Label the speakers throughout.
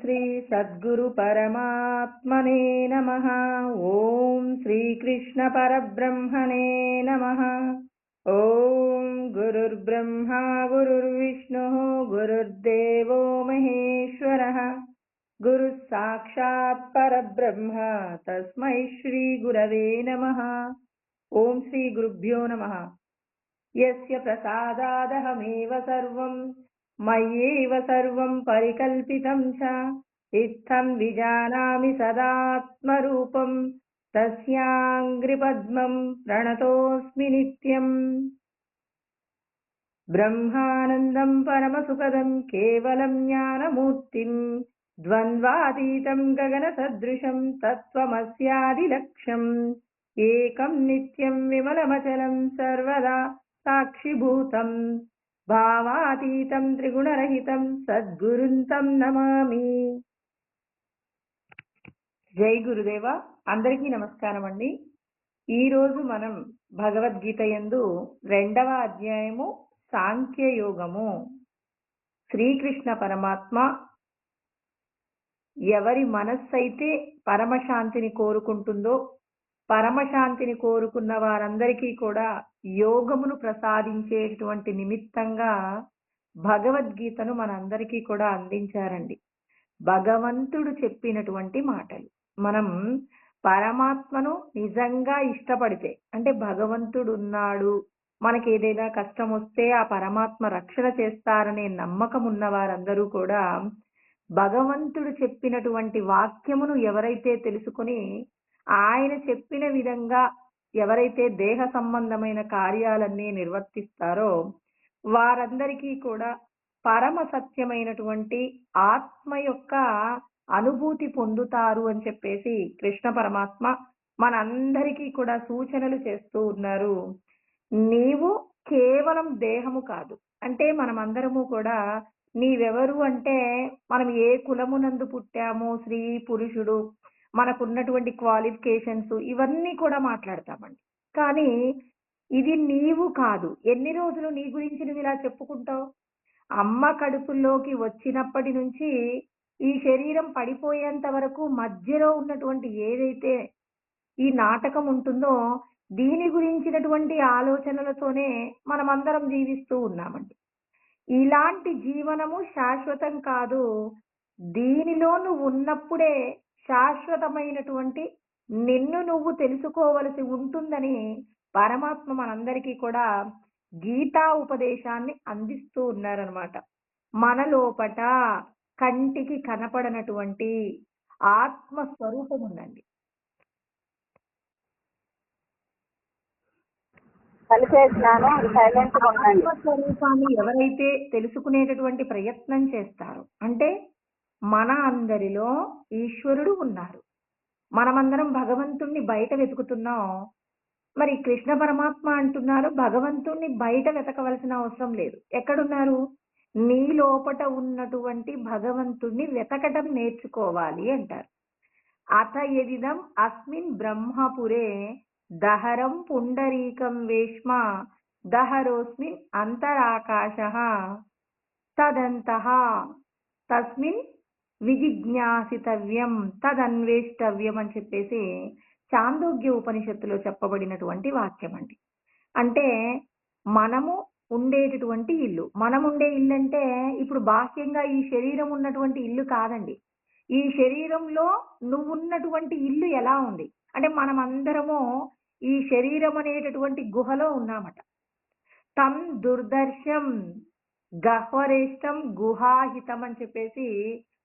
Speaker 1: శ్రీ సద్గురు పరమాత్మనే నమః. ఓం శ్రీకృష్ణ పరబ్రహ్మణే నమః. ఓం గురుర్బ్రహ్మా గురుర్విష్ణుః గురుర్దేవో మహేశ్వరః. గురు సాక్షాత్ పరబ్రహ్మ తస్మై శ్రీ గురవే నమః. ఓం శ్రీ గురుభ్యో నమః. యస్య ప్రసాదాదహమేవ సర్వం మయ్యేవ సర్వం పరికల్పితం చ ఇత్థం విజానామి సదాత్మరూపం తస్యాంగ్రిపద్మం ప్రణతోస్మి నిత్యం. బ్రహ్మానందం పరమసుఖదం కేవలం జ్ఞానమూర్తిం ద్వంద్వాతీతం గగన సదృశం తత్వమస్యాదిలక్ష్యం ఏకం నిత్యం విమలమచలం సర్వదా సాక్షిభూతం భావాతీతం త్రిగుణరహితం సద్గురుం తం నమామి. జై గురుదేవ. అందరికీ నమస్కారం అండి. ఈరోజు మనం భగవద్గీత యందు 2వ అధ్యాయము సాంఖ్యయోగము. శ్రీకృష్ణ పరమాత్మ ఎవరి మనస్సైతే పరమశాంతిని కోరుకుంటుందో, పరమశాంతిని కోరుకున్న వారందరికీ కూడా యోగమును ప్రసాదించేటువంటి నిమిత్తంగా భగవద్గీతను మనందరికీ కూడా అందించారండి. భగవంతుడు చెప్పినటువంటి మాటలు. మనం పరమాత్మను నిజంగా ఇష్టపడితే, అంటే భగవంతుడు ఉన్నాడు, మనకి ఏదైనా కష్టం వస్తే ఆ పరమాత్మ రక్షణ చేస్తారనే నమ్మకం ఉన్న వారందరూ కూడా భగవంతుడు చెప్పినటువంటి వాక్యమును ఎవరైతే తెలుసుకుని ఆయన చెప్పిన విధంగా ఎవరైతే దేహ సంబంధమైన కార్యాలన్నీ నిర్వర్తిస్తారో వారందరికీ కూడా పరమ సత్యమైనటువంటి ఆత్మ యొక్క అనుభూతి పొందుతారు అని చెప్పేసి కృష్ణ పరమాత్మ మనందరికీ కూడా సూచనలు చేస్తూ ఉన్నారు. నీవు కేవలం దేహము కాదు, అంటే మనమందరము కూడా నీవెవరు అంటే మనం ఏ కులమునందు పుట్టాము, స్త్రీ పురుషుడు, మనకున్నటువంటి క్వాలిఫికేషన్స్ ఇవన్నీ కూడా మాట్లాడతామండి. కానీ ఇది నీవు కాదు. ఎన్ని రోజులు నీ గురించి నువ్వు ఇలా చెప్పుకుంటావు? అమ్మ కడుపులోకి వచ్చినప్పటి నుంచి ఈ శరీరం పడిపోయేంత వరకు మధ్యలో ఉన్నటువంటి ఏదైతే ఈ నాటకం ఉంటుందో దీని గురించినటువంటి ఆలోచనలతోనే మనమందరం జీవిస్తూ ఉన్నామండి. ఇలాంటి జీవనము శాశ్వతం కాదు. దీనిలో నువ్వు ఉన్నప్పుడే శాశ్వతమైనటువంటి నిన్ను నువ్వు తెలుసుకోవలసి ఉంటుందని పరమాత్మ మనందరికీ కూడా గీతా ఉపదేశాన్ని అందిస్తూ ఉన్నారనమాట. మన లోపట కంటికి కనపడనటువంటి ఆత్మస్వరూపం ఉందండి. ఆత్మస్వరూపాన్ని ఎవరైతే తెలుసుకునేటటువంటి ప్రయత్నం చేస్తారో, అంటే మన అందరిలో ఈశ్వరుడు ఉన్నారు. మనమందరం భగవంతుణ్ణి బయట వెతుకుతున్నాం. మరి కృష్ణ పరమాత్మ అంటున్నారు భగవంతుణ్ణి బయట వెతకవలసిన అవసరం లేదు. ఎక్కడున్నారు? నీ లోపట ఉన్నటువంటి భగవంతుణ్ణి వెతకటం నేర్చుకోవాలి అంటారు. అథ యదిదం అస్మిన్ బ్రహ్మపురే దహరం పుండరీకం వేష్మ దహరోస్మిన్ అంతరాకాశః తదంతః తస్మిన్ విజిజ్ఞాసితవ్యం తదన్వేష్టవ్యం అని చెప్పేసి చాందోగ్య ఉపనిషత్తులో చెప్పబడినటువంటి వాక్యం అండి. అంటే మనము ఉండేటటువంటి ఇల్లు, మనం ఉండే ఇల్లు అంటే ఇప్పుడు బాహ్యంగా ఈ శరీరం ఉన్నటువంటి ఇల్లు కాదండి. ఈ శరీరంలో నువ్వు ఉన్నటువంటి ఇల్లు ఎలా ఉంది అంటే మనమందరము ఈ శరీరం అనేటటువంటి గుహలో ఉన్నామట. తం దుర్దర్శం గహ్వరేష్టం గుహాహితం అని చెప్పేసి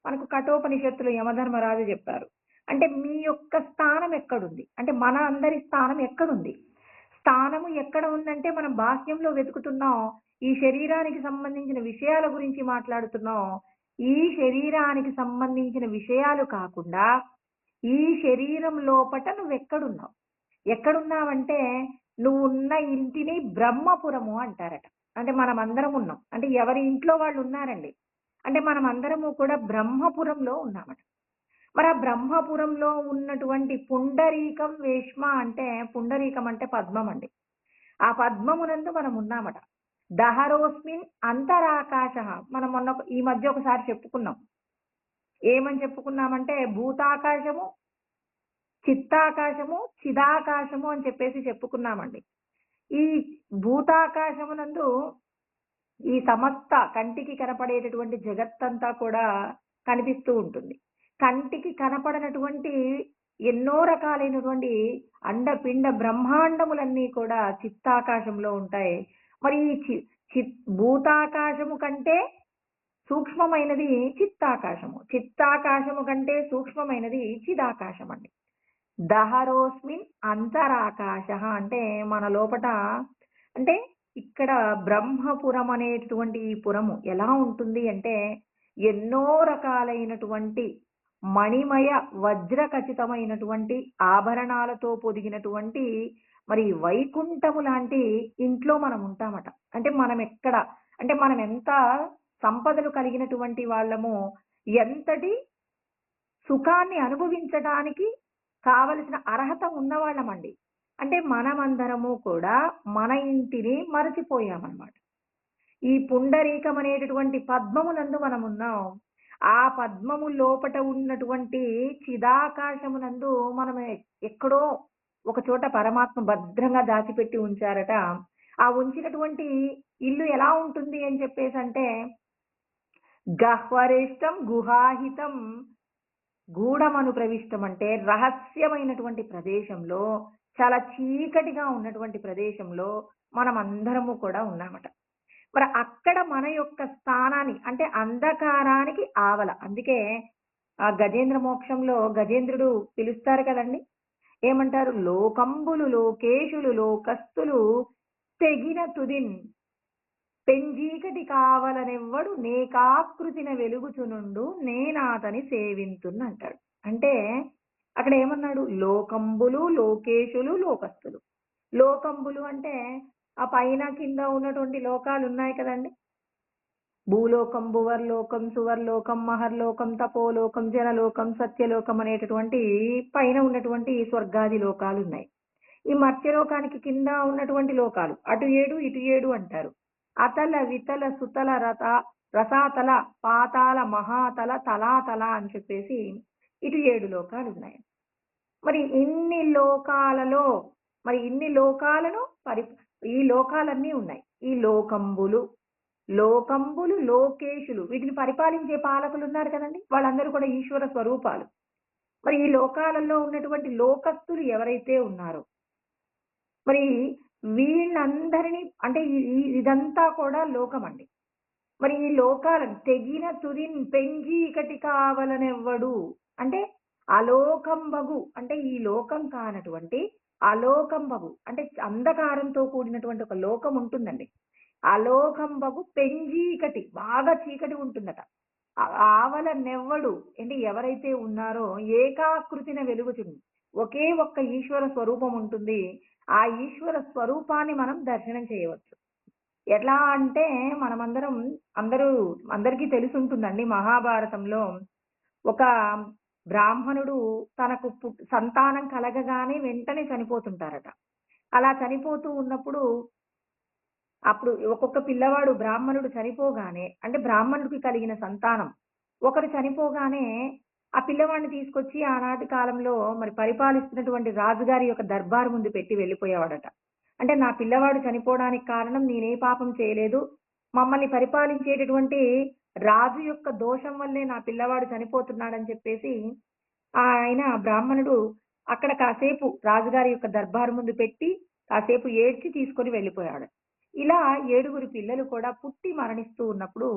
Speaker 1: మనకు కఠోపనిషత్తులు యమధర్మరాజు చెప్పారు. అంటే మీ యొక్క స్థానం ఎక్కడుంది అంటే మన అందరి స్థానం ఎక్కడుంది? స్థానము ఎక్కడ ఉందంటే మనం బాహ్యంలో వెతుకుతున్నాం. ఈ శరీరానికి సంబంధించిన విషయాల గురించి మాట్లాడుతున్నాం. ఈ శరీరానికి సంబంధించిన విషయాలు కాకుండా ఈ శరీరం లోపట నువ్వు ఎక్కడున్నావు? ఎక్కడున్నావంటే నువ్వు ఉన్న ఇంటిని బ్రహ్మపురము అంటారట. అంటే మనం అందరం ఉన్నాం, అంటే ఎవరి ఇంట్లో వాళ్ళు ఉన్నారండి. అంటే మనం అందరము కూడా బ్రహ్మపురంలో ఉన్నామట. మరి ఆ బ్రహ్మపురంలో ఉన్నటువంటి పుండరీకం వేష్మ అంటే పుండరీకం అంటే పద్మం అండి. ఆ పద్మమునందు మనం ఉన్నామట. దహరోస్మిన్ అంతరాకాశ మనం మొన్న ఈ మధ్య ఒకసారి చెప్పుకున్నాం. ఏమని చెప్పుకున్నామంటే భూతాకాశము, చిత్తాకాశము, చిదాకాశము అని చెప్పేసి చెప్పుకున్నామండి. ఈ భూతాకాశమునందు ఈ సమస్త కంటికి కనపడేటటువంటి జగత్తంతా కూడా కనిపిస్తూ ఉంటుంది. కంటికి కనపడనటువంటి ఎన్నో రకాలైనటువంటి అండపిండ బ్రహ్మాండములన్నీ కూడా చిత్తాకాశంలో ఉంటాయి. మరి ఈ భూతాకాశము కంటే సూక్ష్మమైనది చిత్తాకాశము. చిత్తాకాశము కంటే సూక్ష్మమైనది చిదాకాశం అండి. దహరోస్మిన్ అంతరాకాశ అంటే మన లోపట అంటే ఇక్కడ బ్రహ్మపురం అనేటటువంటి ఈ పురము ఎలా ఉంటుంది అంటే ఎన్నో రకాలైనటువంటి మణిమయ వజ్ర ఖచ్చితమైనటువంటి ఆభరణాలతో పొదిగినటువంటి మరి వైకుంఠము లాంటి ఇంట్లో మనం ఉంటామట. అంటే మనం ఎక్కడ అంటే మనం ఎంత సంపదలు కలిగినటువంటి వాళ్ళము, ఎంతటి సుఖాన్ని అనుభవించడానికి కావలసిన అర్హత ఉన్నవాళ్ళమండి. అంటే మనమందరము కూడా మన ఇంటిని మరచిపోయామన్నమాట. ఈ పుండరీకం అనేటటువంటి పద్మమునందు మనమున్నాం. ఆ పద్మము లోపట ఉన్నటువంటి చిదాకాశమునందు మనం ఎక్కడో ఒక చోట పరమాత్మ భద్రంగా దాచిపెట్టి ఉంచారట. ఆ ఉంచినటువంటి ఇల్లు ఎలా ఉంటుంది అని చెప్పేసంటే గహ్వరేష్టం గుహాహితం గూఢమను ప్రవిష్టం అంటే రహస్యమైనటువంటి ప్రదేశంలో, చాలా చీకటిగా ఉన్నటువంటి ప్రదేశంలో మనం అందరము కూడా ఉన్నామట. మరి అక్కడ మన యొక్క స్థానాన్ని అంటే అంధకారానికి ఆవల. అందుకే ఆ గజేంద్ర మోక్షంలో గజేంద్రుడు పిలుస్తారు కదండి. ఏమంటారు? లోకంబులు లోకేశులు లోకస్తులు తెగిన తుదిన్ పెంజీకటి కావలనెవ్వడు నేకాకృతిన వెలుగుచునుండు నేనాతని సేవింతున్ అంటాడు. అంటే అక్కడ ఏమన్నాడు? లోకంబులు లోకేశులు లోకస్తులు. లోకంబులు అంటే ఆ పైన కింద ఉన్నటువంటి లోకాలు ఉన్నాయి కదండి. భూలోకం, భువర్లోకం, సువర్లోకం, మహర్లోకం, తపోలోకం, జనలోకం, సత్యలోకం అనేటటువంటి పైన ఉన్నటువంటి స్వర్గాది లోకాలు ఉన్నాయి. ఈ మత్స్యలోకానికి కింద ఉన్నటువంటి లోకాలు అటు 7 ఇటు 7 అంటారు. అతల వితల సుతల రసాతల పాతాల మహాతల తలాతల అని చెప్పేసి ఇటు 7 లోకాలు ఉన్నాయి. మరి ఇన్ని లోకాలలో మరి ఇన్ని లోకాలను ఈ లోకాలన్నీ ఉన్నాయి. ఈ లోకంబులు లోకేశులు వీటిని పరిపాలించే పాలకులు ఉన్నారు కదండి. వాళ్ళందరూ కూడా ఈశ్వర స్వరూపాలు. మరి ఈ లోకాలలో ఉన్నటువంటి లోకస్తులు ఎవరైతే ఉన్నారో మరి వీళ్ళందరినీ అంటే ఇదంతా కూడా లోకం అండి. మరి ఈ లోకాలను తెగిన తుదిన్ పెంజీకటి కావలనెవ్వడు అంటే అలోకంబగు అంటే ఈ లోకం కానటువంటి అలోకంబగు అంటే అంధకారంతో కూడినటువంటి ఒక లోకం ఉంటుందండి. అలోకంబగు పెంజీకటి బాగా చీకటి ఉంటుందట. ఆవలనెవ్వడు అంటే ఎవరైతే ఉన్నారో ఏకాకృతిన వెలుగుచుంది. ఒకే ఒక్క ఈశ్వర స్వరూపం ఉంటుంది. ఆ ఈశ్వర స్వరూపాన్ని మనం దర్శనం చేయవచ్చు. ఎట్లా అంటే అందరికీ తెలిసి ఉంటుందండి. మహాభారతంలో ఒక బ్రాహ్మణుడు తనకు సంతానం కలగగానే వెంటనే చనిపోతుంటారట. అలా చనిపోతూ ఉన్నప్పుడు అప్పుడు ఒక్కొక్క పిల్లవాడు బ్రాహ్మణుడు చనిపోగానే అంటే బ్రాహ్మణుడికి కలిగిన సంతానం ఒకరు చనిపోగానే ఆ పిల్లవాడిని తీసుకొచ్చి ఆనాటి కాలంలో మరి పరిపాలిస్తున్నటువంటి రాజుగారి యొక్క దర్బారు ముందు పెట్టి వెళ్ళిపోయేవాడట. అంటే నా పిల్లవాడు చనిపోవడానికి కారణం నేనే పాపం చేయలేదు, మమ్మల్ని పరిపాలించేటటువంటి రాజు యొక్క దోషం వల్లే నా పిల్లవాడు చనిపోతున్నాడని చెప్పేసి ఆయన బ్రాహ్మణుడు అక్కడ కాసేపు రాజుగారి యొక్క దర్బారు ముందు పెట్టి కాసేపు ఏడ్చి తీసుకొని వెళ్ళిపోయాడు. ఇలా 7 పిల్లలు కూడా పుట్టి మరణిస్తూ ఉన్నప్పుడు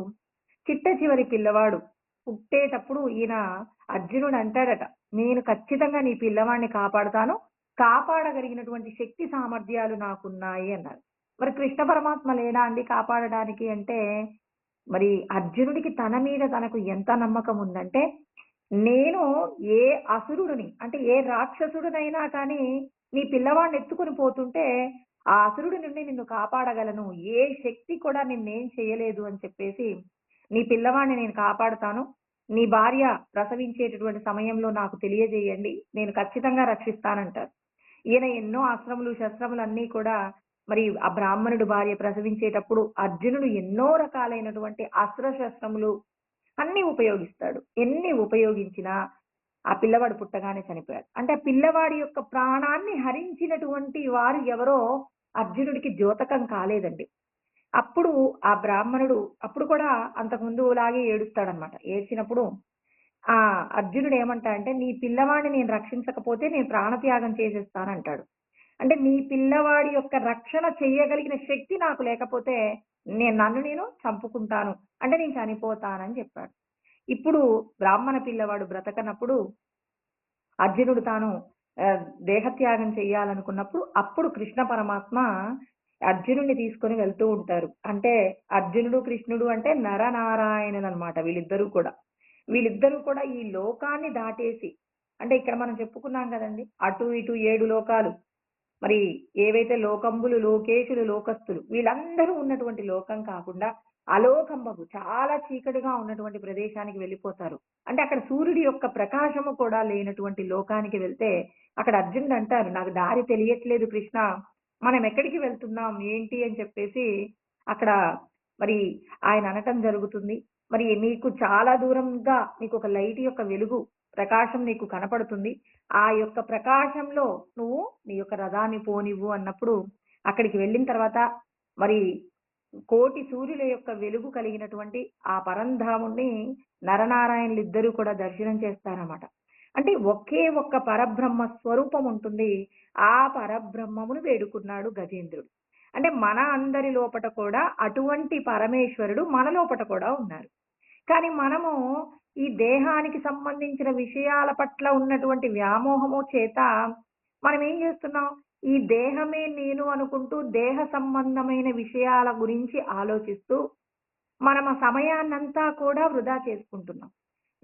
Speaker 1: చిట్ట చివరి పిల్లవాడు పుట్టేటప్పుడు ఈయన అర్జునుడు అంటాడట, నేను ఖచ్చితంగా నీ పిల్లవాడిని కాపాడుతాను, కాపాడగలిగినటువంటి శక్తి సామర్థ్యాలు నాకున్నాయి అన్నారు. మరి కృష్ణ పరమాత్మ లేడా అండి కాపాడడానికి అంటే మరి అర్జునుడికి తన మీద తనకు ఎంత నమ్మకం ఉందంటే నేను ఏ అసురుడిని అంటే ఏ రాక్షసుడినైనా కానీ నీ పిల్లవాడిని ఎత్తుకొని పోతుంటే ఆ అసురుడి నుండి నిన్ను కాపాడగలను, ఏ శక్తి కూడా నిన్నేం చేయలేదు అని చెప్పేసి నీ పిల్లవాడిని నేను కాపాడుతాను, నీ భార్య ప్రసవించేటటువంటి సమయంలో నాకు తెలియజేయండి, నేను ఖచ్చితంగా రక్షిస్తానంటారు. ఈయన ఎన్నో అస్త్రములు శస్త్రములు అన్నీ కూడా మరి ఆ బ్రాహ్మణుడు భార్య ప్రసవించేటప్పుడు అర్జునుడు ఎన్నో రకాలైనటువంటి అస్త్ర శస్త్రములు అన్నీ ఉపయోగిస్తాడు. ఎన్ని ఉపయోగించినా ఆ పిల్లవాడు పుట్టగానే చనిపోయాడు. అంటే ఆ పిల్లవాడి యొక్క ప్రాణాన్ని హరించినటువంటి వారు ఎవరో అర్జునుడికి ద్యోతకం కాలేదండి. అప్పుడు ఆ బ్రాహ్మణుడు అప్పుడు కూడా అంతకుముందులాగే ఏడుస్తాడనమాట. ఏడ్చినప్పుడు అర్జునుడు ఏమంటాడంటే, "నీ పిల్లవాడిని నేను రక్షించకపోతే నేను ప్రాణత్యాగం చేసేస్తానంటాడు." అంటే నీ పిల్లవాడి యొక్క రక్షణ చెయ్యగలిగిన శక్తి నాకు లేకపోతే నన్ను నేను చంపుకుంటాను. అంటే నేను చనిపోతానని చెప్పాడు. ఇప్పుడు బ్రాహ్మణ పిల్లవాడు బ్రతకనప్పుడు అర్జునుడు తాను దేహత్యాగం చెయ్యాలనుకున్నప్పుడు అప్పుడు కృష్ణ పరమాత్మ అర్జునుడిని తీసుకొని వెళ్తూ ఉంటారు. అంటే అర్జునుడు, కృష్ణుడు అంటే నరనారాయణులనమాట వీళ్ళిద్దరూ కూడా. వీళ్ళిద్దరూ కూడా ఈ లోకాన్ని దాటేసి అంటే ఇక్కడ మనం చెప్పుకున్నాం గదండీ! అటు ఇటు 7 లోకాలు. మరి ఏవైతే లోకంబులు, లోకేశులు, లోకస్తులు వీళ్ళందరూ ఉన్నటువంటి లోకం కాకుండా అలోకంబగు చాలా చీకటిగా ఉన్నటువంటి ప్రదేశానికి వెళ్ళిపోతారు. అంటే అక్కడ సూర్యుడి యొక్క ప్రకాశము కూడా లేనటువంటి లోకానికి వెళ్తే అక్కడ అర్జునుడు అంటారు, "నాకు దారి తెలియట్లేదు కృష్ణ. మనం ఎక్కడికి వెళ్తున్నాం? ఏంటి?" అని చెప్పేసి అక్కడ మరి ఆయన అనటం జరుగుతుంది. మరి నీకు చాలా దూరంగా నీకొక లైట్ యొక్క వెలుగు, ప్రకాశం నీకు కనపడుతుంది. ఆ యొక్క ప్రకాశంలో నువ్వు నీ యొక్క రథాన్ని పోనివ్వు అన్నప్పుడు అక్కడికి వెళ్ళిన తర్వాత మరి కోటి సూర్యుల యొక్క వెలుగు కలిగినటువంటి ఆ పరంధాముణ్ణి నరనారాయణులిద్దరూ కూడా దర్శనం చేస్తారన్నమాట. అంటే ఒకే ఒక్క పరబ్రహ్మ స్వరూపం ఉంటుంది. ఆ పరబ్రహ్మమును వేడుకున్నాడు గజేంద్రుడు. అంటే మన అందరి లోపట కూడా అటువంటి పరమేశ్వరుడు మన లోపట కూడా ఉన్నారు. కానీ మనము ఈ దేహానికి సంబంధించిన విషయాల పట్ల ఉన్నటువంటి వ్యామోహము చేత మనం ఏం చేస్తున్నాం? ఈ దేహమే నేను అనుకుంటూ దేహ సంబంధమైన విషయాల గురించి ఆలోచిస్తూ మనం ఆ సమయాన్నంతా కూడా వృధా చేసుకుంటున్నాం.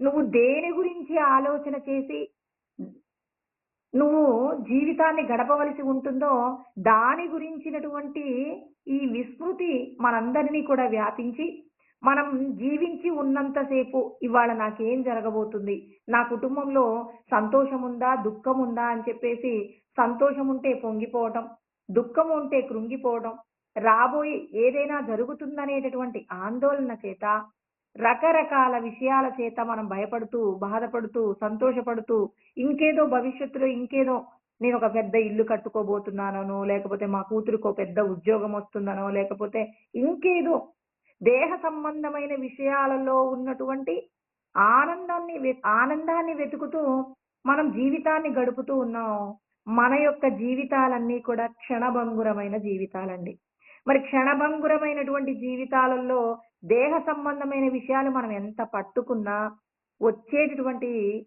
Speaker 1: నువ్వు దేని గురించి ఆలోచన చేసి నువ్వు జీవితాన్ని గడపవలసి ఉంటుందో దాని గురించినటువంటి ఈ విస్మృతి మనందరినీ కూడా వ్యాపించి మనం జీవించి ఉన్నంత సేపు ఇవాళ నాకేం జరగబోతుంది? నా కుటుంబంలో సంతోషం ఉందా? దుఃఖం ఉందా? అని చెప్పేసి సంతోషం ఉంటే పొంగిపోవటం, దుఃఖం ఉంటే కృంగిపోవడం, రాబోయే ఏదైనా జరుగుతుందనేటటువంటి ఆందోళన చేత రకరకాల విషయాల చేత మనం భయపడుతూ, బాధపడుతూ, సంతోషపడుతూ ఇంకేదో భవిష్యత్తులో ఇంకేదో నేనొక పెద్ద ఇల్లు కట్టుకోబోతున్నాననో, లేకపోతే మా కూతురికో పెద్ద ఉద్యోగం వస్తుందనో, లేకపోతే ఇంకేదో దేహ సంబంధమైన విషయాలలో ఉన్నటువంటి ఆనందాన్ని వెతుకుతూ మనం జీవితాన్ని గడుపుతూ ఉన్నాం. మన యొక్క జీవితాలన్నీ కూడా క్షణభంగురమైన జీవితాలండి. మరి క్షణభంగురమైనటువంటి జీవితాలలో దేహ సంబంధమైన విషయాలు మనం ఎంత పట్టుకున్నా వచ్చేటటువంటి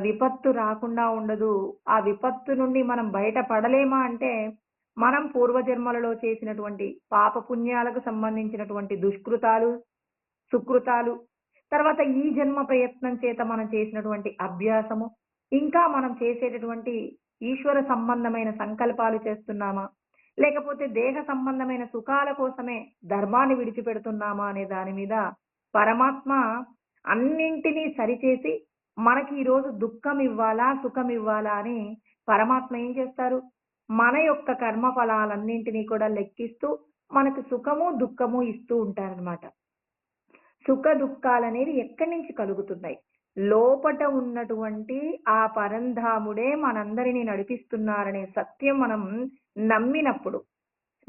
Speaker 1: విపత్తు రాకుండా ఉండదు. ఆ విపత్తు నుండి మనం బయటపడలేమా అంటే మనం పూర్వజన్మలలో చేసినటువంటి పాప పుణ్యాలకు సంబంధించినటువంటి దుష్కృతాలు, సుకృతాలు, తర్వాత ఈ జన్మ ప్రయత్నం చేత మనం చేసినటువంటి అభ్యాసము, ఇంకా మనం చేసేటటువంటి ఈశ్వర సంబంధమైన సంకల్పాలు చేస్తున్నామా? లేకపోతే దేహ సంబంధమైన సుఖాల కోసమే ధర్మాన్ని విడిచిపెడుతున్నామా అనే దాని మీద పరమాత్మ అన్నింటినీ సరిచేసి మనకి ఈరోజు దుఃఖం ఇవ్వాలా, సుఖం ఇవ్వాలా అని పరమాత్మ ఏం చేస్తారు? మన యొక్క కర్మ ఫలాలన్నింటినీ కూడా లెక్కిస్తూ మనకు సుఖము, దుఃఖము ఇస్తూ ఉంటారనమాట. సుఖ దుఃఖాలనేవి ఎక్కడి నుంచి కలుగుతున్నాయి? లోపట ఉన్నటువంటి ఆ పరంధాముడే మనందరినీ నడిపిస్తున్నారనే సత్యం మనం నమ్మినప్పుడు,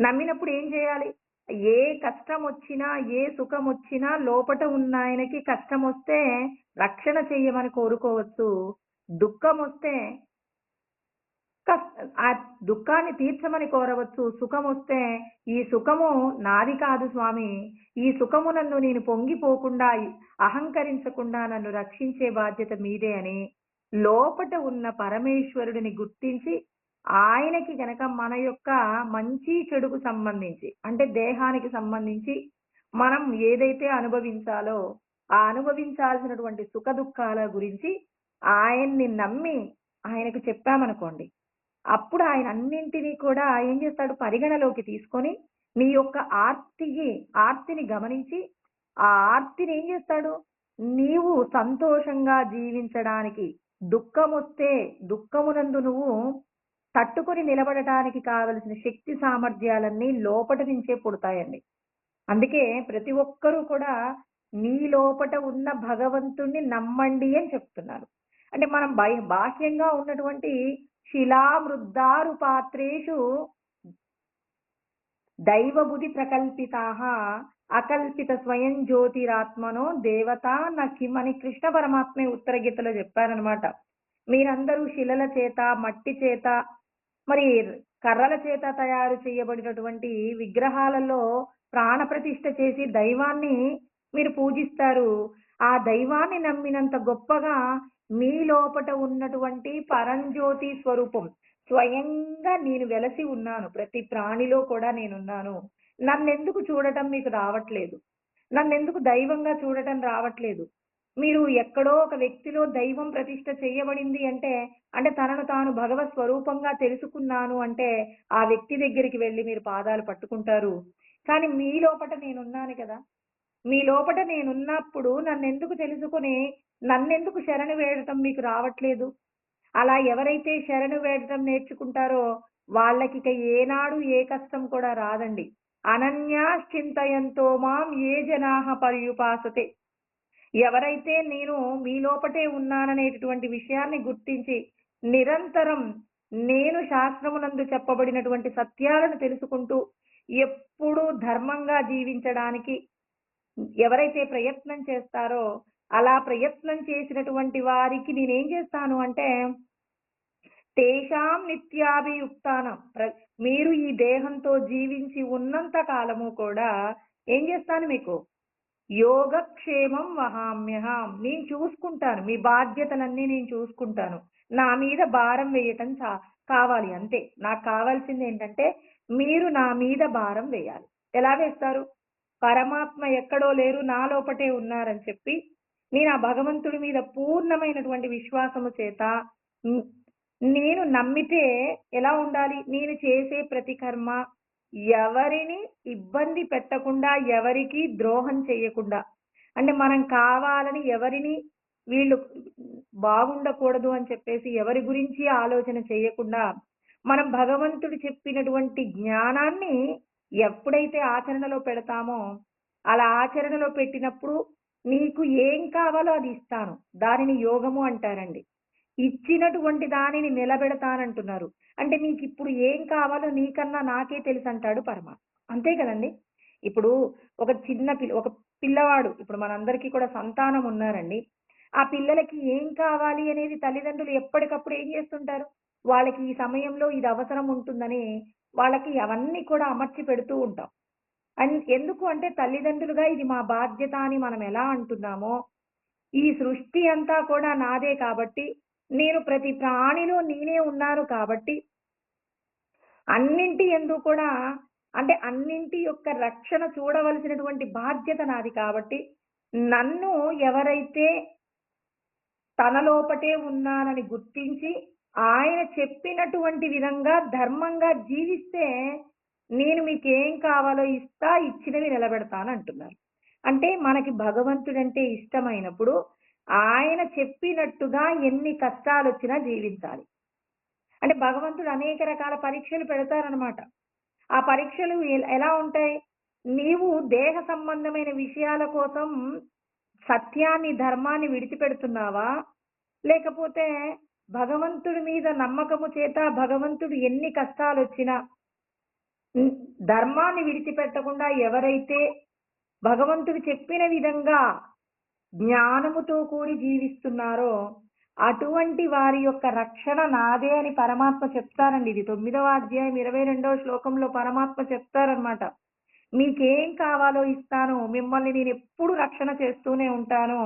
Speaker 1: నమ్మినప్పుడు ఏం చేయాలి? ఏ కష్టం వచ్చినా, ఏ సుఖం వచ్చినా లోపట ఉన్న ఆయనకి కష్టం వస్తే రక్షణ చెయ్యమని కోరుకోవచ్చు. దుఃఖం వస్తే ఆ దుఃఖాన్ని తీర్చమని కోరవచ్చు. సుఖమొస్తే, "ఈ సుఖము నాది కాదు స్వామి. ఈ సుఖము నన్ను నేను పొంగిపోకుండా, అహంకరించకుండా నన్ను రక్షించే బాధ్యత మీదే" అని లోపట ఉన్న పరమేశ్వరుడిని గుర్తించి, ఆయనకి గనక మన యొక్క మంచి చెడుకు సంబంధించి, అంటే దేహానికి సంబంధించి మనం ఏదైతే అనుభవించాలో, ఆ అనుభవించాల్సినటువంటి సుఖ దుఃఖాల గురించి ఆయన్ని నమ్మి ఆయనకు చెప్పామనుకోండి, అప్పుడు ఆయన అన్నింటినీ కూడా ఏం చేస్తాడు? పరిగణలోకి తీసుకొని నీ యొక్క ఆర్తిని గమనించి, ఆ ఆర్తిని ఏం చేస్తాడు? నీవు సంతోషంగా జీవించడానికి దుఃఖమొస్తే దుఃఖమునందు నువ్వు తట్టుకొని నిలబడటానికి కావలసిన శక్తి సామర్థ్యాలన్నీ లోపటి నుంచే పుడతాయండి. అందుకే ప్రతి ఒక్కరూ కూడా నీ లోపట ఉన్న భగవంతుణ్ణి నమ్మండి అని చెప్తున్నారు. అంటే మనం బాహ్యంగా ఉన్నటువంటి శిలామృద్దారు పాత్రేషు దైవబుద్ధి ప్రకల్పితాః అకల్పిత స్వయం జ్యోతిరాత్మనో దేవత నఖిం అని కృష్ణ పరమాత్మే ఉత్తర గీతలో చెప్పారనమాట. మీరందరూ శిలల చేత, మట్టి చేత, మరి కర్రల చేత తయారు చేయబడినటువంటి విగ్రహాలలో ప్రాణ ప్రతిష్ఠ చేసి దైవాన్ని మీరు పూజిస్తారు. ఆ దైవాన్ని నమ్మినంత గొప్పగా మీ లోపట ఉన్నటువంటి పరంజ్యోతి స్వరూపం స్వయంగా నేను వెలసి ఉన్నాను. ప్రతి ప్రాణిలో కూడా నేనున్నాను. నన్నెందుకు చూడటం మీకు రావట్లేదు? నన్నెందుకు దైవంగా చూడటం రావట్లేదు? మీరు ఎక్కడో ఒక వ్యక్తిలో దైవం ప్రతిష్ఠ చేయబడింది అంటే, అంటే తనను తాను భగవత్ స్వరూపంగా తెలుసుకున్నాను అంటే, ఆ వ్యక్తి దగ్గరికి వెళ్లి మీరు పాదాలు పట్టుకుంటారు. కానీ మీ లోపట నేనున్నాను కదా! మీ లోపట నేనున్నప్పుడు నన్నెందుకు తెలుసుకొని, నన్నెందుకు శరణు వేడటం మీకు రావట్లేదు? అలా ఎవరైతే శరణు వేడటం నేర్చుకుంటారో వాళ్ళకిక ఏనాడు ఏ కష్టం కూడా రాదండి. అనన్యాశ్చింతయంతో మాం ఏ జనాః పర్యుపాసతే. ఎవరైతే నేను మీ లోపటే ఉన్నాననేటటువంటి విషయాన్ని గుర్తించి నిరంతరం నేను శాస్త్రమునందు చెప్పబడినటువంటి సత్యాలను తెలుసుకుంటూ ఎప్పుడూ ధర్మంగా జీవించడానికి ఎవరైతే ప్రయత్నం చేస్తారో అలా ప్రయత్నం చేసినటువంటి వారికి నేనేం చేస్తాను అంటే తేషాం నిత్యాభియుక్తానం మీరు ఈ దేహంతో జీవించి ఉన్నంత కాలము కూడా ఏం చేస్తాను మీకు యోగక్షేమం వహామ్యహం నేను చూసుకుంటాను. మీ బాధ్యతలన్నీ నేను చూసుకుంటాను. నా మీద భారం వేయటం కావాలి అంతే. నాకు కావాల్సింది ఏంటంటే మీరు నా మీద భారం వేయాలి. ఎలా వేస్తారు? పరమాత్మ ఎక్కడో లేరు నా లోపటే ఉన్నారని చెప్పి నేను ఆ భగవంతుడి మీద పూర్ణమైనటువంటి విశ్వాసము చేత నేను నమ్మితే ఎలా ఉండాలి? నేను చేసే ప్రతి కర్మ ఎవరిని ఇబ్బంది పెట్టకుండా, ఎవరికి ద్రోహం చేయకుండా, అంటే మనం కావాలని ఎవరిని వీళ్ళు బాగుండకూడదు అని చెప్పేసి ఎవరి గురించి ఆలోచన చేయకుండా, మనం భగవంతుడు చెప్పినటువంటి జ్ఞానాన్ని ఎప్పుడైతే ఆచరణలో పెడతామో, అలా ఆచరణలో పెట్టినప్పుడు నీకు ఏం కావాలో అది ఇస్తాను. దానిని యోగము అంటారండి. ఇచ్చినటువంటి దానిని నిలబెడతానంటున్నారు. అంటే నీకిప్పుడు ఏం కావాలో నీకన్నా నాకే తెలుసంటాడు పరమాత్మ. అంతే కదండీ! ఇప్పుడు ఒక చిన్న ఒక పిల్లవాడు ఇప్పుడు మనందరికీ కూడా సంతానం ఉన్నారండి. ఆ పిల్లలకి ఏం కావాలి అనేది తల్లిదండ్రులు ఎప్పటికప్పుడు ఏం చేస్తుంటారు? వాళ్ళకి ఈ సమయంలో ఇది అవసరం ఉంటుందని వాళ్ళకి అవన్నీ కూడా అమర్చి పెడుతూ ఉంటాం. ఎందుకు అంటే తల్లిదండ్రులుగా ఇది మా బాధ్యత అని మనం ఎలా అంటున్నామో, ఈ సృష్టి అంతా కూడా నాదే కాబట్టి, నేను ప్రతి ప్రాణిలో నేనే ఉన్నాను కాబట్టి అన్నింటి యందు కూడా అంటే అన్నింటి యొక్క రక్షణ చూడవలసినటువంటి బాధ్యత నాది కాబట్టి నన్ను ఎవరైతే తన లోపటే ఉన్నానని గుర్తించి ఆయన చెప్పినటువంటి విధంగా ధర్మంగా జీవిస్తే నేను మీకేం కావాలో ఇస్తా, ఇచ్చినవి నిలబెడతానంటున్నారు. అంటే మనకి భగవంతుడంటే ఇష్టమైనప్పుడు ఆయన చెప్పినట్టుగా ఎన్ని కష్టాలొచ్చినా జీవించాలి. అంటే భగవంతుడు అనేక రకాల పరీక్షలు పెడతారనమాట. ఆ పరీక్షలు ఎలా ఉంటాయి? నీవు దేహ సంబంధమైన విషయాల కోసం సత్యాన్ని, ధర్మాన్ని విడిచిపెడుతున్నావా? లేకపోతే భగవంతుడి మీద నమ్మకము చేత భగవంతుడు ఎన్ని కష్టాలొచ్చినా ధర్మాన్ని విడిచిపెట్టకుండా ఎవరైతే భగవంతుడు చెప్పిన విధంగా జ్ఞానముతో కూడి జీవిస్తున్నారో అటువంటి వారి యొక్క రక్షణ నాదే అని పరమాత్మ చెప్తారండి. ఇది 9వ అధ్యాయం 22వ శ్లోకంలో పరమాత్మ చెప్తారనమాట. మీకేం కావాలో ఇస్తాను, మిమ్మల్ని నేను ఎప్పుడు రక్షణ చేస్తూనే ఉంటాను.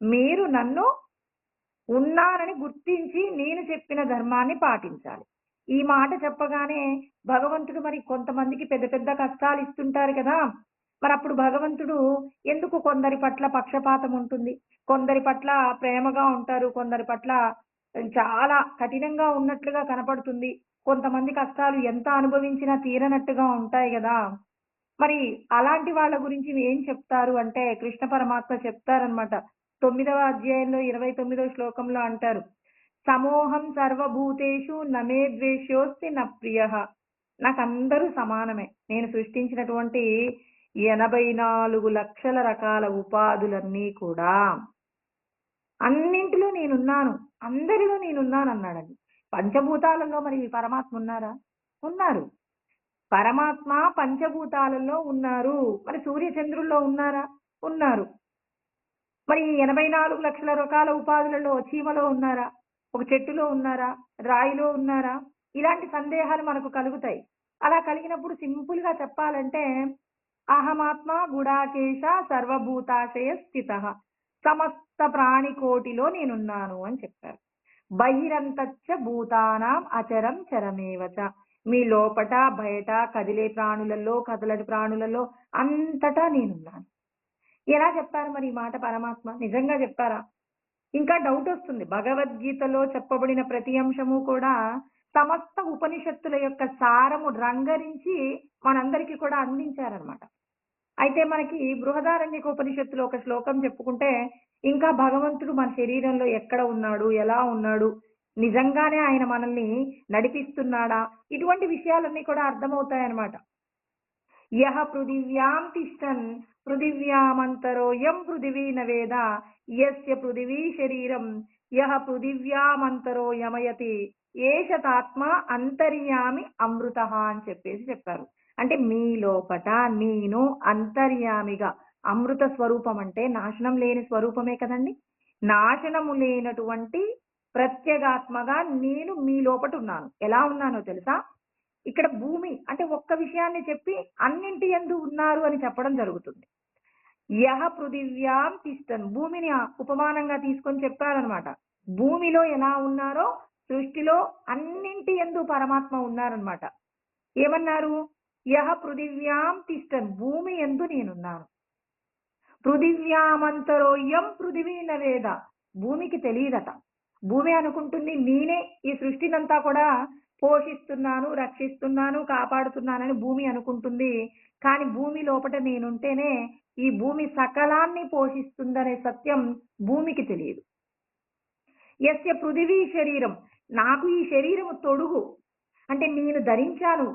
Speaker 1: మీరు నన్ను ఉన్నానని గుర్తించి నేను చెప్పిన ధర్మాన్ని పాటించాలి. ఈ మాట చెప్పగానే భగవంతుడు మరి కొంతమందికి పెద్ద పెద్ద కష్టాలు ఇస్తుంటారు కదా! మరప్పుడు భగవంతుడు ఎందుకు కొందరి పట్ల పక్షపాతం ఉంటుంది. కొందరి పట్ల ప్రేమగా ఉంటారు. కొందరి పట్ల చాలా కఠినంగా ఉన్నట్లుగా కనపడుతుంది. కొంతమంది కష్టాలు ఎంత అనుభవించినా తీరనట్టుగా ఉంటాయి గదా! మరి అలాంటి వాళ్ళ గురించి ఏం చెప్తారు అంటే కృష్ణ పరమాత్మ చెప్తారనమాట. 9వ అధ్యాయంలో 29వ శ్లోకంలో అంటారు. సమోహం సర్వభూతేషు నమే ద్వేషోస్తి న ప్రియః. నాకందరూ సమానమే. నేను సృష్టించినటువంటి 84 లక్షల రకాల ఉపాధులన్నీ కూడా అన్నింటిలో నేనున్నాను. అందరిలో నేనున్నానన్నాడండి. పంచభూతాలలో మరి పరమాత్మ ఉన్నారా? ఉన్నారు. పరమాత్మ పంచభూతాలలో ఉన్నారు. మరి సూర్య చంద్రుల్లో ఉన్నారా? ఉన్నారు. మరి ఈ 84 లక్షల రకాల ఉపాధులలో చీమలో ఉన్నారా? ఒక చెట్టులో ఉన్నారా? రాయిలో ఉన్నారా? ఇలాంటి సందేహాలు మనకు కలుగుతాయి. అలా కలిగినప్పుడు సింపుల్‌గా చెప్పాలంటే అహమాత్మ గుడాకేశ సర్వభూతాశయ స్థితః. సమస్త ప్రాణికోటిలో నేనున్నాను అని చెప్పారు. బహిరంతచ్చ భూతానాం అచరం చరమేవ చ. మీ లోపట, బయట, కదిలే ప్రాణులలో, కదలని ప్రాణులలో అంతటా నేనున్నాను. ఎలా చెప్పారు మరి ఈ మాట పరమాత్మ? నిజంగా చెప్పారా? ఇంకా డౌటొస్తుంది. భగవద్గీతలో చెప్పబడిన ప్రతి అంశము కూడా సమస్త ఉపనిషత్తుల యొక్క సారము రంగరించి మనందరికీ కూడా అందించారనమాట. అయితే మనకి బృహదారణ్యకోపనిషత్తులో ఒక శ్లోకం చెప్పుకుంటే, ఇంకా భగవంతుడు మన శరీరంలో ఎక్కడ ఉన్నాడు? ఎలా ఉన్నాడు? నిజంగానే ఆయన మనల్ని నడిపిస్తున్నాడా? ఇటువంటి విషయాలన్నీ కూడా అర్థమవుతాయన్నమాట. యః పృథివ్యాం తిష్టన్ పృథివ్యామంతరోయం పృథివీ న వేద యస్య పృథివీ శరీరం యః పృథివ్యామంతరో యమయతి ఏషతాత్మ అంతర్యామి అమృతః అని చెప్పారు. అంటే మీ లోపట నేను అంతర్యామిగా, అమృత స్వరూపం అంటే నాశనం లేని స్వరూపమే కదండి. నాశనము లేనటువంటి ప్రత్యేగాత్మగా నేను మీ లోపట ఉన్నాను. ఎలా ఉన్నానో తెలుసా? ఇక్కడ భూమి అంటే ఒక్క విషయాన్ని చెప్పి అన్నింటి యందు ఉన్నారు అని చెప్పడం జరుగుతుంది. యః పృథివ్యాం తిష్టన్, భూమిని ఉపమానంగా తీసుకొని చెప్పారనమాట. భూమిలో ఎలా ఉన్నారో సృష్టిలో అన్నింటి యందు పరమాత్మ ఉన్నారనమాట. ఏమన్నారు? యః పృథివ్యాం తిష్టన్, భూమి యందు నేనున్నాను. పృథివ్యామంతరోయం పృథివీ న వేద, భూమికి తెలియదట. భూమి అనుకుంటుంది నేనే ఈ సృష్టినంతా కూడా పోషిస్తున్నాను, రక్షిస్తున్నాను, కాపాడుతున్నానని భూమి అనుకుంటుంది. కానీ భూమి లోపట నేనుంటేనే ఈ భూమి సకలాన్ని పోషిస్తుందనే సత్యం భూమికి తెలియదు. యస్య పృథివీ శరీరం, నాకు ఈ శరీరము తొడుగు, అంటే నేను ధరించాను.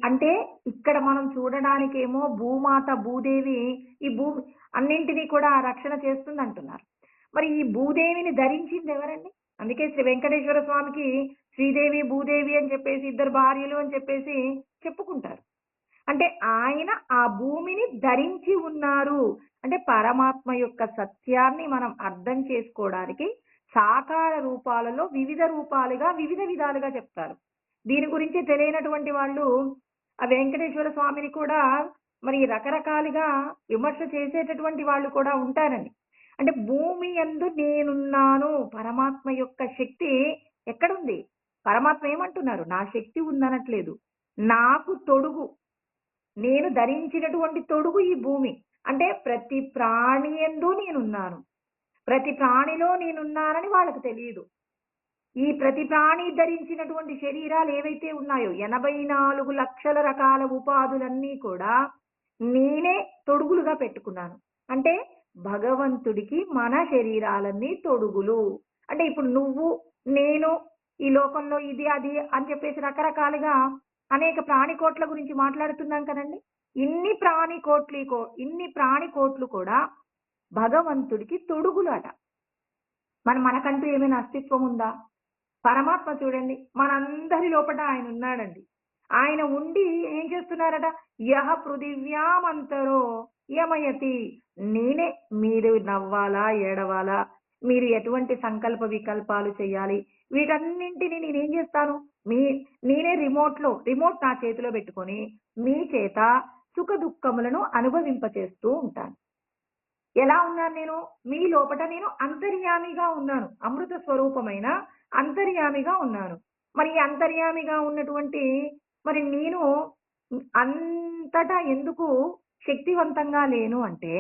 Speaker 1: అంటే ఇక్కడ మనం చూడడానికేమో భూమాత భూదేవి ఈ భూమి అన్నింటినీ కూడా రక్షణ చేస్తుంది అంటున్నారు. మరి ఈ భూదేవిని ధరించింది ఎవరండి? అందుకే శ్రీ వెంకటేశ్వర స్వామికి శ్రీదేవి భూదేవి అని చెప్పేసి ఇద్దరు భార్యలు అని చెప్పేసి చెప్పుకుంటారు. అంటే ఆయన ఆ భూమిని ధరించి ఉన్నారు. అంటే పరమాత్మ యొక్క సత్యాన్ని మనం అర్థం చేసుకోవడానికి సాకార రూపాలలో వివిధ రూపాలుగా వివిధ విధాలుగా చెప్తారు. దీని గురించి తెలియనటువంటి వాళ్ళు ఆ వెంకటేశ్వర స్వామిని కూడా మరి రకరకాలుగా విమర్శ చేసేటటువంటి వాళ్ళు కూడా ఉంటారని. అంటే భూమి యందు నేనున్నాను, పరమాత్మ యొక్క శక్తి ఎక్కడుంది? పరమాత్మ ఏమంటున్నారు? నా శక్తి ఉందనట్లేదు. నాకు తొడుగు, నేను ధరించినటువంటి తొడుగు ఈ భూమి. అంటే ప్రతి ప్రాణి యందు నేనున్నాను. ప్రతి ప్రాణిలో నేనున్నానని వాళ్ళకు తెలియదు. ఈ ప్రతి ప్రాణి ధరించినటువంటి శరీరాలు ఏవైతే ఉన్నాయో 84 లక్షల రకాల ఉపాధులన్నీ కూడా నేనే తొడుగులుగా పెట్టుకున్నాను. అంటే భగవంతుడికి మన శరీరాలన్నీ తొడుగులు. అంటే ఇప్పుడు నువ్వు, నేను, ఈ లోకంలో ఇది అది అని చెప్పేసి రకరకాలుగా అనేక ప్రాణికోట్ల గురించి మాట్లాడుతున్నాం కదండి. ఇన్ని ప్రాణికోట్లు కూడా భగవంతుడికి తొడుగులు అట. మనకంటూ ఏమైనా అస్తిత్వం ఉందా? పరమాత్మ చూడండి మనందరి లోపల ఆయన ఉన్నాడండి. ఆయన ఉండి ఏం చేస్తున్నారట? యః పృథివ్యామంతరో యమయతి, నేనే మీరు నవ్వాలా, ఏడవాలా, మీరు ఎటువంటి సంకల్ప వికల్పాలు చేయాలి, వీటన్నింటినీ నేనేం చేస్తాను? నేనే రిమోట్ నా చేతిలో పెట్టుకొని మీ చేత సుఖ దుఃఖములను అనుభవింపచేస్తూ ఉంటాను. ఎలా ఉన్నాను నేను? మీ లోపట నేను అంతర్యామిగా ఉన్నాను. అమృత స్వరూపమైన అంతర్యామిగా ఉన్నాను. మరి ఈ అంతర్యామిగా ఉన్నటువంటి మరి నేను అంతటా ఎందుకు శక్తివంతంగా లేను అంటే,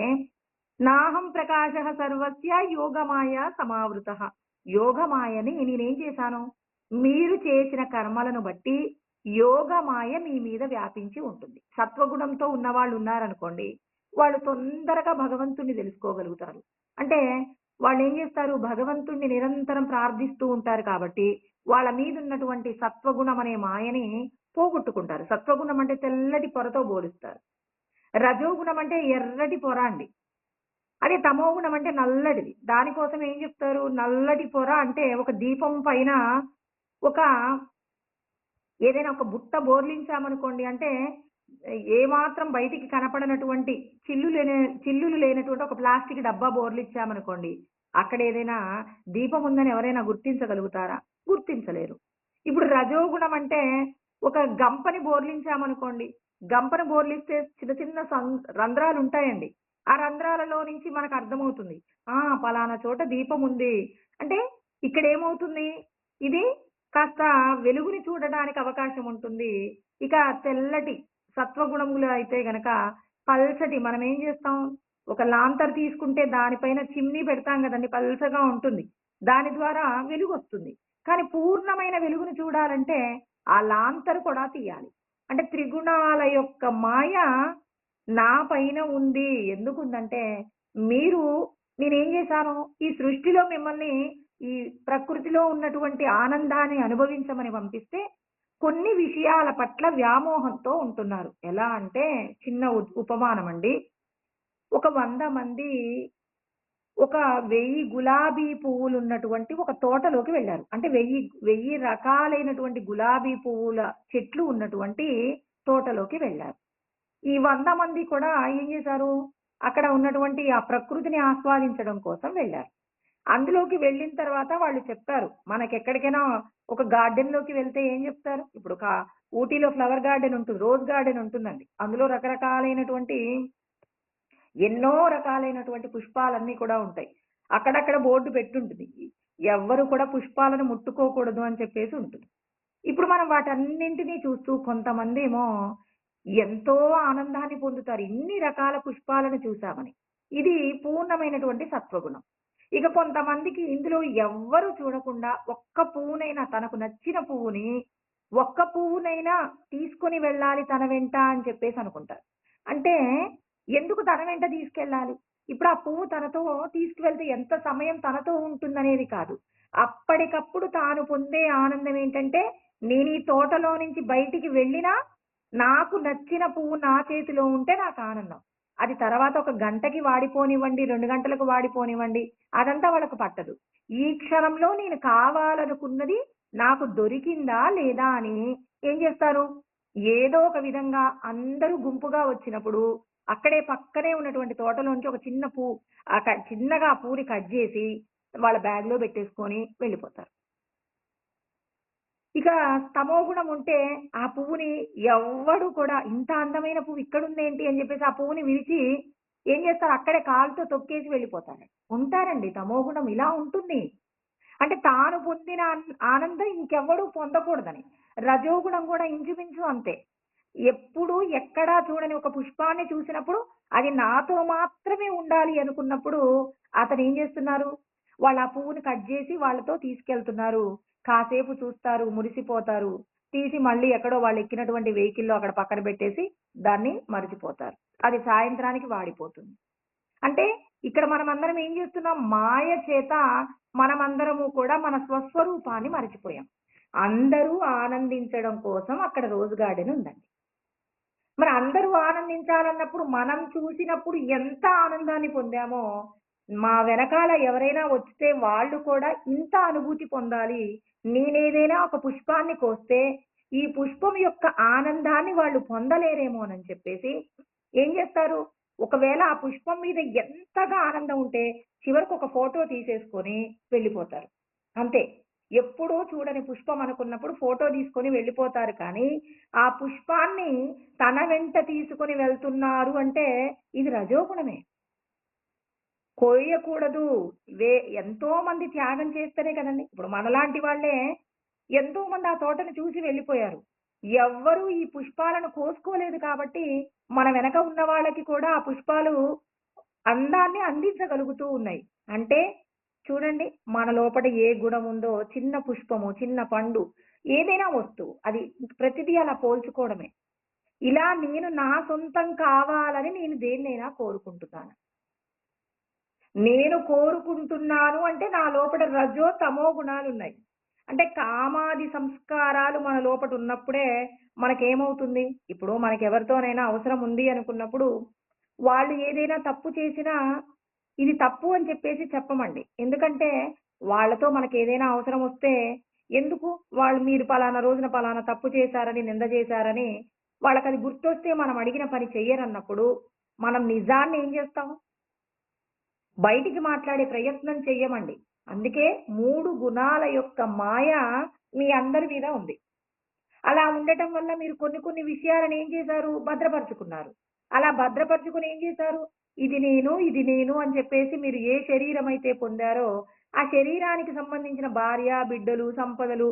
Speaker 1: నాహం ప్రకాశః సర్వస్య యోగమాయ సమావృతః. యోగమాయని నేనేం చేశాను? మీరు చేసిన కర్మలను బట్టి యోగమాయ మీ మీద వ్యాపించి ఉంటుంది. సత్వగుణంతో ఉన్నవాళ్ళు ఉన్నారనుకోండి, వాళ్ళు తొందరగా భగవంతుణ్ణి తెలుసుకోగలుగుతారు. అంటే వాళ్ళు ఏం చేస్తారు? భగవంతుణ్ణి నిరంతరం ప్రార్థిస్తూ ఉంటారు కాబట్టి వాళ్ళ మీద ఉన్నటువంటి సత్వగుణం అనే మాయని పోగొట్టుకుంటారు. సత్వగుణం అంటే తెల్లటి పొరతో పోలుస్తారు. రజోగుణం అంటే ఎర్రటి పొర అండి. అదే తమోగుణం అంటే నల్లటిది. దానికోసం ఏం చెప్తారు? నల్లటి పొర అంటే ఒక దీపం పైన ఒక ఏదైనా ఒక బుట్ట బోర్లించామనుకోండి అంటే ఏమాత్రం బయటికి కనపడనటువంటి చిల్లులు లేనటువంటి ఒక ప్లాస్టిక్ డబ్బా బోర్లిచ్చామనుకోండి. అక్కడ ఏదైనా దీపం ఉందని ఎవరైనా గుర్తించగలుగుతారా? గుర్తించలేరు. ఇప్పుడు రజోగుణం అంటే ఒక గంపని బోర్లించామనుకోండి. గంపను బోర్లిస్తే చిన్న చిన్న రంధ్రాలుంటాయండి. ఆ రంధ్రాలలో నుంచి మనకు అర్థమవుతుంది. ఆ! పలానా చోట దీపం ఉంది. అంటే ఇక్కడేమవుతుంది? ఇది కాస్త వెలుగుని చూడడానికి అవకాశం ఉంటుంది. ఇక తెల్లటి సత్వగుణములు అయితే గనక పల్చటి మనమేం చేస్తాం? ఒక లాంతర్ తీసుకుంటే దానిపైన చిమ్నీ పెడతాం గదండీ! పల్చగా ఉంటుంది. దాని ద్వారా వెలుగొస్తుంది. కానీ పూర్ణమైన వెలుగును చూడాలంటే ఆ లాంతరు కూడా తీయాలి. అంటే త్రిగుణాల యొక్క మాయ నా పైన ఉంది. ఎందుకుందంటే మీరు నేనేం చేశాను? ఈ సృష్టిలో మిమ్మల్ని ఈ ప్రకృతిలో ఉన్నటువంటి ఆనందాన్ని అనుభవించమని పంపిస్తే, కొన్ని విషయాల పట్ల వ్యామోహంతో ఉంటున్నారు. ఎలా అంటే చిన్న ఉపమానమండి. ఒక 100 మంది ఒక 1000 గులాబీ పువ్వులున్నటువంటి ఒక తోటలోకి వెళ్లారు. అంటే 1000 రకాలైనటువంటి గులాబీ పువ్వుల చెట్లు ఉన్నటువంటి తోటలోకి వెళ్లారు. ఈ 100 మంది కూడా ఏం చేశారు? అక్కడ ఉన్నటువంటి ఆ ప్రకృతిని ఆస్వాదించడం కోసం వెళ్లారు. అందులోకి వెళ్ళిన తర్వాత వాళ్ళు చెప్పారు. మనకెక్కడికైనా ఒక గార్డెన్‌లోకి వెళ్తే ఏం చెప్తారు? ఇప్పుడు ఊటీలో ఫ్లవర్ గార్డెన్ ఉంటుంది. రోజ్ గార్డెన్ ఉంటుందండి. అందులో రకరకాలైనటువంటి ఎన్నో రకాలైనటువంటి పుష్పాలన్నీ కూడా ఉంటాయి. అక్కడక్కడ బోర్డు పెట్టుంటుంది. ఎవ్వరు కూడా పుష్పాలను ముట్టుకోకూడదు అని చెప్పేసి ఉంటుంది. ఇప్పుడు మనం వాటన్నింటిని చూస్తూ కొంతమందేమో ఎంతో ఆనందాన్ని పొందుతారు. ఇన్ని రకాల పుష్పాలను చూసామని. ఇది పూర్ణమైనటువంటి సత్వగుణం. ఇక కొంతమందికి ఇందులో ఎవ్వరు చూడకుండా ఒక్క పువ్వునైనా తనకు నచ్చిన పువ్వుని ఒక్క పువ్వునైనా తీసుకొని వెళ్ళాలి తన వెంట అని చెప్పేసి అనుకుంటారు. అంటే ఎందుకు తన వెంట తీసుకెళ్ళాలి? ఇప్పుడు ఆ పువ్వు తనతో తీసుకువెళ్తే ఎంత సమయం తనతో ఉంటుందనేది కాదు. అప్పటికప్పుడు తాను పొందే ఆనందం ఏంటంటే, నేను ఈ తోటలో నుంచి బయటికి వెళ్ళినా, నాకు నచ్చిన పువ్వు నా చేతిలో ఉంటే నాకు ఆనందం. అది తర్వాత ఒక గంటకి వాడిపోనివ్వండి, 2 గంటలకు వాడిపోనివ్వండి, అదంతా వాళ్ళకు పట్టదు. ఈ క్షణంలో నేను కావాలనుకున్నది నాకు దొరికిందా లేదా అని ఏం చేస్తారు? ఏదో ఒక విధంగా అందరూ గుంపుగా వచ్చినప్పుడు అక్కడే పక్కనే ఉన్నటువంటి తోటలోంచి ఒక చిన్న పువ్వు చిన్నగా ఆ పువ్వుని కట్ జేసి వాళ్ళ బ్యాగ్‌లో పెట్టేసుకొని వెళ్ళిపోతారు. ఇక తమోగుణం ఉంటే ఆ పువ్వుని ఎవ్వడు కూడా ఇంత అందమైన పువ్వు ఇక్కడుందేంటి అని జెప్పేసి ఆ పువ్వుని విరిచి ఏం జేస్తారు? అక్కడే కాలుతో తొక్కేసి వెళ్ళిపోతారు. ఉంటారండి తమోగుణం ఇలా ఉంటుంది. అంటే తాను పొందిన ఆనందం ఇంకెవ్వడు పొందకూడదని. రజోగుణం గూడా ఇంచుమించు అంతే. ఎప్పుడు ఎక్కడా చూడని ఒక పుష్పాన్ని చూసినప్పుడు అది నాతో మాత్రమే ఉండాలి అనుకున్నప్పుడు అతనేం జేస్తున్నారు? వాళ్ళు ఆ పువ్వుని కట్ జేసి వాళ్ళతో తీసుకెళ్తున్నారు. కాసేపు చూస్తారు, మురిసిపోతారు. తీసి మళ్ళీ ఎక్కడో వాళ్ళెక్కినటువంటి వెహికల్‌లో అక్కడ పక్కన బెట్టేసి దాన్ని మరిచిపోతారు. అది సాయంత్రానికి వాడిపోతుంది. అంటే ఇక్కడ మనమందరం ఏం జేస్తున్నాం? మాయ చేత మనమందరము కూడా మన స్వస్వరూపాన్ని మరిచిపోయాం. అందరూ ఆనందించడం కోసం అక్కడ రోజ్ గార్డెన్ ఉందండి. మరి అందరూ ఆనందించాలన్నప్పుడు మనం చూసినప్పుడు ఎంత ఆనందాన్ని పొందామో, మా వెనకాల ఎవరైనా వస్తే వాళ్ళు కూడా ఇంత అనుభూతి పొందాలి. నేనేదైనా ఒక పుష్పాన్ని కోస్తే, ఈ పుష్పం యొక్క ఆనందాన్ని వాళ్ళు పొందలేరేమోనని చెప్పేసి ఏం చేస్తారు? ఒకవేళ ఆ పుష్పం మీద ఎంతగా ఆనందం ఉంటే, చివరికి ఒక ఫోటో తీసేసుకొని వెళ్ళిపోతారు. అంతే. ఎప్పుడూ చూడని పుష్పం అనుకున్నప్పుడు ఫోటో తీసుకొని వెళ్ళిపోతారు కానీ, ఆ పుష్పాన్ని తన వెంట తీసుకొని వెళ్తున్నారు అంటే ఇది రజోగుణమే. కోయకూడదు. వే ఎంతో మంది త్యాగం చేస్తేనే కదండీ! ఇప్పుడు మనలాంటి వాళ్ళే ఎంతో మంది ఆ తోటను చూసి వెళ్ళిపోయారు. ఎవ్వరూ ఈ పుష్పాలను కోసుకోలేదు కాబట్టి, మన వెనక ఉన్న వాళ్ళకి కూడా ఆ పుష్పాలు అందాన్ని అందించగలుగుతూ ఉన్నాయి. అంటే చూడండి మన లోపట ఏ గుణం ఉందో చిన్న పుష్పము, చిన్న పండు ఏదైనా వస్తువు అది ప్రతిదీ అలా పోల్చుకోవడమే. ఇలా నేను నా సొంతం కావాలని నేను దేన్నైనా కోరుకుంటున్నాను. నేను కోరుకుంటున్నాను అంటే నా లోపల రజో, తమో గుణాలున్నాయి. అంటే కామాది సంస్కారాలు మన లోపట ఉన్నప్పుడే మనకేమవుతుంది? ఇప్పుడు మనకెవరితోనైనా అవసరం ఉంది అనుకున్నప్పుడు, వాళ్ళు ఏదైనా తప్పు చేసినా, ఇది తప్పు అని చెప్పేసి చెప్పమండి. ఎందుకంటే, వాళ్ళతో మనకేదైనా అవసరం వస్తే, ఎందుకు వాళ్ళు మీరు పలానా రోజున పలానా తప్పు చేశారని, నింద చేశారని, వాళ్ళకది గుర్తొస్తే మనం అడిగిన పని చెయ్యరన్నప్పుడు, మనం నిజాన్ని ఏం చేస్తాం? బయటికి మాట్లాడే ప్రయత్నం చెయ్యమండి. అందుకే 3 గుణాల యొక్క మాయ మీ అందరి మీద ఉంది. అలా ఉండటం వల్ల మీరు కొన్ని కొన్ని విషయాలను ఏం చేశారు? భద్రపరుచుకున్నారు. అలా భద్రపరుచుకొని ఏం చేశారు? ఇది నేను అని చెప్పేసి మీరు ఏ శరీరం అయితే పొందారో, ఆ శరీరానికి సంబంధించిన భార్య, బిడ్డలు, సంపదలు,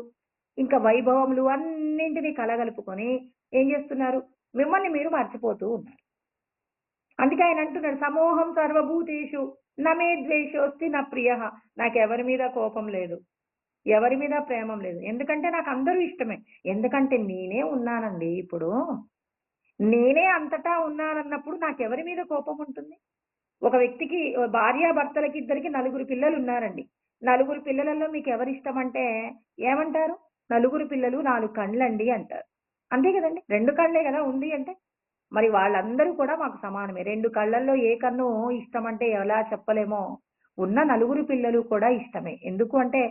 Speaker 1: ఇంకా వైభవములు అన్నింటిని కలగలుపుకొని ఏం చేస్తున్నారు? మిమ్మల్ని మీరు మర్చిపోతూ ఉన్నారు. అందుకే ఆయన అంటున్నాడు సమోహం సర్వభూతేషు నమే ద్వేషోస్తి నా ప్రియః. నాకెవరి మీద కోపం లేదు. ఎవరి మీద ప్రేమం లేదు. ఎందుకంటే నాకు అందరూ ఇష్టమే. ఎందుకంటే నేనే ఉన్నానండి ఇప్పుడు. నేనే అంతటా ఉన్నానన్నప్పుడు నాకెవరి మీద కోపం ఉంటుంది? ఒక వ్యక్తికి భార్యాభర్తలకి ఇద్దరికి నలుగురు పిల్లలున్నారండి. నలుగురు పిల్లలలో మీకెవరిష్టమంటే ఏమంటారు? నలుగురు పిల్లలు 4 కళ్ళండి అంటారు. అంతే కదండీ! 2 కళ్ళే గదా ఉంది అంటే. మరి వాళ్ళందరూ కూడా మాకు సమానమే. 2 కళ్ళల్లో ఏ కన్ను ఇష్టమంటే ఎలా చెప్పలేమో, ఉన్న నలుగురు పిల్లలు కూడా ఇష్టమే. ఎందుకు అంటే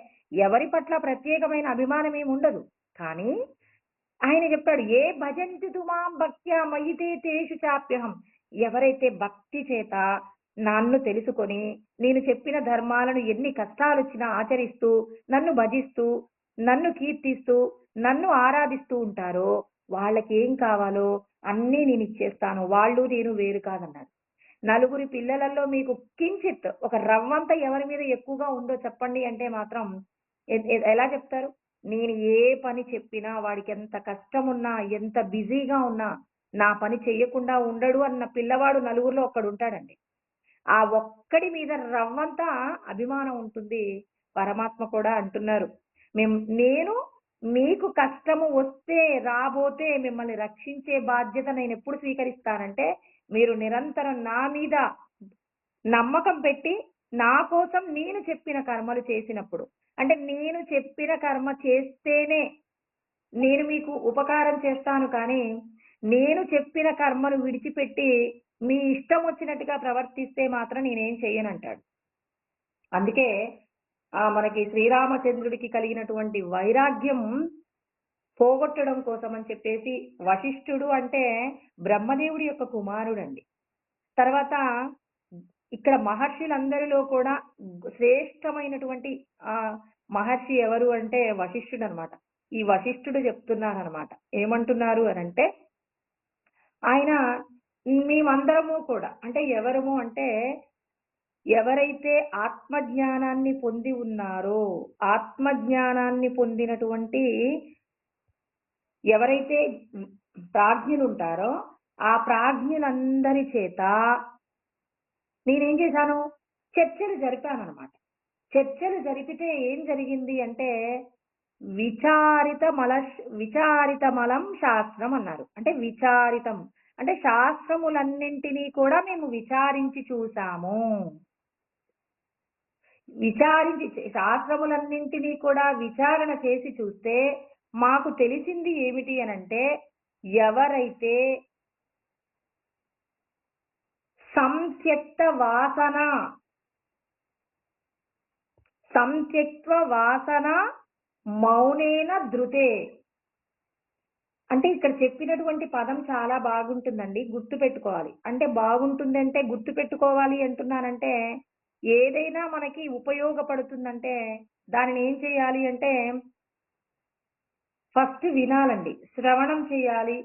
Speaker 1: ఎవరి పట్ల ప్రత్యేకమైన అభిమానం ఏమి ఉండదు. కానీ ఆయన చెప్పాడు, "ఏ భజంతి తు మాం భక్త్యా మయితే తేషు చాప్యహం." ఎవరైతే భక్తి చేత నన్ను తెలుసుకొని, నేను చెప్పిన ధర్మాలను ఎన్ని కష్టాలొచ్చినా ఆచరిస్తూ, నన్ను భజిస్తూ, నన్ను కీర్తిస్తూ, నన్ను ఆరాధిస్తూ ఉంటారో, వాళ్ళకేం కావాలో అన్నీ నేనిచ్చేస్తాను. వాళ్ళు నేను వేరు కాదన్నాడు. నలుగురి పిల్లలలో మీకు కించిత్ ఒక రవ్వంత ఎవరి మీద ఎక్కువగా ఉందో చెప్పండి అంటే మాత్రం ఎలా చెప్తారు? నేను ఏ పని చెప్పినా వాడికెంత కష్టమున్నా, ఎంత బిజీగా ఉన్నా, నా పని చెయ్యకుండా ఉండడు అన్న పిల్లవాడు నలుగురిలో ఒక్కడుంటాడండి. ఆ ఒక్కడి మీద రవ్వంత అభిమానం ఉంటుంది. పరమాత్మ కూడా అంటున్నారు. నేను మీకు కష్టము వస్తే, రాబోతే మిమ్మల్ని రక్షించే బాధ్యత నేనెప్పుడు స్వీకరిస్తానంటే, మీరు నిరంతరం నా మీద నమ్మకం పెట్టి, నా కోసం నేను చెప్పిన కర్మలు చేసినప్పుడు. అంటే నేను చెప్పిన కర్మ చేస్తేనే నేను మీకు ఉపకారం చేస్తాను కానీ, నేను చెప్పిన కర్మను విడిచిపెట్టి, మీ ఇష్టం వచ్చినట్టుగా ప్రవర్తిస్తే మాత్రం నేనేం చెయ్యనంటాడు. అందుకే మనకి శ్రీరామచంద్రుడికి కలిగినటువంటి వైరాగ్యం పోగొట్టడం కోసం అని చెప్పేసి వశిష్ఠుడు అంటే బ్రహ్మదేవుడి యొక్క కుమారుడండి. తర్వాత ఇక్కడ మహర్షులందరిలో కూడా శ్రేష్టమైనటువంటి మహర్షి ఎవరు అంటే వశిష్ఠుడనమాట. ఈ వశిష్ఠుడు చెప్తున్నారనమాట. ఏమంటున్నారు అనంటే, ఆయన మేమందరము కూడా అంటే ఎవరము అంటే, ఎవరైతే ఆత్మజ్ఞానాన్ని పొంది ఉన్నారో, ఆత్మజ్ఞానాన్ని పొందినటువంటి ఎవరైతే ప్రాజ్ఞులుంటారో, ఆ ప్రాజ్ఞులందరి చేత నేనేం చేశాను? చర్చలు జరిపాననమాట. చర్చలు జరిపితే ఏం జరిగింది అంటే, విచారితమలం శాస్త్రం అన్నారు. అంటే విచారితం. అంటే శాస్త్రములన్నింటినీ కూడా మేము విచారించి చూసాము. శాస్త్రములన్నింటినీ కూడా విచారణ చేసి చూస్తే, మాకు తెలిసింది ఏమిటి అనంటే, ఎవరైతే సంత్యక్త వాసన మౌనేన ధృతే. అంటే ఇక్కడ చెప్పినటువంటి పదం చాలా బాగుంటుందండి. గుర్తుపెట్టుకోవాలి. అంటే బాగుంటుందంటే గుర్తుపెట్టుకోవాలి అంటున్నానంటే, ఏదైనా మనకి ఉపయోగపడుతుందంటే, దానిని ఏం చేయాలి అంటే, ఫస్ట్ వినాలండి. శ్రవణం చేయాలి.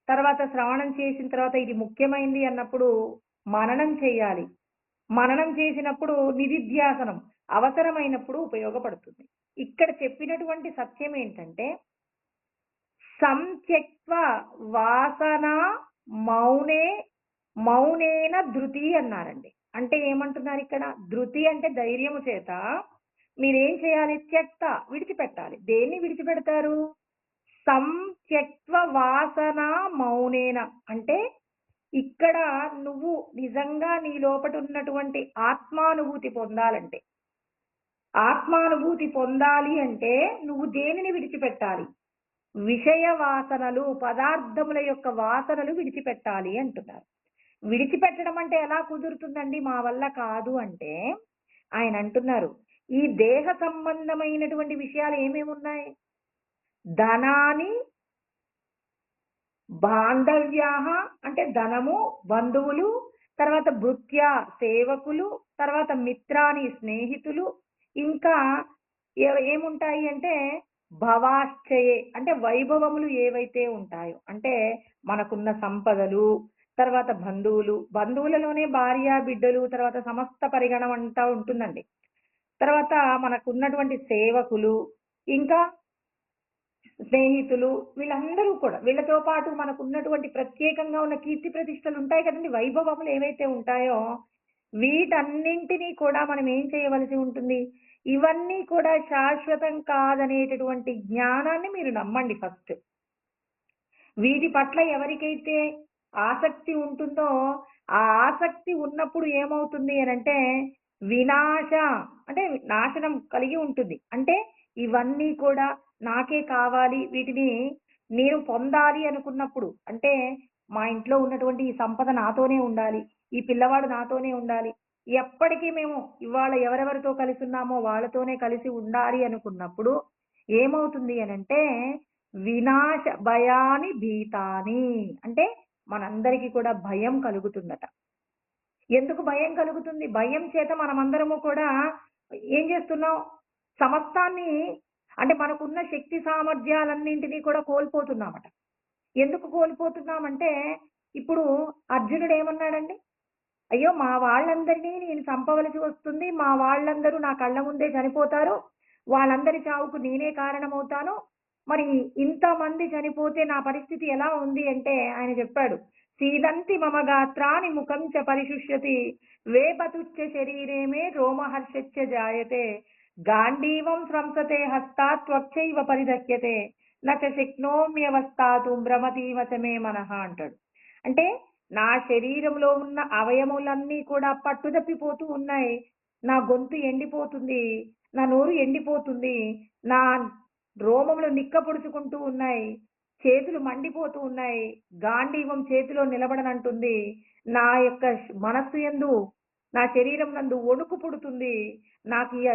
Speaker 1: తర్వాత శ్రవణం చేసిన తర్వాత ఇది ముఖ్యమైంది అన్నప్పుడు మననం చేయాలి. మననం చేసినప్పుడు నిదిధ్యాసనం అవసరమైనప్పుడు ఉపయోగపడుతుంది. ఇక్కడ చెప్పినటువంటి సత్యం ఏంటంటే, సంత్యక్త్వ వాసన మౌనే మౌనేన ధృతి అన్నారండి. అంటే ఏమంటున్నారు ఇక్కడ? ధృతి అంటే ధైర్యము చేత మీరేం చేయాలి? త్యక్త విడిచిపెట్టాలి. దేన్ని విడిచిపెడతారు? సంత్యక్త్వ వాసన మౌనేన. అంటే ఇక్కడ నువ్వు నిజంగా నీ లోపట ఉన్నటువంటి ఆత్మానుభూతి పొందాలంటే, ఆత్మానుభూతి పొందాలి అంటే నువ్వు దేనిని విడిచిపెట్టాలి? విషయ వాసనలు, పదార్థముల యొక్క వాసనలు విడిచిపెట్టాలి అంటున్నారు. విడిచిపెట్టడం అంటే ఎలా కుదురుతుందండి? మా వల్ల కాదు అంటే ఆయన అంటున్నారు, ఈ దేహ సంబంధమైనటువంటి విషయాలు ఏమేమున్నాయి? ధనాని బాంధవ్యాహ అంటే ధనము, బంధువులు, తర్వాత భృత్య సేవకులు, తర్వాత మిత్రాని స్నేహితులు, ఇంకా ఏముంటాయి అంటే భవాశ్చయే అంటే వైభవములు ఏవైతే ఉంటాయో అంటే మనకున్న సంపదలు, తర్వాత బంధువులు, బంధువులలోనే భార్య, బిడ్డలు, తర్వాత సమస్త పరిగణం అంతా ఉంటుందండి. తర్వాత మనకున్నటువంటి సేవకులు, ఇంకా స్నేహితులు, వీళ్ళందరూ కూడా వీళ్ళతో పాటు మనకున్నటువంటి ప్రత్యేకంగా ఉన్న కీర్తి ప్రతిష్టలు ఉంటాయి కదండీ! వైభవములు ఏవైతే ఉంటాయో వీటన్నింటినీ కూడా మనం ఏం చేయవలసి ఉంటుంది? ఇవన్నీ కూడా శాశ్వతం కాదనేటటువంటి జ్ఞానాన్ని మీరు నమ్మండి ఫస్ట్. వీటి పట్ల ఎవరికైతే ఆసక్తి ఉంటుందో, ఆ ఆసక్తి ఉన్నప్పుడు ఏమవుతుంది అనంటే వినాశ అంటే నాశనం కలిగి ఉంటుంది. అంటే ఇవన్నీ కూడా నాకే కావాలి, వీటిని నేను పొందాలి అనుకున్నప్పుడు అంటే మా ఇంట్లో ఉన్నటువంటి ఈ సంపద నాతోనే ఉండాలి, ఈ పిల్లవాడు నాతోనే ఉండాలి, ఎప్పటికీ మేము ఇవాళ ఎవరెవరితో కలిసి ఉన్నామో వాళ్ళతోనే కలిసి ఉండాలి అనుకున్నప్పుడు ఏమవుతుంది అనంటే వినాశ భయాని భీతాని అంటే మనందరికీ కూడా భయం కలుగుతుందట. ఎందుకు భయం కలుగుతుంది? భయం చేత మనమందరము కూడా ఏం చేస్తున్నాం? సమస్తాన్ని అంటే మనకున్న శక్తి సామర్థ్యాలన్నింటినీ కూడా కోల్పోతున్నామట. ఎందుకు కోల్పోతున్నామంటే ఇప్పుడు అర్జునుడు ఏమన్నాడండి? అయ్యో! మా వాళ్ళందరినీ నేను చంపవలసి వస్తుంది. మా వాళ్ళందరూ నా కళ్ళ ముందే చనిపోతారు. వాళ్ళందరి చావుకు నేనే కారణమవుతాను. మరి ఇంతమంది చనిపోతే నా పరిస్థితి ఎలా ఉంది అంటే ఆయన చెప్పాడు. సీదంతి మమ గాత్రాని ముఖం చ పరిశుష్యతి వేపతుచ్చ శరీరే మే రోమహర్షచ్చ జాయతే గాంధీవం స్రంసతే హస్తాత్ త్వచ్చైవ పరిదహ్యతే నచ శక్నోమ్యవస్థాతుం భ్రమతీవ చ మే మనః అంటాడు. అంటే నా శరీరంలో ఉన్న అవయములన్నీ కూడా పట్టుదప్పిపోతూ ఉన్నాయి. నా గొంతు ఎండిపోతుంది. నా నోరు ఎండిపోతుంది. నా రోమములు నిక్కపొడుచుకుంటూ ఉన్నాయి. చేతులు మండిపోతూ ఉన్నాయి. గాంధీవం చేతిలో నిలబడనంటుంది. నా యొక్క మనస్సు యందు, నా శరీరం నందు వణుకు పుడుతుంది. నాకు ఈ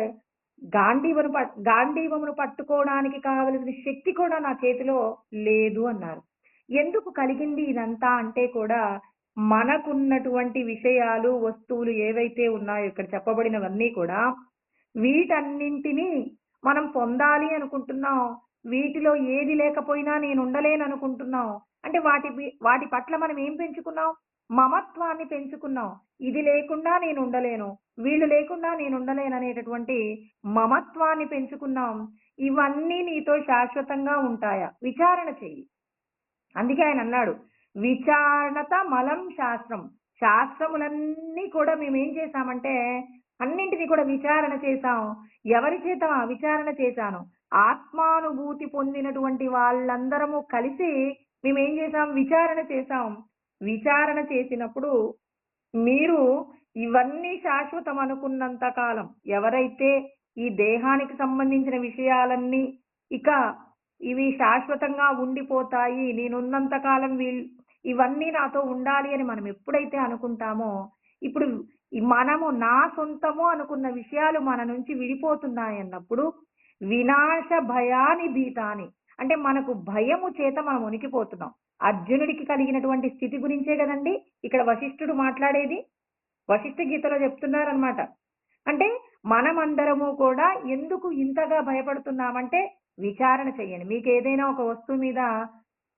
Speaker 1: గాంధీవమును పట్టుకోవడానికి కావలసిన శక్తి కూడా నా చేతిలో లేదు అన్నారు. ఎందుకు కలిగింది ఇదంతా అంటే కూడా మనకున్నటువంటి విషయాలు, వస్తువులు ఏవైతే ఉన్నాయో ఇక్కడ చెప్పబడినవన్నీ కూడా వీటన్నింటినీ మనం పొందాలి అనుకుంటున్నాం. వీటిలో ఏది లేకపోయినా నేను ఉండలేననుకుంటున్నాం. అంటే వాటి పట్ల మనం ఏం పెంచుకున్నాం? మమత్వాన్ని పెంచుకున్నాం. ఇది లేకుండా నేను ఉండలేను, వీళ్ళు లేకుండా నేను ఉండలేననేటటువంటి మమత్వాన్ని పెంచుకున్నాం. ఇవన్నీ నీతో శాశ్వతంగా ఉంటాయా? విచారణ చెయ్యి. అందుకే ఆయన అన్నాడు విచారణత మలం శాస్త్రం. శాస్త్రములన్నీ కూడా మేమేం చేశామంటే అన్నింటినీ కూడా విచారణ చేశాం. ఎవరి చేత విచారణ చేశాను? ఆత్మానుభూతి పొందినటువంటి వాళ్ళందరము కలిసి మేమేం చేశాం? విచారణ చేశాం. విచారణ చేసినప్పుడు మీరు ఇవన్నీ శాశ్వతం అనుకున్నంత కాలం ఎవరైతే ఈ దేహానికి సంబంధించిన విషయాలన్నీ ఇక ఇవి శాశ్వతంగా ఉండిపోతాయి, నేనున్నంత కాలం ఇవన్నీ నాతో ఉండాలి అని మనం ఎప్పుడైతే అనుకుంటామో ఇప్పుడు మనము నా సొంతము అనుకున్న విషయాలు మన నుంచి విడిపోతున్నాయి అన్నప్పుడు వినాశ భయాని భీతాని అంటే మనకు భయము చేత మనం ఉనికిపోతున్నాం. అర్జునుడికి కలిగినటువంటి స్థితి గురించే కదండి ఇక్కడ వశిష్ఠుడు మాట్లాడేది. వశిష్ఠ గీతలో చెప్తున్నారనమాట. అంటే మనమందరము కూడా ఎందుకు ఇంతగా భయపడుతున్నామంటే విచారణ చెయ్యండి. మీకు ఏదైనా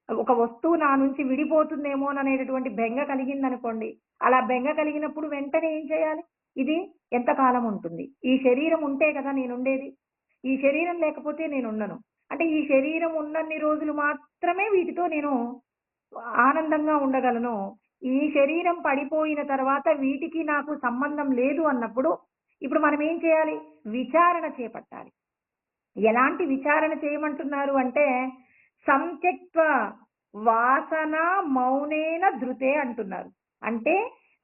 Speaker 1: ఒక వస్తువు నా నుంచి విడిపోతుందేమో అనేటటువంటి బెంగ కలిగిందనుకోండి. అలా బెంగ కలిగినప్పుడు వెంటనే ఏం చేయాలి? ఇది ఎంతకాలం ఉంటుంది? ఈ శరీరం ఉంటే కదా నేనుండేది. ఈ శరీరం లేకపోతే నేనుండను. అంటే ఈ శరీరం ఉన్నన్ని రోజులు మాత్రమే వీటితో నేను ఆనందంగా ఉండగలను. ఈ శరీరం పడిపోయిన తర్వాత వీటికి నాకు సంబంధం లేదు అన్నప్పుడు ఇప్పుడు మనం ఏం చేయాలి? విచారణ చేపట్టాలి. ఎలాంటి విచారణ చేయమంటున్నారు అంటే సంత్యక్త్వ వాసన మౌనేన ధృతే అంటున్నారు. అంటే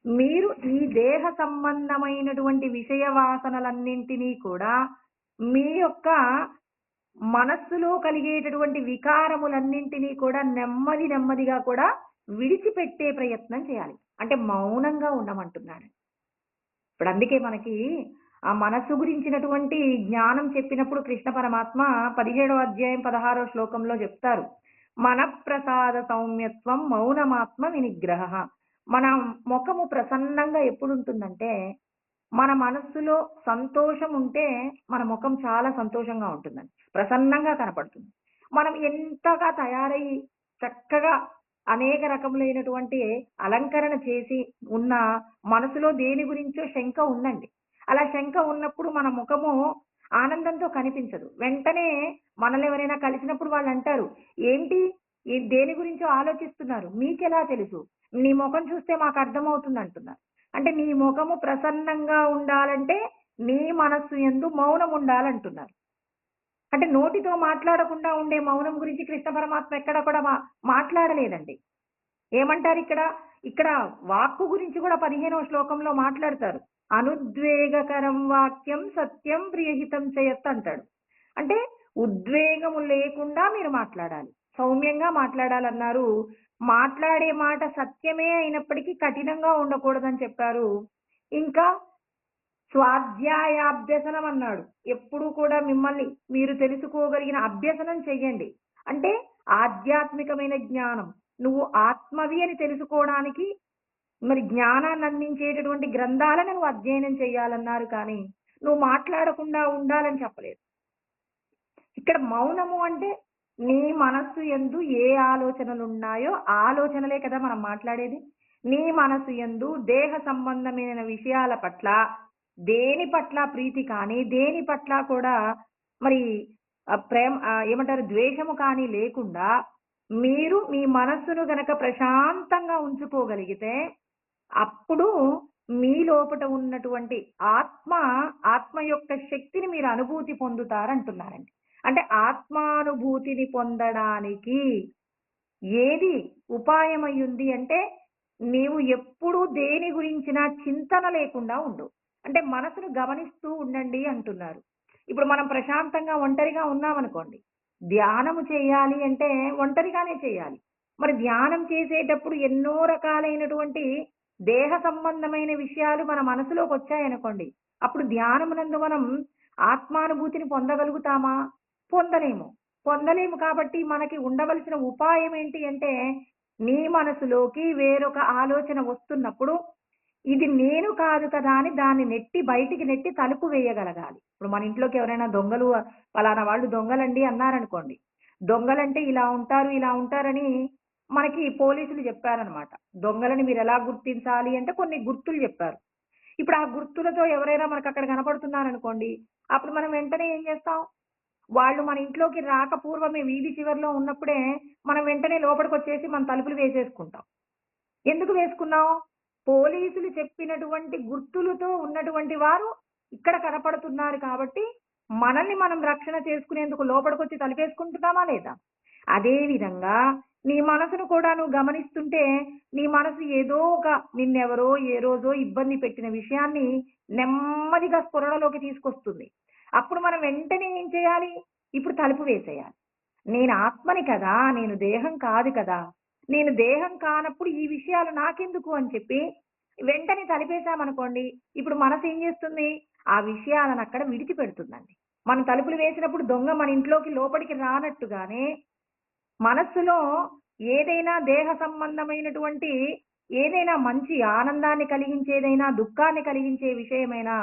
Speaker 1: మీరు ఈ దేహ సంబంధమైనటువంటి విషయ వాసనలన్నింటినీ కూడా మీ యొక్క మనస్సులో కలిగేటటువంటి వికారములన్నింటినీ కూడా నెమ్మది నెమ్మదిగా కూడా విడిచిపెట్టే ప్రయత్నం చేయాలి. అంటే మౌనంగా ఉండమంటున్నాడు. ఇప్పుడు అందుకే మనకి ఆ మనస్సు గురించినటువంటి జ్ఞానం చెప్పినప్పుడు కృష్ణ పరమాత్మ 17వ అధ్యాయం 16వ శ్లోకంలో చెప్తారు. మనఃప్రసాద సౌమ్యత్వం మౌనమాత్మ వినిగ్రహ. మన ముఖము ప్రసన్నంగా ఎప్పుడు ఉంటుందంటే, మన మనస్సులో సంతోషం ఉంటే మన ముఖం చాలా సంతోషంగా ఉంటుందండి. ప్రసన్నంగా కనపడుతుంది. మనం ఎంతగా తయారయ్యి చక్కగా అనేక రకములైనటువంటి అలంకరణ చేసి ఉన్న మనసులో దేని గురించో శంక ఉందండి. అలా శంక ఉన్నప్పుడు మన ముఖము ఆనందంతో కనిపించదు. వెంటనే మనల్ని ఎవరైనా కలిసినప్పుడు వాళ్ళు అంటారు, ఏంటి ఈ దేని గురించో ఆలోచిస్తున్నారు, మీకెలా తెలుసు, నీ ముఖం చూస్తే మాకు అర్థమవుతుంది అంటున్నారు. అంటే నీ ముఖము ప్రసన్నంగా ఉండాలంటే నీ మనస్సు యందు మౌనం ఉండాలంటున్నారు. అంటే నోటితో మాట్లాడకుండా ఉండే మౌనం గురించి కృష్ణ పరమాత్మ ఎక్కడ కూడా మాట్లాడలేదండి. ఏమంటారు ఇక్కడ? ఇక్కడ వాక్కు గురించి కూడా 15వ శ్లోకంలో మాట్లాడతారు. అనుద్వేగకరం వాక్యం సత్యం ప్రియహితం చేయత్ అంటాడు. అంటే ఉద్వేగము లేకుండా మీరు మాట్లాడాలి, సౌమ్యంగా మాట్లాడాలన్నారు. మాట్లాడే మాట సత్యమే అయినప్పటికీ కఠినంగా ఉండకూడదని చెప్పారు. ఇంకా స్వాధ్యాయాభ్యసనం అన్నాడు. ఎప్పుడు కూడా మిమ్మల్ని మీరు తెలుసుకోగలిగిన అభ్యసనం చెయ్యండి. అంటే ఆధ్యాత్మికమైన జ్ఞానం, నువ్వు ఆత్మవి అని తెలుసుకోవడానికి మరి జ్ఞానాన్ని అందించేటటువంటి గ్రంథాలను నువ్వు అధ్యయనం చేయాలన్నారు. కానీ నువ్వు మాట్లాడకుండా ఉండాలని చెప్పలేదు. ఇక్కడ మౌనము అంటే నీ మనస్సు యందు ఏ ఆలోచనలు ఉన్నాయో ఆలోచనలే కదా మనం మాట్లాడేది. నీ మనస్సు యందు దేహ సంబంధమైన విషయాల పట్ల దేని పట్ల ప్రీతి కానీ దేని పట్ల కూడా మరి ప్రేమ ఏమంటారు ద్వేషము కానీ లేకుండా మీరు మీ మనస్సును గనక ప్రశాంతంగా ఉంచుకోగలిగితే అప్పుడు మీ లోపట ఉన్నటువంటి ఆత్మ యొక్క శక్తిని మీరు అనుభూతి పొందుతారంటున్నారండి. అంటే ఆత్మానుభూతిని పొందడానికి ఏది ఉపాయమయ్యుంది అంటే, నీవు ఎప్పుడు దేని గురించిన చింతన లేకుండా ఉండు. అంటే మనసును గమనిస్తూ ఉండండి అంటున్నారు. ఇప్పుడు మనం ప్రశాంతంగా ఒంటరిగా ఉన్నామనుకోండి, ధ్యానము చేయాలి అంటే ఒంటరిగానే చేయాలి. మరి ధ్యానం చేసేటప్పుడు ఎన్నో రకాలైనటువంటి దేహ సంబంధమైన విషయాలు మన మనసులోకి వచ్చాయనుకోండి, అప్పుడు ధ్యానమునందు మనం ఆత్మానుభూతిని పొందగలుగుతామా? పొందలేము. పొందలేము కాబట్టి మనకి ఉండవలసిన ఉపాయం ఏంటి అంటే, నీ మనసులోకి వేరొక ఆలోచన వస్తున్నప్పుడు ఇది నేను కాదు కదా అని దాన్ని బయటికి నెట్టి తలుపు వేయగలగాలి. ఇప్పుడు మన ఇంట్లోకి ఎవరైనా దొంగలు, పలానా వాళ్ళు దొంగలండి అన్నారనుకోండి, దొంగలంటే ఇలా ఉంటారు ఇలా ఉంటారని మనకి పోలీసులు చెప్పారనమాట. దొంగలని మీరు ఎలా గుర్తించాలి అంటే కొన్ని గుర్తులు చెప్పారు. ఇప్పుడు ఆ గుర్తులతో ఎవరైనా మనకు అక్కడ కనపడుతున్నారనుకోండి, అప్పుడు మనం వెంటనే ఏం చేస్తాం? వాళ్ళు మన ఇంట్లోకి రాక పూర్వమే వీధి చివరిలో ఉన్నప్పుడే మనం వెంటనే లోపలికొచ్చేసి మన తలుపులు వేసేసుకుంటాం. ఎందుకు వేసుకున్నాం? పోలీసులు చెప్పినటువంటి గుర్తులతో ఉన్నటువంటి వారు ఇక్కడ కనపడుతున్నారు కాబట్టి మనల్ని మనం రక్షణ చేసుకునేందుకు లోపలికొచ్చి తలుపేసుకుంటున్నామా లేదా? అదే విధంగా నీ మనసును కూడా నువ్వు గమనిస్తుంటే నీ మనసు ఏదో ఒక నిన్నెవరో ఏ రోజో ఇబ్బంది పెట్టిన విషయాన్ని నెమ్మదిగా స్ఫురణలోకి తీసుకొస్తుంది. అప్పుడు మనం వెంటనే ఏం చేయాలి? ఇప్పుడు తలుపు వేసేయాలి. నేను ఆత్మని కదా, నేను దేహం కాదు కదా, నేను దేహం కానప్పుడు ఈ విషయాలు నాకెందుకు అని చెప్పి వెంటనే తలుపేసామనుకోండి, ఇప్పుడు మనసు ఏం చేస్తుంది? ఆ విషయాలను అక్కడ విడిచిపెడుతుందండి. మనం తలుపులు వేసినప్పుడు దొంగ మన ఇంట్లోకి లోపలికి రానట్టుగానే మనస్సులో ఏదైనా దేహ సంబంధమైనటువంటి ఏదైనా మంచి ఆనందాన్ని కలిగించేదైనా దుఃఖాన్ని కలిగించే విషయమైనా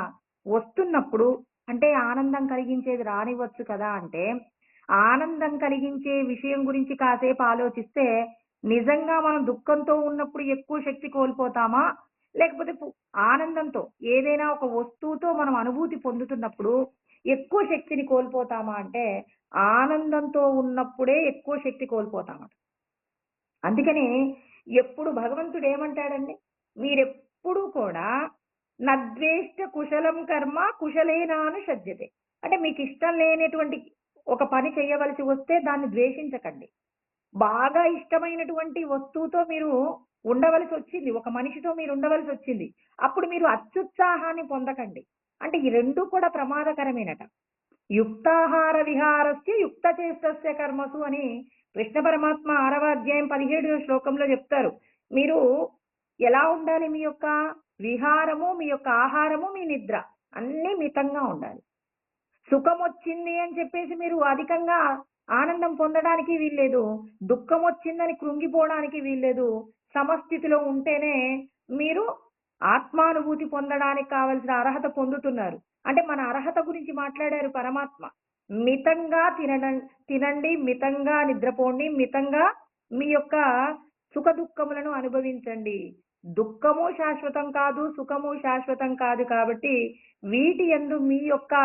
Speaker 1: వస్తున్నప్పుడు, అంటే ఆనందం కలిగించేది రానివ్వచ్చు కదా అంటే, ఆనందం కలిగించే విషయం గురించి కాసేపు ఆలోచిస్తే నిజంగా మనం దుఃఖంతో ఉన్నప్పుడు ఎక్కువ శక్తి కోల్పోతామా? లేకపోతే ఆనందంతో ఏదైనా ఒక వస్తువుతో మనం అనుభూతి పొందుతున్నప్పుడు ఎక్కువ శక్తిని కోల్పోతామా అంటే, ఆనందంతో ఉన్నప్పుడే ఎక్కువ శక్తి కోల్పోతామట. అందుకని ఎప్పుడు భగవంతుడు ఏమంటాడండి? మీరెప్పుడు కూడా నద్వేష్ట కుశలం కర్మ కుశలేనాను సజ్జతే. అంటే మీకు ఇష్టం లేనటువంటి ఒక పని చేయవలసి వస్తే దాన్ని ద్వేషించకండి. బాగా ఇష్టమైనటువంటి వస్తువుతో మీరు ఉండవలసి వచ్చింది. ఒక మనిషితో మీరు ఉండవలసి వచ్చింది. అప్పుడు మీరు అత్యుత్సాహాన్ని పొందకండి. అంటే ఈ 2 కూడా ప్రమాదకరమేనట. యుక్తాహార విహారస్య యుక్తచేష్టస్య కర్మసు అని కృష్ణ పరమాత్మ 6వ అధ్యాయం 17వ శ్లోకంలో చెప్తారు. మీరు ఎలా ఉండాలి? మీ యొక్క విహారము, మీ యొక్క ఆహారము, మీ నిద్ర అన్నీ మితంగా ఉండాలి. సుఖమొచ్చింది అని చెప్పేసి మీరు అధికంగా ఆనందం పొందడానికి వీల్లేదు. దుఃఖమొచ్చిందని కృంగిపోవడానికి వీల్లేదు. సమస్థితిలో ఉంటేనే మీరు ఆత్మానుభూతి పొందడానికి కావలసిన అర్హత పొందుతున్నారు. అంటే మన అర్హత గురించి మాట్లాడారు పరమాత్మ. మితంగా తినండి, మితంగా నిద్రపోండి, మితంగా మీ యొక్క సుఖ దుఃఖములను అనుభవించండి. దుఃఖము శాశ్వతం కాదు, సుఖము శాశ్వతం కాదు కాబట్టి వీటి యందు మీ యొక్క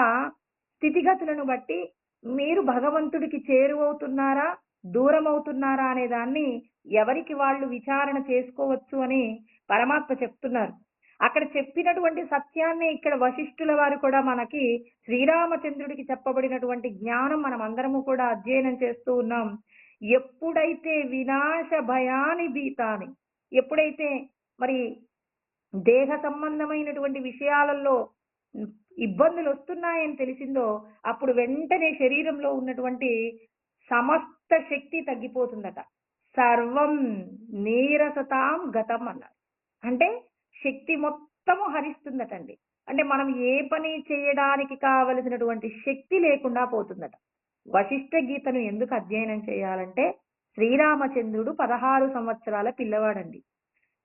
Speaker 1: స్థితిగతులను బట్టి మీరు భగవంతుడికి చేరువవుతున్నారా, దూరమవుతున్నారా అనే దాన్ని ఎవరికి వాళ్ళు విచారణ చేసుకోవచ్చు అని పరమాత్మ చెప్తున్నారు. అక్కడ చెప్పినటువంటి సత్యాన్నే ఇక్కడ వశిష్ఠుల వారు కూడా మనకి శ్రీరామచంద్రుడికి చెప్పబడినటువంటి జ్ఞానం మనం అందరము కూడా అధ్యయనం చేస్తూ ఉన్నాం. ఎప్పుడైతే వినాశ భయాని భీతాని, ఎప్పుడైతే మరి దేహ సంబంధమైనటువంటి విషయాలలో ఇబ్బందులు వస్తున్నాయని తెలిసిందో అప్పుడు వెంటనే శరీరంలో ఉన్నటువంటి సమస్త శక్తి తగ్గిపోతుందట. సర్వం నీరసతాం గతం అన్నారు. అంటే శక్తి మొత్తము హరిస్తుందటండి. అంటే మనం ఏ పని చేయడానికి కావలసినటువంటి శక్తి లేకుండా పోతుందట. వశిష్ఠ గీతను ఎందుకు అధ్యయనం చేయాలంటే శ్రీరామచంద్రుడు 16 సంవత్సరాల పిల్లవాడండి.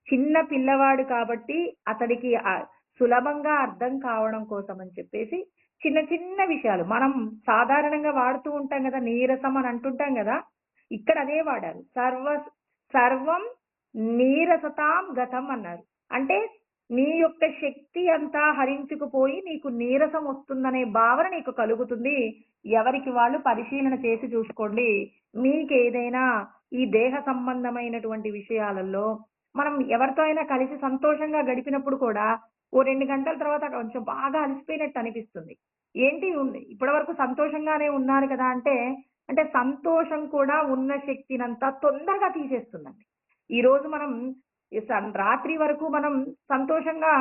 Speaker 1: చిన్న పిల్లవాడు కాబట్టి అతడికి సులభంగా అర్థం కావడం కోసం అని చెప్పేసి చిన్న చిన్న విషయాలు మనం సాధారణంగా వాడుతూ ఉంటాం కదా, నీరసం అని అంటుంటాం కదా, ఇక్కడ అదే వాడారు. సర్వం నీరసతాం గతం అన్నారు. అంటే నీ యొక్క శక్తి అంతా హరించుకుపోయి నీకు నీరసం వస్తుందనే భావన నీకు కలుగుతుంది. ఎవరికి వాళ్ళు పరిశీలన చేసి చూసుకోండి. మీకేదైనా ఈ దేహ సంబంధమైనటువంటి విషయాలలో మనం ఎవరితో అయినా కలిసి సంతోషంగా గడిపినప్పుడు కూడా ఓ 2 గంటల తర్వాత కొంచెం బాగా అలసిపోయినట్టు అనిపిస్తుంది. ఏంటి ఇప్పటి వరకు సంతోషంగానే ఉన్నారు కదా అంటే, అంటే సంతోషం కూడా ఉన్న శక్తినంతా తొందరగా తీసేస్తుందండి. ఈ రోజు మనం రాత్రి వరకు మనం సంతోషంగా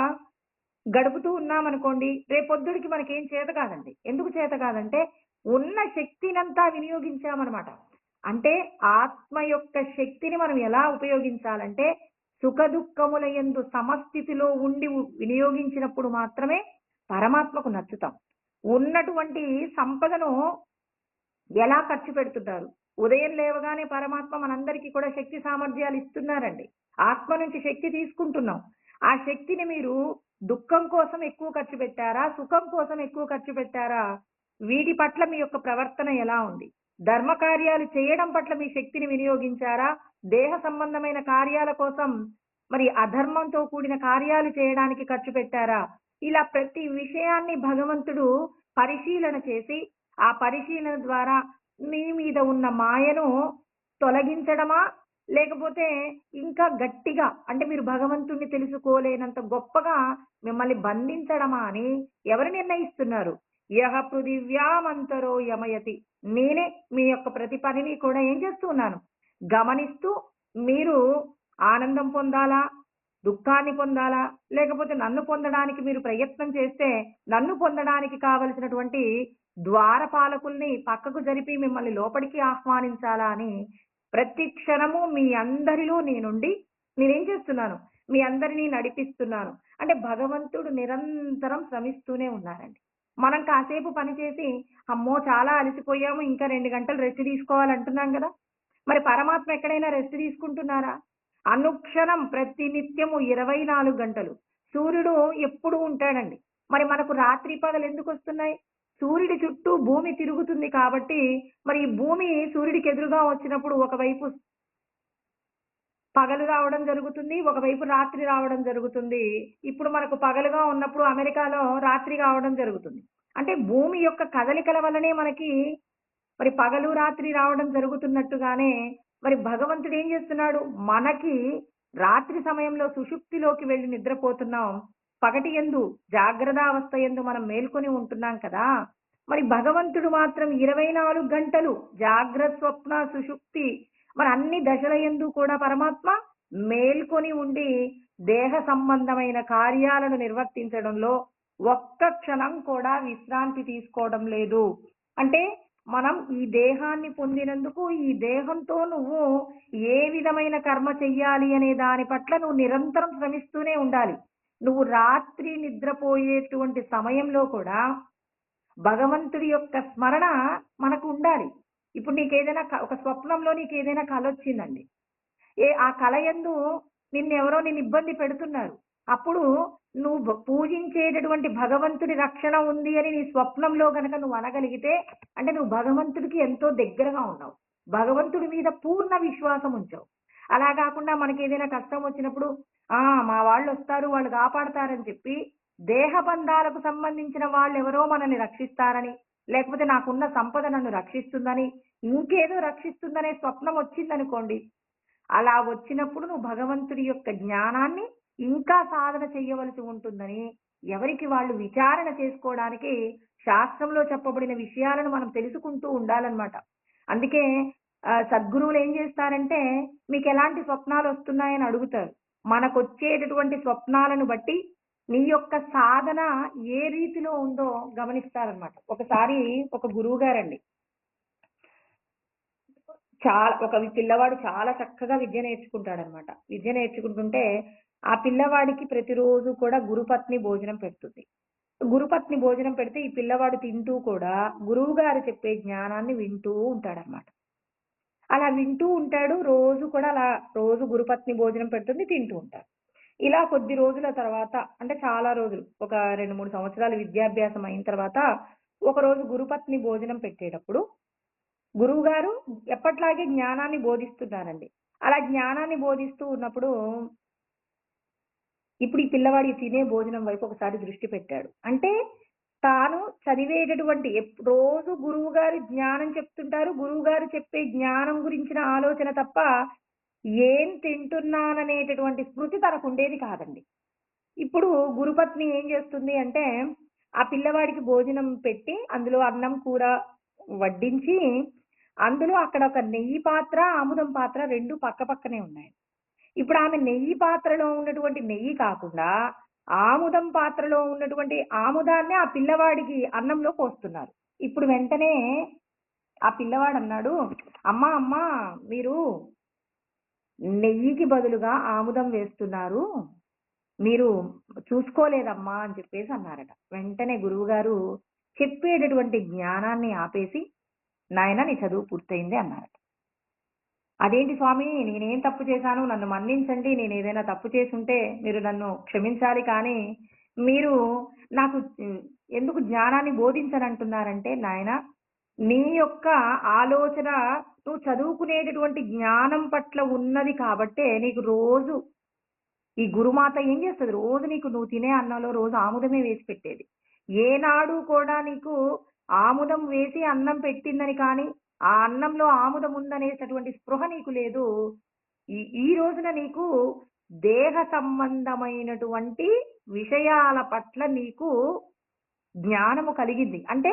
Speaker 1: గడుపుతూ ఉన్నామనుకోండి, రేపొద్దుడికి మనకేం చేత కాదండి. ఎందుకు చేత కాదంటే ఉన్న శక్తినంతా వినియోగించామన్నమాట. అంటే ఆత్మ యొక్క శక్తిని మనం ఎలా ఉపయోగించాలంటే సుఖ దుఃఖముల యందు సమస్థితిలో ఉండి వినియోగించినప్పుడు మాత్రమే పరమాత్మకు నచ్చుతాం. ఉన్నటువంటి సంపదను ఎలా ఖర్చు పెడుతున్నారు? ఉదయం లేవగానే పరమాత్మ మనందరికీ కూడా శక్తి సామర్థ్యాలు ఇస్తున్నారండి. ఆత్మ నుంచి శక్తి తీసుకుంటున్నాం. ఆ శక్తిని మీరు దుఃఖం కోసం ఎక్కువ ఖర్చు పెట్టారా, సుఖం కోసం ఎక్కువ ఖర్చు పెట్టారా? వీటి పట్ల మీ యొక్క ప్రవర్తన ఎలా ఉంది? ధర్మ కార్యాలు చేయడం పట్ల మీ శక్తిని వినియోగించారా, దేహ సంబంధమైన కార్యాల కోసం మరి అధర్మంతో కూడిన కార్యాలు చేయడానికి ఖర్చు పెట్టారా? ఇలా ప్రతి విషయాన్ని భగవంతుడు పరిశీలన చేసి ఆ పరిశీలన ద్వారా మీ మీద ఉన్న మాయను తొలగించడమా, లేకపోతే ఇంకా గట్టిగా అంటే మీరు భగవంతుణ్ణి తెలుసుకోలేనంత గొప్పగా మిమ్మల్ని బంధించడమా అని ఎవరు నిర్ణయిస్తున్నారు? యహ పృథివ్యామంతరో యమయతి. నేనే మీ యొక్క ప్రతి పనిని కూడా ఏం చేస్తూ ఉన్నాను? గమనిస్తూ మీరు ఆనందం పొందాలా, దుఃఖాన్ని పొందాలా, లేకపోతే నన్ను పొందడానికి మీరు ప్రయత్నం చేస్తే నన్ను పొందడానికి కావలసినటువంటి ద్వారపాలకుల్ని పక్కకు జరిపి మిమ్మల్ని లోపలికి ఆహ్వానించాలా అని ప్రతి క్షణము మీ అందరిలో నేనేం చేస్తున్నాను? మీ అందరినీ నడిపిస్తున్నాను. అంటే భగవంతుడు నిరంతరం శ్రమిస్తూనే ఉన్నారండి. మనం కాసేపు పనిచేసి అమ్మో చాలా అలసిపోయాము, ఇంకా 2 గంటలు రెస్ట్ తీసుకోవాలంటున్నాం కదా. మరి పరమాత్మ ఎక్కడైనా రెస్ట్ తీసుకుంటున్నారా? అనుక్షణం ప్రతి నిత్యము 24 గంటలు సూర్యుడు ఎప్పుడు ఉంటాడండి. మరి మనకు రాత్రి పగలు ఎందుకు వస్తున్నాయి? సూర్యుడి చుట్టూ భూమి తిరుగుతుంది కాబట్టి మరి ఈ భూమి సూర్యుడికి ఎదురుగా వచ్చినప్పుడు ఒకవైపు పగలు రావడం జరుగుతుంది, ఒకవైపు రాత్రి రావడం జరుగుతుంది. ఇప్పుడు మనకు పగలుగా ఉన్నప్పుడు అమెరికాలో రాత్రి రావడం జరుగుతుంది. అంటే భూమి యొక్క కదలికల వల్లనే మనకి మరి పగలు రాత్రి రావడం జరుగుతున్నట్టుగానే మరి భగవంతుడు ఏం చేస్తున్నాడు? మనకి రాత్రి సమయంలో సుషుప్తిలోకి వెళ్ళి నిద్రపోతున్నాం, పగటి యందు జాగ్రత్తావస్థ యందు మనం మేల్కొని ఉంటున్నాం కదా. మరి భగవంతుడు మాత్రం 24 గంటలు జాగ్రత్త స్వప్న సుషుప్తి మరి అన్ని దశల యందు కూడా పరమాత్మ మేల్కొని ఉండి దేహ సంబంధమైన కార్యాలను నిర్వర్తించడంలో ఒక్క క్షణం కూడా విశ్రాంతి తీసుకోవడం లేదు. అంటే మనం ఈ దేహాన్ని పొందినందుకు ఈ దేహంతో నువ్వు ఏ విధమైన కర్మ చెయ్యాలి అనే దాని పట్ల నువ్వు నిరంతరం శ్రమిస్తూనే ఉండాలి. నువ్వు రాత్రి నిద్రపోయేటువంటి సమయంలో కూడా భగవంతుడి యొక్క స్మరణ మనకు ఉండాలి. ఇప్పుడు నీకేదైనా ఒక స్వప్నంలో నీకేదైనా కలొచ్చిందండి. ఆ కల యందు నిన్ను ఇబ్బంది పెడుతున్నారు. అప్పుడు నువ్వు పూజించేటటువంటి భగవంతుడి రక్షణ ఉంది అని నీ స్వప్నంలో గనక నువ్వు అనగలిగితే అంటే నువ్వు భగవంతుడికి ఎంతో దగ్గరగా ఉన్నావు. భగవంతుడి మీద పూర్ణ విశ్వాసం ఉంచావు. అలా కాకుండా మనకేదైనా కష్టం వచ్చినప్పుడు మా వాళ్ళొస్తారు, వాళ్ళు కాపాడతారని చెప్పి దేహ బంధాలకు సంబంధించిన వాళ్ళెవరో మనల్ని రక్షిస్తారని, లేకపోతే నాకున్న సంపద నన్ను రక్షిస్తుందని, ఇంకేదో రక్షిస్తుందనే స్వప్నం వచ్చిందనుకోండి. అలా వచ్చినప్పుడు నువ్వు భగవంతుడి యొక్క జ్ఞానాన్ని ఇంకా సాధన చెయ్యవలసి ఉంటుందని ఎవరికి వాళ్ళు విచారణ చేసుకోవడానికి శాస్త్రంలో చెప్పబడిన విషయాలను మనం తెలుసుకుంటూ ఉండాలన్నమాట. అందుకే సద్గురువులు ఏం చేస్తారంటే మీకు ఎలాంటి స్వప్నాలు వస్తున్నాయని అడుగుతారు. మనకొచ్చేటటువంటి స్వప్నాలను బట్టి నీ యొక్క సాధన ఏ రీతిలో ఉందో గమనిస్తారనమాట. ఒకసారి ఒక గురువు గారండి ఒక పిల్లవాడు చాలా చక్కగా విద్య నేర్చుకుంటాడనమాట. విద్య నేర్చుకుంటుంటే ఆ పిల్లవాడికి ప్రతిరోజు కూడా గురుపత్ని భోజనం పెడుతుంది. గురుపత్ని భోజనం పెడితే ఈ పిల్లవాడు తింటూ కూడా గురువు గారు చెప్పే జ్ఞానాన్ని వింటూ ఉంటాడనమాట. అలా వింటూ ఉంటాడు. రోజు కూడా అలా రోజు గురుపత్ని భోజనం పెడుతుంది, తింటూ ఉంటాడు. ఇలా కొద్ది రోజుల తర్వాత అంటే చాలా రోజులు ఒక 2-3 సంవత్సరాలు విద్యాభ్యాసం అయిన తర్వాత ఒకరోజు గురుపత్ని భోజనం పెట్టేటప్పుడు గురువు గారు ఎప్పట్లాగే జ్ఞానాన్ని బోధిస్తున్నారండి. అలా జ్ఞానాన్ని బోధిస్తూ ఉన్నప్పుడు ఇప్పుడు ఈ పిల్లవాడి తినే భోజనం వైపు ఒకసారి దృష్టి పెట్టాడు. అంటే తాను చదివేటటువంటి రోజు గురువు గారు జ్ఞానం చెప్తుంటారు. గురువు గారు చెప్పే జ్ఞానం గురించిన ఆలోచన తప్ప ఏం తింటున్నాననేటటువంటి స్మృతి తనకు ఉండేది కాదండి. ఇప్పుడు గురుపత్ని ఏం చేస్తుంది అంటే ఆ పిల్లవాడికి భోజనం పెట్టి అందులో అన్నం కూర వడ్డించి అందులో అక్కడ ఒక నెయ్యి పాత్ర, ఆముదం పాత్ర 2 పక్క పక్కనే ఉన్నాయి. ఇప్పుడు ఆమె నెయ్యి పాత్రలో ఉన్నటువంటి నెయ్యి కాకుండా ఆముదం పాత్రలో ఉన్నటువంటి ఆముదాన్ని ఆ పిల్లవాడికి అన్నంలో పోస్తున్నారు. ఇప్పుడు వెంటనే ఆ పిల్లవాడు అన్నాడు, అమ్మా అమ్మా మీరు నెయ్యికి బదులుగా ఆముదం వేస్తున్నారు, మీరు చూసుకోలేదమ్మా అని చెప్పేసి అన్నారట. వెంటనే గురువుగారు చెప్పేటటువంటి జ్ఞానాన్ని ఆపేసి నాయన నీ చదువు పూర్తయింది అన్నారట. అదేంటి స్వామి నేనేం తప్పు చేశాను, నన్ను మన్నించండి, నేను ఏదైనా తప్పు చేసుంటే మీరు నన్ను క్షమించాలి, కానీ మీరు నాకు ఎందుకు జ్ఞానాన్ని బోధించనంటున్నారంటే నాయన నీ యొక్క ఆలోచన నువ్వు చదువుకునేటటువంటి జ్ఞానం పట్ల ఉన్నది కాబట్టే నీకు రోజు ఈ గురుమాత ఏం చేస్తుంది, రోజు నీకు నువ్వు తినే అన్నంలో రోజు ఆముదమే వేసి పెట్టేది. ఏనాడు కూడా నీకు ఆముదం వేసి అన్నం పెట్టిందని కానీ ఆ అన్నంలో ఆముదం ఉందనేటటువంటి స్పృహ నీకు లేదు. ఈ రోజున నీకు దేహ సంబంధమైనటువంటి విషయాల పట్ల నీకు జ్ఞానము కలిగింది. అంటే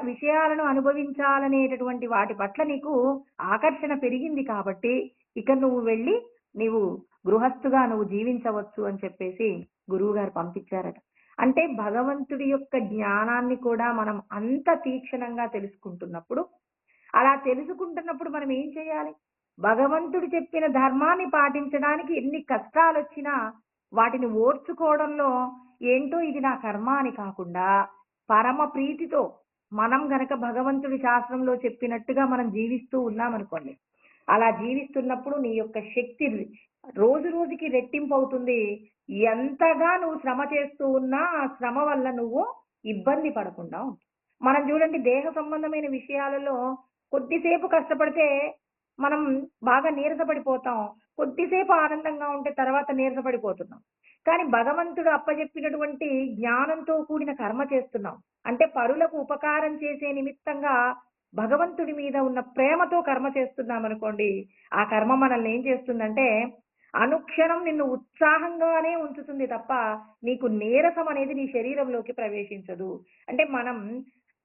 Speaker 1: విషయాలను అనుభవించాలనేటటువంటి వాటి పట్ల నీకు ఆకర్షణ పెరిగింది కాబట్టి ఇక నువ్వు వెళ్ళి నీవు గృహస్థుగా నువ్వు జీవించవచ్చు అని చెప్పేసి గురువు గారు పంపించారట. అంటే భగవంతుడి యొక్క జ్ఞానాన్ని కూడా మనం అంత తీక్షణంగా తెలుసుకుంటున్నప్పుడు అలా తెలుసుకుంటున్నప్పుడు మనం ఏం చేయాలి, భగవంతుడు చెప్పిన ధర్మాన్ని పాటించడానికి ఎన్ని కష్టాలు వచ్చినా వాటిని ఓర్చుకోవడంలో ఏంటో ఇది నా కర్మ అని కాకుండా పరమ ప్రీతితో మనం గనక భగవంతుడి శాస్త్రంలో చెప్పినట్టుగా మనం జీవిస్తూ ఉన్నామనుకోండి, అలా జీవిస్తున్నప్పుడు నీ యొక్క శక్తి రోజు రోజుకి రెట్టింపు అవుతుంది. ఎంతగా నువ్వు శ్రమ చేస్తూ ఉన్నా ఆ శ్రమ వల్ల నువ్వు ఇబ్బంది పడకుండా ఉంటావు. మనం చూడండి దేహ సంబంధమైన విషయాలలో కొద్దిసేపు కష్టపడితే మనం బాగా నీరసపడిపోతాం, కొద్దిసేపు ఆనందంగా ఉంటే తర్వాత నీరసపడిపోతున్నాం. కానీ భగవంతుడు అప్పచెప్పినటువంటి జ్ఞానంతో కూడిన కర్మ చేస్తున్నాం అంటే పరులకు ఉపకారం చేసే నిమిత్తంగా భగవంతుడి మీద ఉన్న ప్రేమతో కర్మ చేస్తున్నాం అనుకోండి, ఆ కర్మ మనల్ని ఏం చేస్తుందంటే అనుక్షణం నిన్ను ఉత్సాహంగానే ఉంచుతుంది తప్ప నీకు నీరసం అనేది నీ శరీరంలోకి ప్రవేశించదు. అంటే మనం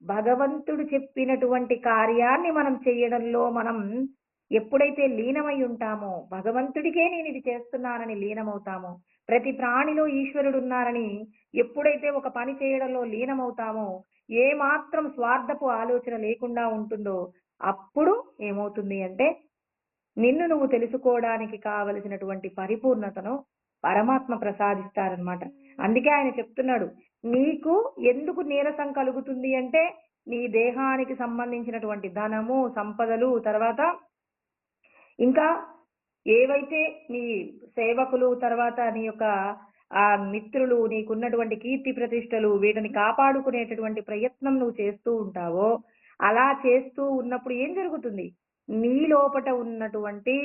Speaker 1: భగవంతుడు చెప్పినటువంటి కార్యాన్ని మనం చేయడంలో మనం ఎప్పుడైతే లీనమై ఉంటామో, భగవంతుడికే నేను ఇది చేస్తున్నానని లీనమవుతామో, ప్రతి ప్రాణిలో ఈశ్వరుడున్నారని ఎప్పుడైతే ఒక పని చేయడంలో లీనమవుతామో, ఏ మాత్రం స్వార్థపు ఆలోచన లేకుండా ఉంటుందో, అప్పుడు ఏమవుతుంది అంటే నిన్ను నువ్వు తెలుసుకోవడానికి కావలసినటువంటి పరిపూర్ణతను పరమాత్మ ప్రసాదిస్తారనమాట. అందుకే ఆయన చెప్తున్నాడు, నీకు ఎందుకు నీరసం కలుగుతుంది అంటే నీ దేహానికి సంబంధించినటువంటి ధనము, సంపదలు, తర్వాత ఇంకా ఏవైతే నీ సేవకులు, తర్వాత నీ యొక్క మిత్రులు, నీకున్నటువంటి కీర్తి ప్రతిష్టలు, వీటిని కాపాడుకునేటటువంటి ప్రయత్నం నువ్వు చేస్తూ ఉంటావో, అలా చేస్తూ ఉన్నప్పుడు ఏం జరుగుతుంది? నీ లోపట ఉన్నటువంటి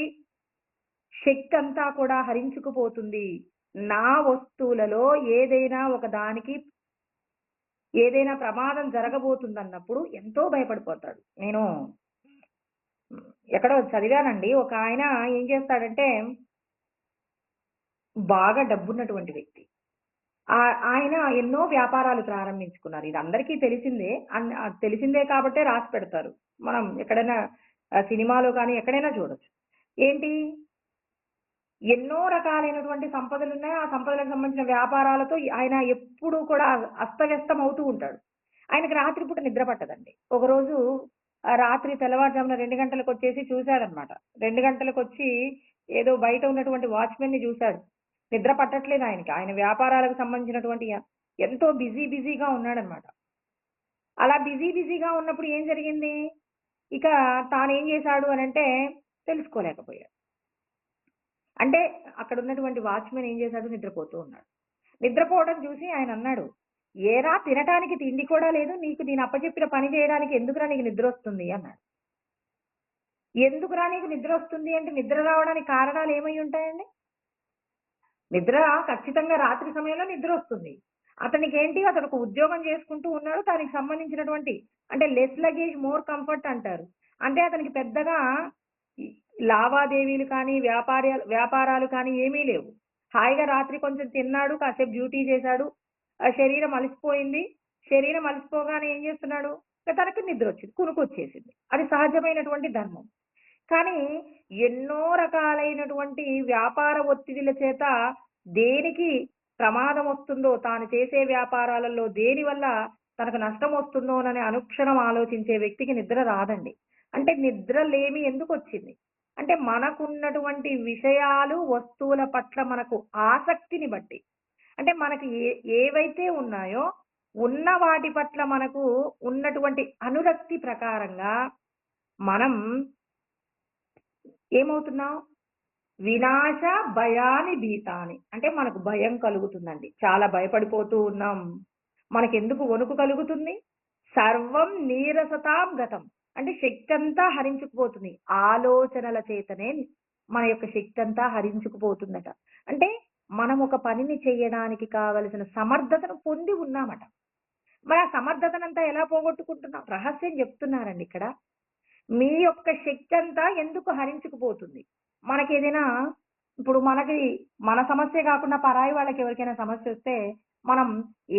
Speaker 1: శక్తి అంతా కూడా హరించుకుపోతుంది. నా వస్తువులలో ఏదైనా ఒక దానికి ఏదైనా ప్రమాదం జరగబోతుందన్నప్పుడు ఎంతో భయపడిపోతాడు. నేను ఎక్కడో చదివానండి. ఒక ఆయన ఏం చేస్తాడంటే బాగా డబ్బున్నటువంటి వ్యక్తి. ఆయన ఎన్నో వ్యాపారాలు ప్రారంభించుకున్నారు. ఇది అందరికీ తెలిసిందే. తెలిసిందే కాబట్టే రాసి పెడతారు. మనం ఎక్కడైనా సినిమాలో కానీ ఎక్కడైనా చూడొచ్చు. ఏంటి? ఎన్నో రకాలైనటువంటి సంపదలున్నాయి. ఆ సంపదలకు సంబంధించిన వ్యాపారాలతో ఆయన ఎప్పుడూ కూడా అస్తవ్యస్తం అవుతూ ఉంటాడు. ఆయనకి రాత్రిపూట నిద్ర పట్టదండి. ఒకరోజు రాత్రి తెల్లవారుజామున 2 గంటలకొచ్చేసి చూశాడనమాట. 2 గంటలకొచ్చి ఏదో బయట ఉన్నటువంటి వాచ్‌మెన్‌ని చూశాడు. నిద్ర పట్టట్లేదు ఆయనకి. ఆయన వ్యాపారాలకు సంబంధించినటువంటి ఎంతో బిజీగా ఉన్నాడనమాట. అలా బిజీగా ఉన్నప్పుడు ఏం జరిగింది? ఇక తానేం చేశాడు అనంటే తెలుసుకోలేకపోయాడు. అంటే అక్కడ ఉన్నటువంటి వాచ్‌మెన్ ఏం చేశాడు? నిద్రపోతూ ఉన్నాడు. నిద్రపోవడం చూసి ఆయన అన్నాడు, "ఏరా తినటానికి తిండి కూడా లేదు. నీకు నేను అప్పచెప్పిన పని చేయడానికి ఎందుకురా నీకు నిద్రొస్తుంది" అన్నాడు. ఎందుకురా నీకు నిద్రొస్తుంది అంటే నిద్ర రావడానికి కారణాలు ఏమై ఉంటాయండి? నిద్ర ఖచ్చితంగా రాత్రి సమయంలో నిద్రొస్తుంది. అతనికేంటి అతను ఒక ఉద్యోగం చేసుకుంటూ ఉన్నాడు. దానికి సంబంధించినటువంటి అంటే లెస్ లగేజ్ మోర్ కంఫర్ట్ అంటారు. అంటే అతనికి పెద్దగా ఈ లావాదేవీలు కానీ, వ్యాపారాలు కానీ ఏమీ లేవు. హాయిగా రాత్రి కొంచెం తిన్నాడు, కాసేపు డ్యూటీ చేశాడు. శరీరం అలసిపోయింది. శరీరం అలసిపోగానే ఏం చేస్తున్నాడు? తనకి నిద్రొచ్చింది. కునుకొచ్చేసింది. అది సహజమైనటువంటి ధర్మం. కానీ ఎన్నో రకాలైనటువంటి వ్యాపార ఒత్తిడిల చేత దేనికి ప్రమాదం వస్తుందో, తాను చేసే వ్యాపారాలలో దేని వల్ల తనకు నష్టం వస్తుందోనని అనుక్షణం ఆలోచించే వ్యక్తికి నిద్ర రాదండి. అంటే నిద్ర లేమి ఎందుకొచ్చింది? అంటే మనకున్నటువంటి విషయాలు, వస్తువుల పట్ల మనకు ఆసక్తిని బట్టి. అంటే మనకి ఏవైతే ఉన్నాయో, ఉన్న వాటి పట్ల మనకు ఉన్నటువంటి అనురక్తి ప్రకారంగా మనం ఏమవుతున్నాం? వినాశ భయాని భీతాని. అంటే మనకు భయం కలుగుతుందండి. చాలా భయపడిపోతూ ఉన్నాం. మనకెందుకు వణుకు కలుగుతుంది? సర్వం నీరసతాం గతం. అంటే శక్తంతా హరించుకుపోతుంది. ఆలోచనల చేతనే మన యొక్క శక్తంతా హరించుకుపోతుందట. అంటే మనం ఒక పనిని చేయడానికి కావలసిన సమర్థతను పొంది ఉన్నామట. మరి ఆ సమర్థతనంతా ఎలా పోగొట్టుకుంటున్నాం? రహస్యం చెప్తున్నారండి ఇక్కడ. మీ యొక్క శక్తి అంతా ఎందుకు హరించుకుపోతుంది? మనకేదైనా ఇప్పుడు మన సమస్యే కాకుండా పరాయి వాళ్ళకి ఎవరికైనా సమస్యొస్తే మనం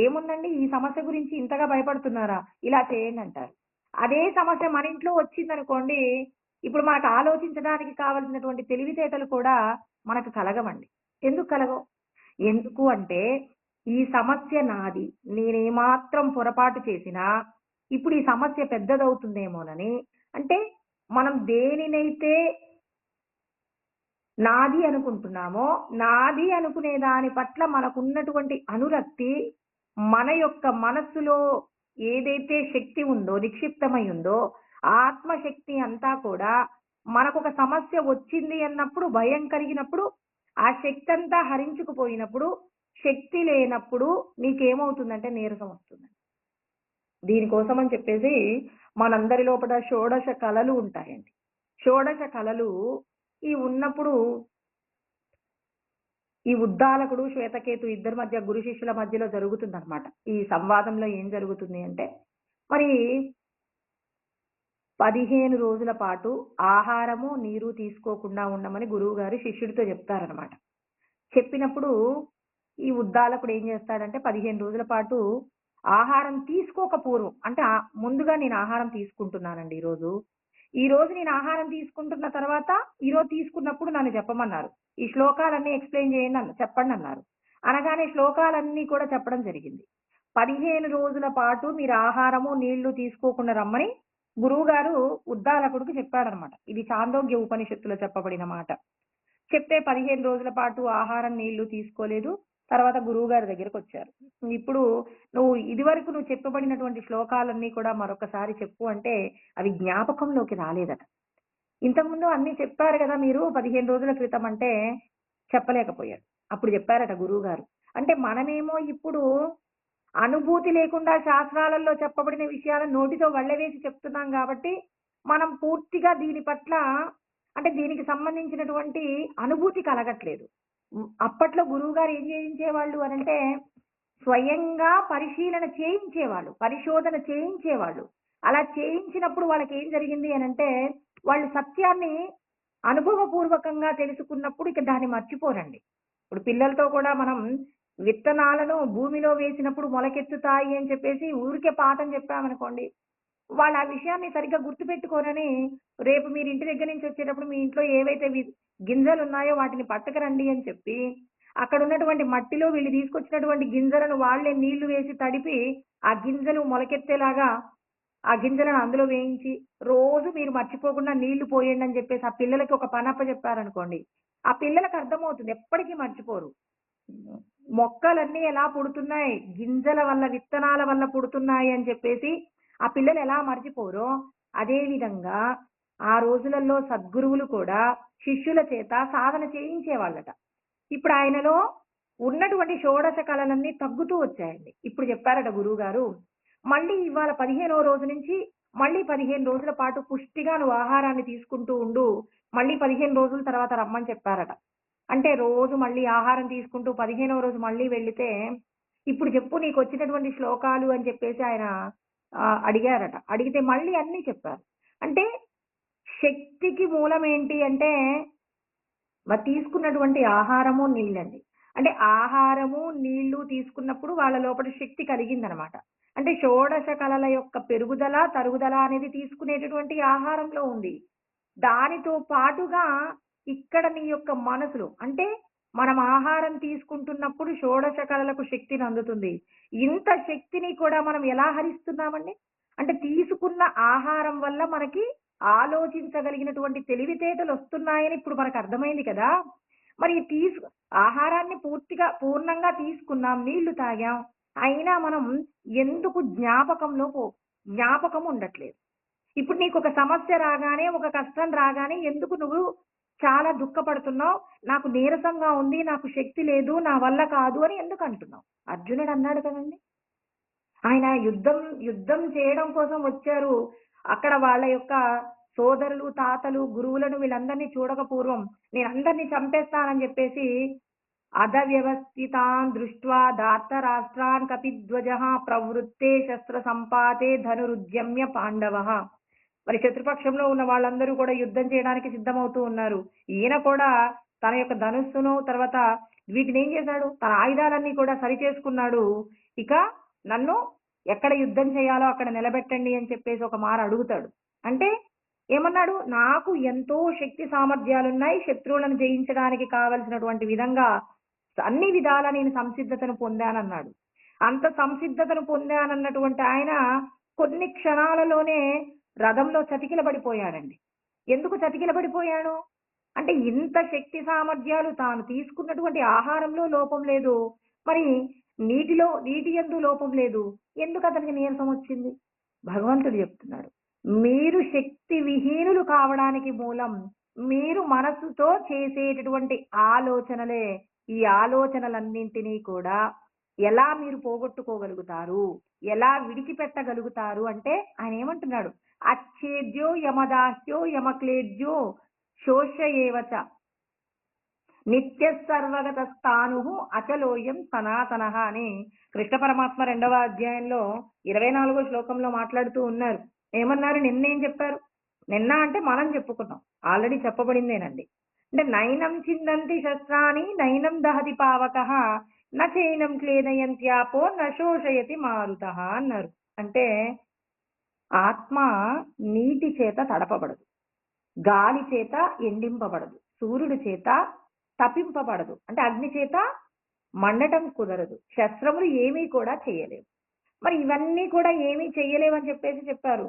Speaker 1: ఏముందండి ఈ సమస్య గురించి ఇంతగా భయపడుతున్నారా? ఇలా చేయండి అంటారు. అదే సమస్య మన ఇంట్లో వచ్చిందనుకోండి, ఇప్పుడు మనకు ఆలోచించడానికి కావాల్సినటువంటి తెలివితేటలు కూడా మనకు కలగవండి. ఎందుకు కలగవు? ఎందుకు అంటే ఈ సమస్య నాది. నేనేమాత్రం పొరపాటు చేసినా ఇప్పుడు ఈ సమస్య పెద్దదవుతుందేమోనని అంటే మనం దేనినైతే నాది అనుకుంటున్నామో, నాది అనుకునే దాని పట్ల మనకున్నటువంటి అనురక్తి, మన యొక్క మనస్సులో ఏదైతే శక్తి ఉందో, నిక్షిప్తమై ఉందో, ఆత్మశక్తి అంతా కూడా మనకొక సమస్య వచ్చింది అన్నప్పుడు, భయం కలిగినప్పుడు, ఆ శక్తి అంతా హరించుకుపోయినప్పుడు, శక్తి లేనప్పుడు నీకేమవుతుందంటే నీరసం వస్తుంది. దీనికోసం అని చెప్పేసి మనందరి లోపల షోడశ కళలు ఉంటాయండి. షోడశ కళలు ఉన్నప్పుడు ఈ ఉద్దాలకుడు, శ్వేతకేతు ఇద్దరి మధ్య గురు శిష్యుల మధ్యలో జరుగుతుందనమాట. ఈ సంవాదంలో ఏం జరుగుతుంది అంటే, మరి 15 రోజుల పాటు ఆహారము, నీరు తీసుకోకుండా ఉండమని గురువుగారు శిష్యుడితో చెప్తారనమాట. చెప్పినప్పుడు ఈ ఉద్దాలకుడు ఏం చేస్తాడంటే 15 రోజుల పాటు ఆహారం తీసుకోక పూర్వం అంటే ముందుగా నేను ఆహారం తీసుకుంటున్నానండి ఈరోజు. ఈ రోజు నేను ఆహారం తీసుకుంటున్న తర్వాత ఈరోజు తీసుకున్నప్పుడు నన్ను చెప్పమన్నారు. ఈ శ్లోకాలన్నీ ఎక్స్‌ప్లెయిన్ చేయండి చెప్పండన్నారు. అనగానే శ్లోకాలన్నీ కూడా చెప్పడం జరిగింది. 15 రోజుల పాటు మీరు ఆహారము, నీళ్లు తీసుకోకుండా రమ్మని గురువుగారు ఉద్దాలకుడికి చెప్పాడనమాట. ఇది చాందోగ్య ఉపనిషత్తులో చెప్పబడిన మాట. చెప్తే 15 రోజుల పాటు ఆహారం, నీళ్లు తీసుకోలేదు. తర్వాత గురువుగారి దగ్గరకొచ్చారు. ఇప్పుడు నువ్వు చెప్పబడినటువంటి శ్లోకాలన్నీ కూడా మరొకసారి చెప్పు అంటే అవి జ్ఞాపకంలోకి రాలేదట. ఇంతకుముందు అన్నీ చెప్పారు గదా మీరు 15 రోజుల క్రితం అంటే చెప్పలేకపోయాడు. అప్పుడు చెప్పారట గురువుగారు. అంటే మనమేమో ఇప్పుడు అనుభూతి లేకుండా శాస్త్రాలలో చెప్పబడిన విషయాలను నోటితో వల్లెవేసి చెప్తున్నాం గాబట్టి, మనం పూర్తిగా దీని పట్ల అంటే దీనికి సంబంధించినటువంటి అనుభూతి కలగట్లేదు. అప్పట్లో గురువుగారు ఏం చేయించేవాళ్ళు అనంటే, స్వయంగా పరిశీలన చేయించేవాళ్ళు. పరిశోధన చేయించేవాళ్ళు. అలా చేయించినప్పుడు వాళ్ళకేం జరిగింది అనంటే, వాళ్ళు సత్యాన్ని అనుభవపూర్వకంగా తెలుసుకున్నప్పుడు ఇక దాన్ని మర్చిపోరండి. ఇప్పుడు పిల్లలతో కూడా మనం విత్తనాలను భూమిలో వేసినప్పుడు మొలకెత్తుతాయి అని చెప్పేసి ఊరికే పాఠం చెప్పామనుకోండి, వాళ్ళు ఆ విషయాన్ని సరిగ్గా గుర్తుపెట్టుకోరని రేపు మీరు ఇంటి దగ్గర నుంచి వచ్చేటప్పుడు మీ ఇంట్లో ఏవైతే గింజలున్నాయో వాటిని పట్టుకురండి అని చెప్పి, అక్కడున్నటువంటి మట్టిలో వీళ్ళు తీసుకొచ్చినటువంటి గింజలను వాళ్ళే నీళ్లు వేసి తడిపి, ఆ గింజలు మొలకెత్తేలాగా ఆ గింజలను అందులో వేయించి, రోజు మీరు మర్చిపోకుండా నీళ్లు పోయండని చెప్పేసి ఆ పిల్లలకి ఒక పనప్పజెప్పారనుకోండి, ఆ పిల్లలకి అర్థమవుతుంది. ఎప్పటికీ మర్చిపోరు. మొక్కలన్నీ ఎలా పుడుతున్నాయి, గింజల వల్ల, విత్తనాల వల్ల పుడుతున్నాయి అని చెప్పేసి ఆ పిల్లలు ఎలా మర్చిపోరో, అదే విధంగా ఆ రోజులలో సద్గురువులు కూడా శిష్యుల చేత సాధన చేయించేవాళ్ళట. ఇప్పుడు ఆయనలో ఉన్నటువంటి షోడశ కళలన్నీ తగ్గుతూ వచ్చాయండి. ఇప్పుడు చెప్పారట గురువుగారు, మళ్ళీ ఇవాళ 15వ రోజు నుంచి మళ్ళీ 15 రోజుల పాటు పుష్టిగా నువ్వు ఆహారాన్ని తీసుకుంటూ ఉండు. మళ్ళీ 15 రోజుల తర్వాత రమ్మని చెప్పారట. అంటే రోజు మళ్ళీ ఆహారం తీసుకుంటూ 15వ రోజు మళ్ళీ వెళితే, ఇప్పుడు చెప్పు నీకొచ్చినటువంటి శ్లోకాలు అని చెప్పేసి ఆయన అడిగారట. అడిగితే మళ్ళీ అన్నీ చెప్పారు. అంటే శక్తికి మూలం ఏంటి అంటే మరి తీసుకున్నటువంటి ఆహారము, నీళ్ళండి. అంటే ఆహారము, నీళ్లు తీసుకున్నప్పుడు వాళ్ళ లోపల శక్తి కలిగిందనమాట. అంటే షోడశ కళల యొక్క పెరుగుదల, తరుగుదల అనేది తీసుకునేటటువంటి ఆహారంలో ఉంది. దానితో పాటుగా ఇక్కడ నీ యొక్క మనసులో అంటే మనం ఆహారం తీసుకుంటున్నప్పుడు షోడశ కళలకు శక్తిని అందుతుంది. ఇంత శక్తిని కూడా మనం ఎలా హరిస్తున్నామండి? అంటే తీసుకున్న ఆహారం వల్ల మనకి ఆలోచించగలిగినటువంటి తెలివితేటలు వస్తున్నాయని ఇప్పుడు మనకు అర్థమైంది కదా! మరి ఆహారాన్ని పూర్ణంగా తీసుకున్నాం, నీళ్లు తాగాం. అయినా మనం ఎందుకు జ్ఞాపకం ఉండట్లేదు. ఇప్పుడు నీకొక సమస్య రాగానే, ఒక కష్టం రాగానే ఎందుకు నువ్వు చాలా దుఃఖపడుతున్నావు? నాకు నీరసంగా ఉంది, నాకు శక్తి లేదు, నా వల్ల కాదు అని ఎందుకు అంటున్నావు? అర్జునుడు అన్నాడు కదండీ! ఆయన యుద్ధం చేయడం కోసం వచ్చారు. అక్కడ వాళ్ళ యొక్క సోదరులు, తాతలు, గురువులను వీళ్ళందరినీ చూడక పూర్వం నేనందరిని చంపేస్తానని చెప్పేసి అధవ్యవస్థితాన్ దృష్ట్వా ధార్తరాష్ట్రాన్ కపిధ్వజః ప్రవృత్తే శస్త్ర సంపాతే ధనురుద్యమ్య పాండవః. మరి శత్రుపక్షంలో ఉన్న వాళ్ళందరూ కూడా యుద్ధం చేయడానికి సిద్ధమవుతూ ఉన్నారు. ఈయన కూడా తన యొక్క ధనుస్సును తర్వాత వీటిని ఏం చేశాడు? తన ఆయుధాలన్నీ కూడా సరిచేసుకున్నాడు. ఇక నన్ను ఎక్కడ యుద్ధం చేయాలో అక్కడ నిలబెట్టండి అని చెప్పేసి ఒక మార అడుగుతాడు. అంటే ఏమన్నాడు? నాకు ఎంతో శక్తి సామర్థ్యాలున్నాయి. శత్రువులను జయించడానికి కావలసినటువంటి విధంగా అన్ని విధాలా నేను సంసిద్ధతను పొందానన్నాడు. అంత సంసిద్ధతను పొందానన్నటువంటి ఆయన కొన్ని క్షణాలలోనే రథంలో చతికిలబడిపోయాడండి. ఎందుకు చతికిలబడిపోయాడు? అంటే ఇంత శక్తి సామర్థ్యాలు తాను తీసుకున్నటువంటి ఆహారంలో లోపం లేదు. మరి నీటి యందు లోపం లేదు. ఎందుకు అతనికి నీరసం వచ్చింది? భగవంతుడు చెప్తున్నాడు. మీరు శక్తి విహీనులు కావడానికి మూలం మీరు మనసుతో చేసేటటువంటి ఆలోచనలే. ఈ ఆలోచనలన్నింటినీ కూడా ఎలా మీరు పోగొట్టుకోగలుగుతారు? ఎలా విడిచిపెట్టగలుగుతారు అంటే ఆయన ఏమంటున్నాడు? అచ్ఛేద్యో యమదాస్యో యమక్లేద్యో శోష్యయేవచ నిత్య సర్వగతస్థాను అచలోయం సనాతనః అని కృష్ణ పరమాత్మ 2వ అధ్యాయంలో 24వ శ్లోకంలో మాట్లాడుతూ ఉన్నారు. ఏమన్నారు? నిన్నేం చెప్పారు? నిన్న అంటే మనం చెప్పుకున్నాం. ఆల్రెడీ చెప్పబడిందేనండి. అంటే నైనం చిందంతి శస్త్రాని నైనం దహతి పావకః నచైనం క్లేదయంత్యాపో నశోషయతి మారుతః అన్నారు. అంటే ఆత్మ నీటి చేత తడపబడదు, గాలి చేత ఎండింపబడదు, సూర్యుడి చేత తపింపబడదు, అంటే అగ్ని చేత మండటం కుదరదు, శస్త్రములు ఏమీ కూడా చేయలేవు. మరి ఇవన్నీ కూడా ఏమీ చెయ్యలేవని చెప్పారు.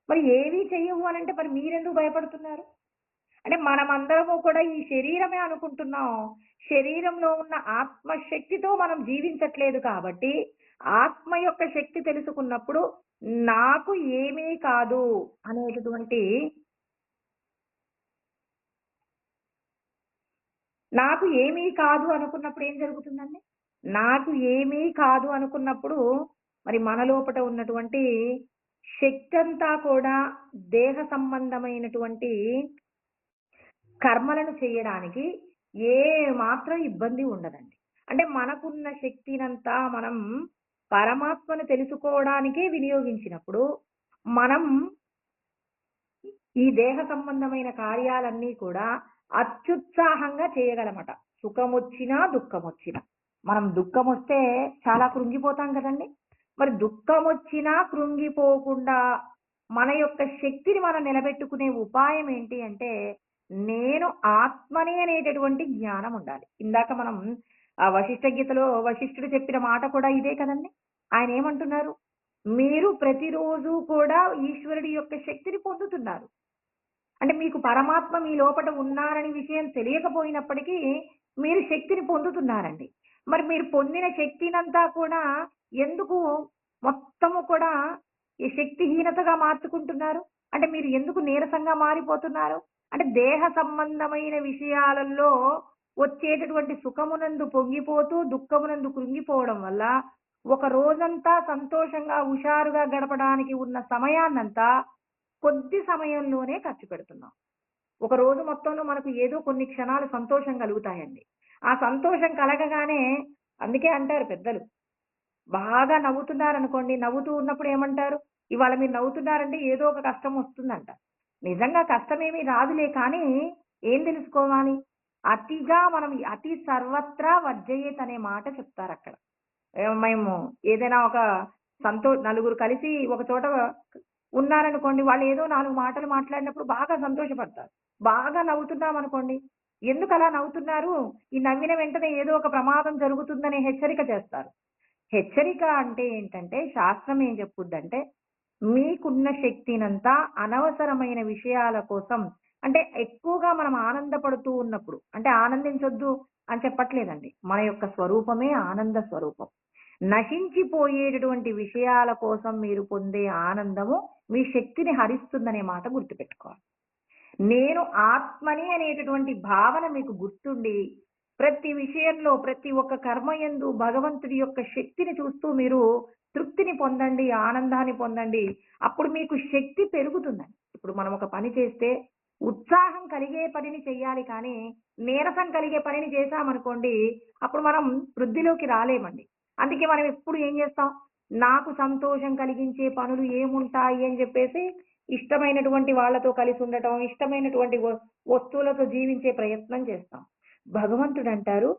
Speaker 1: మరి ఏమీ చెయ్యవు అని అంటే మరి మీరెందుకు భయపడుతున్నారు? అంటే మనమందరము కూడా ఈ శరీరమే అనుకుంటున్నాం. శరీరంలో ఉన్న ఆత్మశక్తితో మనం జీవించట్లేదు కాబట్టి, ఆత్మ యొక్క శక్తి తెలుసుకున్నప్పుడు నాకు ఏమీ కాదు అనేటటువంటి నాకు ఏమీ కాదు అనుకున్నప్పుడు ఏం జరుగుతుందండి? నాకు ఏమీ కాదు అనుకున్నప్పుడు మరి మన లోపట ఉన్నటువంటి శక్తంతా కూడా దేహ సంబంధమైనటువంటి కర్మలను చేయడానికి ఏ మాత్రం ఇబ్బంది ఉండదండి. అంటే మనకున్న శక్తినంతా మనం పరమాత్మను తెలుసుకోవడానికే వినియోగించినప్పుడు, మనం ఈ దేహ సంబంధమైన కార్యాలన్నీ కూడా అత్యుత్సాహంగా చేయగలమట. సుఖమొచ్చినా, దుఃఖమొచ్చినా. మనం దుఃఖమొస్తే చాలా కృంగిపోతాం కదండీ! మరి దుఃఖమొచ్చినా కృంగిపోకుండా మన యొక్క శక్తిని మనం నిలబెట్టుకునే ఉపాయం ఏంటి అంటే, నేను ఆత్మని అనేటటువంటి జ్ఞానం ఉండాలి. ఇందాక మనం వశిష్ఠ గీతలో వశిష్ఠుడు చెప్పిన మాట కూడా ఇదే కదండీ! ఆయన ఏమంటున్నారు? మీరు ప్రతిరోజు కూడా ఈశ్వరుడి యొక్క శక్తిని పొందుతున్నారు. అంటే మీకు పరమాత్మ మీ లోపట ఉన్నారని విషయం తెలియకపోయినప్పటికీ మీరు శక్తిని పొందుతున్నారండి. మరి మీరు పొందిన శక్తినంతా కూడా ఎందుకు మొత్తము కూడా ఈ శక్తిహీనతగా మార్చుకుంటున్నారు? అంటే మీరు ఎందుకు నీరసంగా మారిపోతున్నారు? అంటే దేహ సంబంధమైన విషయాలలో వచ్చేటటువంటి సుఖమునందు పొంగిపోతూ, దుఃఖమునందు కృంగిపోవడం వల్ల ఒక రోజంతా సంతోషంగా, హుషారుగా గడపడానికి ఉన్న సమయాన్నంతా కొద్ది సమయంలోనే ఖర్చు పెడుతున్నాం. ఒక రోజు మొత్తంలో మనకు ఏదో కొన్ని క్షణాలు సంతోషం కలుగుతాయండి. ఆ సంతోషం కలగగానే అందుకే అంటారు పెద్దలు, బాగా నవ్వుతున్నారనుకోండి, నవ్వుతూ ఉన్నప్పుడు ఏమంటారు? ఇవాళ మీరు నవ్వుతున్నారంటే ఏదో ఒక కష్టం వస్తుందంట. నిజంగా కష్టమేమీ రాదులే కానీ ఏం తెలుసుకోవాలి? అతిగా మనం అతి సర్వత్రా వర్జయేత్ అనే మాట చెప్తారక్కడ. మేము ఏదైనా ఒక నలుగురు కలిసి ఒక చోట ఉన్నారనుకోండి, వాళ్ళు ఏదో 4 మాటలు మాట్లాడినప్పుడు బాగా సంతోషపడతారు. బాగా నవ్వుతున్నామనుకోండి, ఎందుకలా నవ్వుతున్నారు? ఈ నవ్విన వెంటనే ఏదో ఒక ప్రమాదం జరుగుతుందనే హెచ్చరిక చేస్తారు. హెచ్చరిక అంటే ఏంటంటే, శాస్త్రం ఏం చెప్పుద్దంటే, మీకున్న శక్తినంతా అనవసరమైన విషయాల కోసం అంటే ఎక్కువగా మనం ఆనందపడుతూ ఉన్నప్పుడు, అంటే ఆనందించొద్దు అని చెప్పట్లేదండి. మన యొక్క స్వరూపమే ఆనంద స్వరూపం. నశించిపోయేటటువంటి విషయాల కోసం మీరు పొందే ఆనందము మీ శక్తిని హరిస్తుందనే మాట గుర్తుపెట్టుకోవాలి. నేను ఆత్మని అనేటటువంటి భావన మీకు గుర్తుండి, ప్రతి విషయంలో, ప్రతి ఒక్క కర్మయందు భగవంతుడి యొక్క శక్తిని చూస్తూ మీరు తృప్తిని పొందండి, ఆనందాన్ని పొందండి. అప్పుడు మీకు శక్తి పెరుగుతుందండి. ఇప్పుడు మనం ఒక పని చేస్తే ఉత్సాహం కలిగే పనిని చెయ్యాలి కానీ, నీరసం కలిగే పనిని చేశామనుకోండి, అప్పుడు మనం వృద్ధిలోకి రాలేమండి. అందుకే మనం ఎప్పుడు ఏం చేస్తాం? నాకు సంతోషం కలిగించే పనులు ఏముంటాయి అని చెప్పేసి ఇష్టమైనటువంటి వాళ్ళతో కలిసి ఉండటం, ఇష్టమైనటువంటి వస్తువులతో జీవించే ప్రయత్నం చేస్తాం. భగవంతుడంటారు,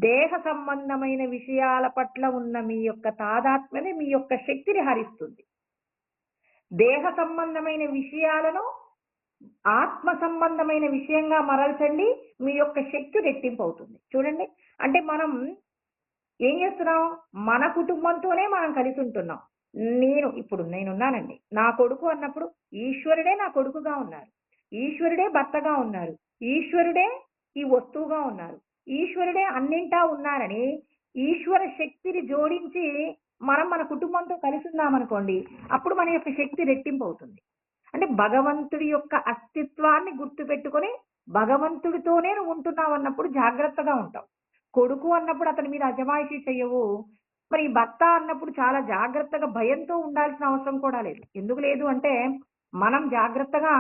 Speaker 1: దేహ సంబంధమైన విషయాల పట్ల ఉన్న మీ యొక్క తాదాత్మ్యమే మీ యొక్క శక్తిని హరిస్తుంది. దేహ సంబంధమైన విషయాలను ఆత్మ సంబంధమైన విషయంగా మరల్చండి, మీ యొక్క శక్తి రెట్టింపు అవుతుంది. చూడండి, అంటే మనం ఏం చేస్తున్నాం? మన కుటుంబంతోనే మనం కలిసి ఉంటున్నాం. ఇప్పుడు నేనున్నానండి. నా కొడుకు అన్నప్పుడు ఈశ్వరుడే నా కొడుకుగా ఉన్నారు. ఈశ్వరుడే భర్తగా ఉన్నారు. ఈశ్వరుడే ఈ వస్తువుగా ఉన్నారు. ఈశ్వరుడే అన్నింటా ఉన్నారని ఈశ్వర శక్తిని జోడించి మనం మన కుటుంబంతో కలిసి ఉన్నామనుకోండి, అప్పుడు మన యొక్క శక్తి రెట్టింపు అవుతుంది. అంటే భగవంతుడి యొక్క అస్తిత్వాన్ని గుర్తుపెట్టుకొని భగవంతుడితోనే నువ్వు ఉంటున్నావు అన్నప్పుడు జాగ్రత్తగా ఉంటావు. కొడుకు అన్నప్పుడు అతని మీద అజమాయిషీ చెయ్యవు. మరి ఈ భర్త అన్నప్పుడు చాలా జాగ్రత్తగా భయంతో ఉండాల్సిన అవసరం కూడా లేదు. ఎందుకు లేదు అంటే, మనం జాగ్రత్తగా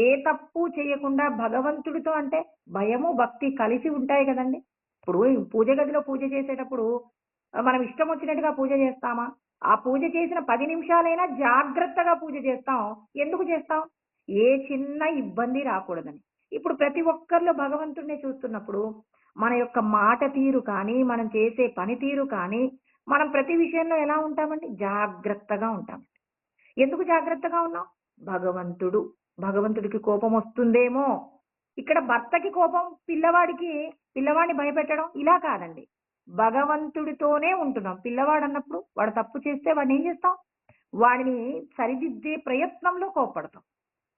Speaker 1: ఏ తప్పు చేయకుండా భగవంతుడితో అంటే భయము, భక్తి కలిసి ఉంటాయి కదండీ! ఇప్పుడు ఈ పూజ గదిలో పూజ చేసేటప్పుడు మనం ఇష్టం వచ్చినట్టుగా పూజ చేస్తామా? ఆ పూజ చేసిన 10 నిమిషాలైనా జాగ్రత్తగా పూజ చేస్తాం. ఎందుకు చేస్తాం? ఏ చిన్న ఇబ్బంది రాకూడదని. ఇప్పుడు ప్రతి ఒక్కరిలో భగవంతుడిని చూస్తున్నప్పుడు మన యొక్క మాట తీరు కానీ, మనం చేసే పని తీరు కానీ, మనం ప్రతి విషయంలో ఎలా ఉంటామండి? జాగ్రత్తగా ఉంటాం. ఎందుకు జాగ్రత్తగా ఉన్నావు? భగవంతుడు. భగవంతుడికి కోపం వస్తుందేమో. ఇక్కడ భర్తకి కోపం, పిల్లవాడిని భయపెట్టడం ఇలా కాదండి. భగవంతుడితోనే ఉంటున్నాం. పిల్లవాడన్నప్పుడు వాడు తప్పు చేస్తే వాడిని ఏం చేస్తాం? వాడిని సరిదిద్దే ప్రయత్నంలో కోప్పడతాం.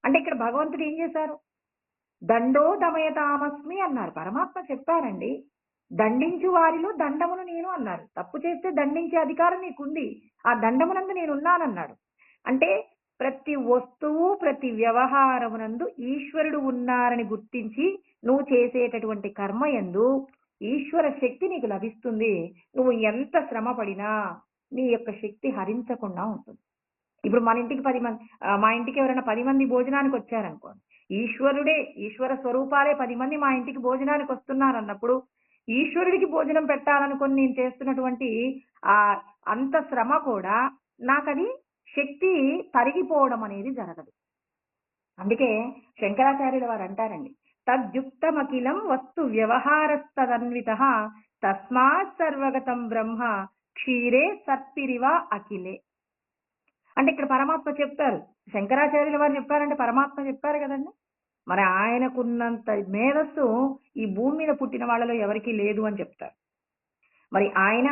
Speaker 1: అంటే ఇక్కడ భగవంతుడు ఏం చేశారు? దండో దమయతామస్మి అన్నారు. పరమాత్మ చెప్పారండి. దండించు వారిలో దండమును నేను అన్నారు. తప్పు చేస్తే దండించే అధికారం నీకుంది. ఆ దండమునందు నేనున్నానన్నాడు. అంటే ప్రతి వస్తువు, ప్రతి వ్యవహారమునందు ఈశ్వరుడు ఉన్నారని గుర్తించి నువ్వు చేసేటటువంటి కర్మ యందు ఈశ్వర శక్తి నీకు లభిస్తుంది. నువ్వు ఎంత శ్రమ పడినా నీ యొక్క శక్తి హరించకుండా ఉంటుంది. ఇప్పుడు మన ఇంటికి 10 మంది మా ఇంటికి ఎవరైనా 10 మంది భోజనానికి వచ్చారనుకోండి. ఈశ్వర స్వరూపాలే 10 మంది మా ఇంటికి భోజనానికి వస్తున్నారన్నప్పుడు, ఈశ్వరుడికి భోజనం పెట్టాలనుకొని నేను చేస్తున్నటువంటి ఆహ్, అంత శ్రమ కూడా నాకది శక్తి తరిగిపోవడం అనేది జరగదు. అందుకే శంకరాచార్యుల వారు అంటారండి. తద్యుక్తమఖిలం వస్తు వ్యవహారస్తదన్వితః తస్మాత్ సర్వగతం బ్రహ్మ క్షీరే సత్పిరివ అఖిలే. అంటే ఇక్కడ పరమాత్మ చెప్తారు. శంకరాచార్యుల వారు చెప్పారంటే పరమాత్మ చెప్పారు కదండీ! మరి ఆయనకున్నంత మేధస్సు ఈ భూమి మీద పుట్టిన వాళ్ళలో ఎవరికీ లేదు అని చెప్తారు. మరి ఆయన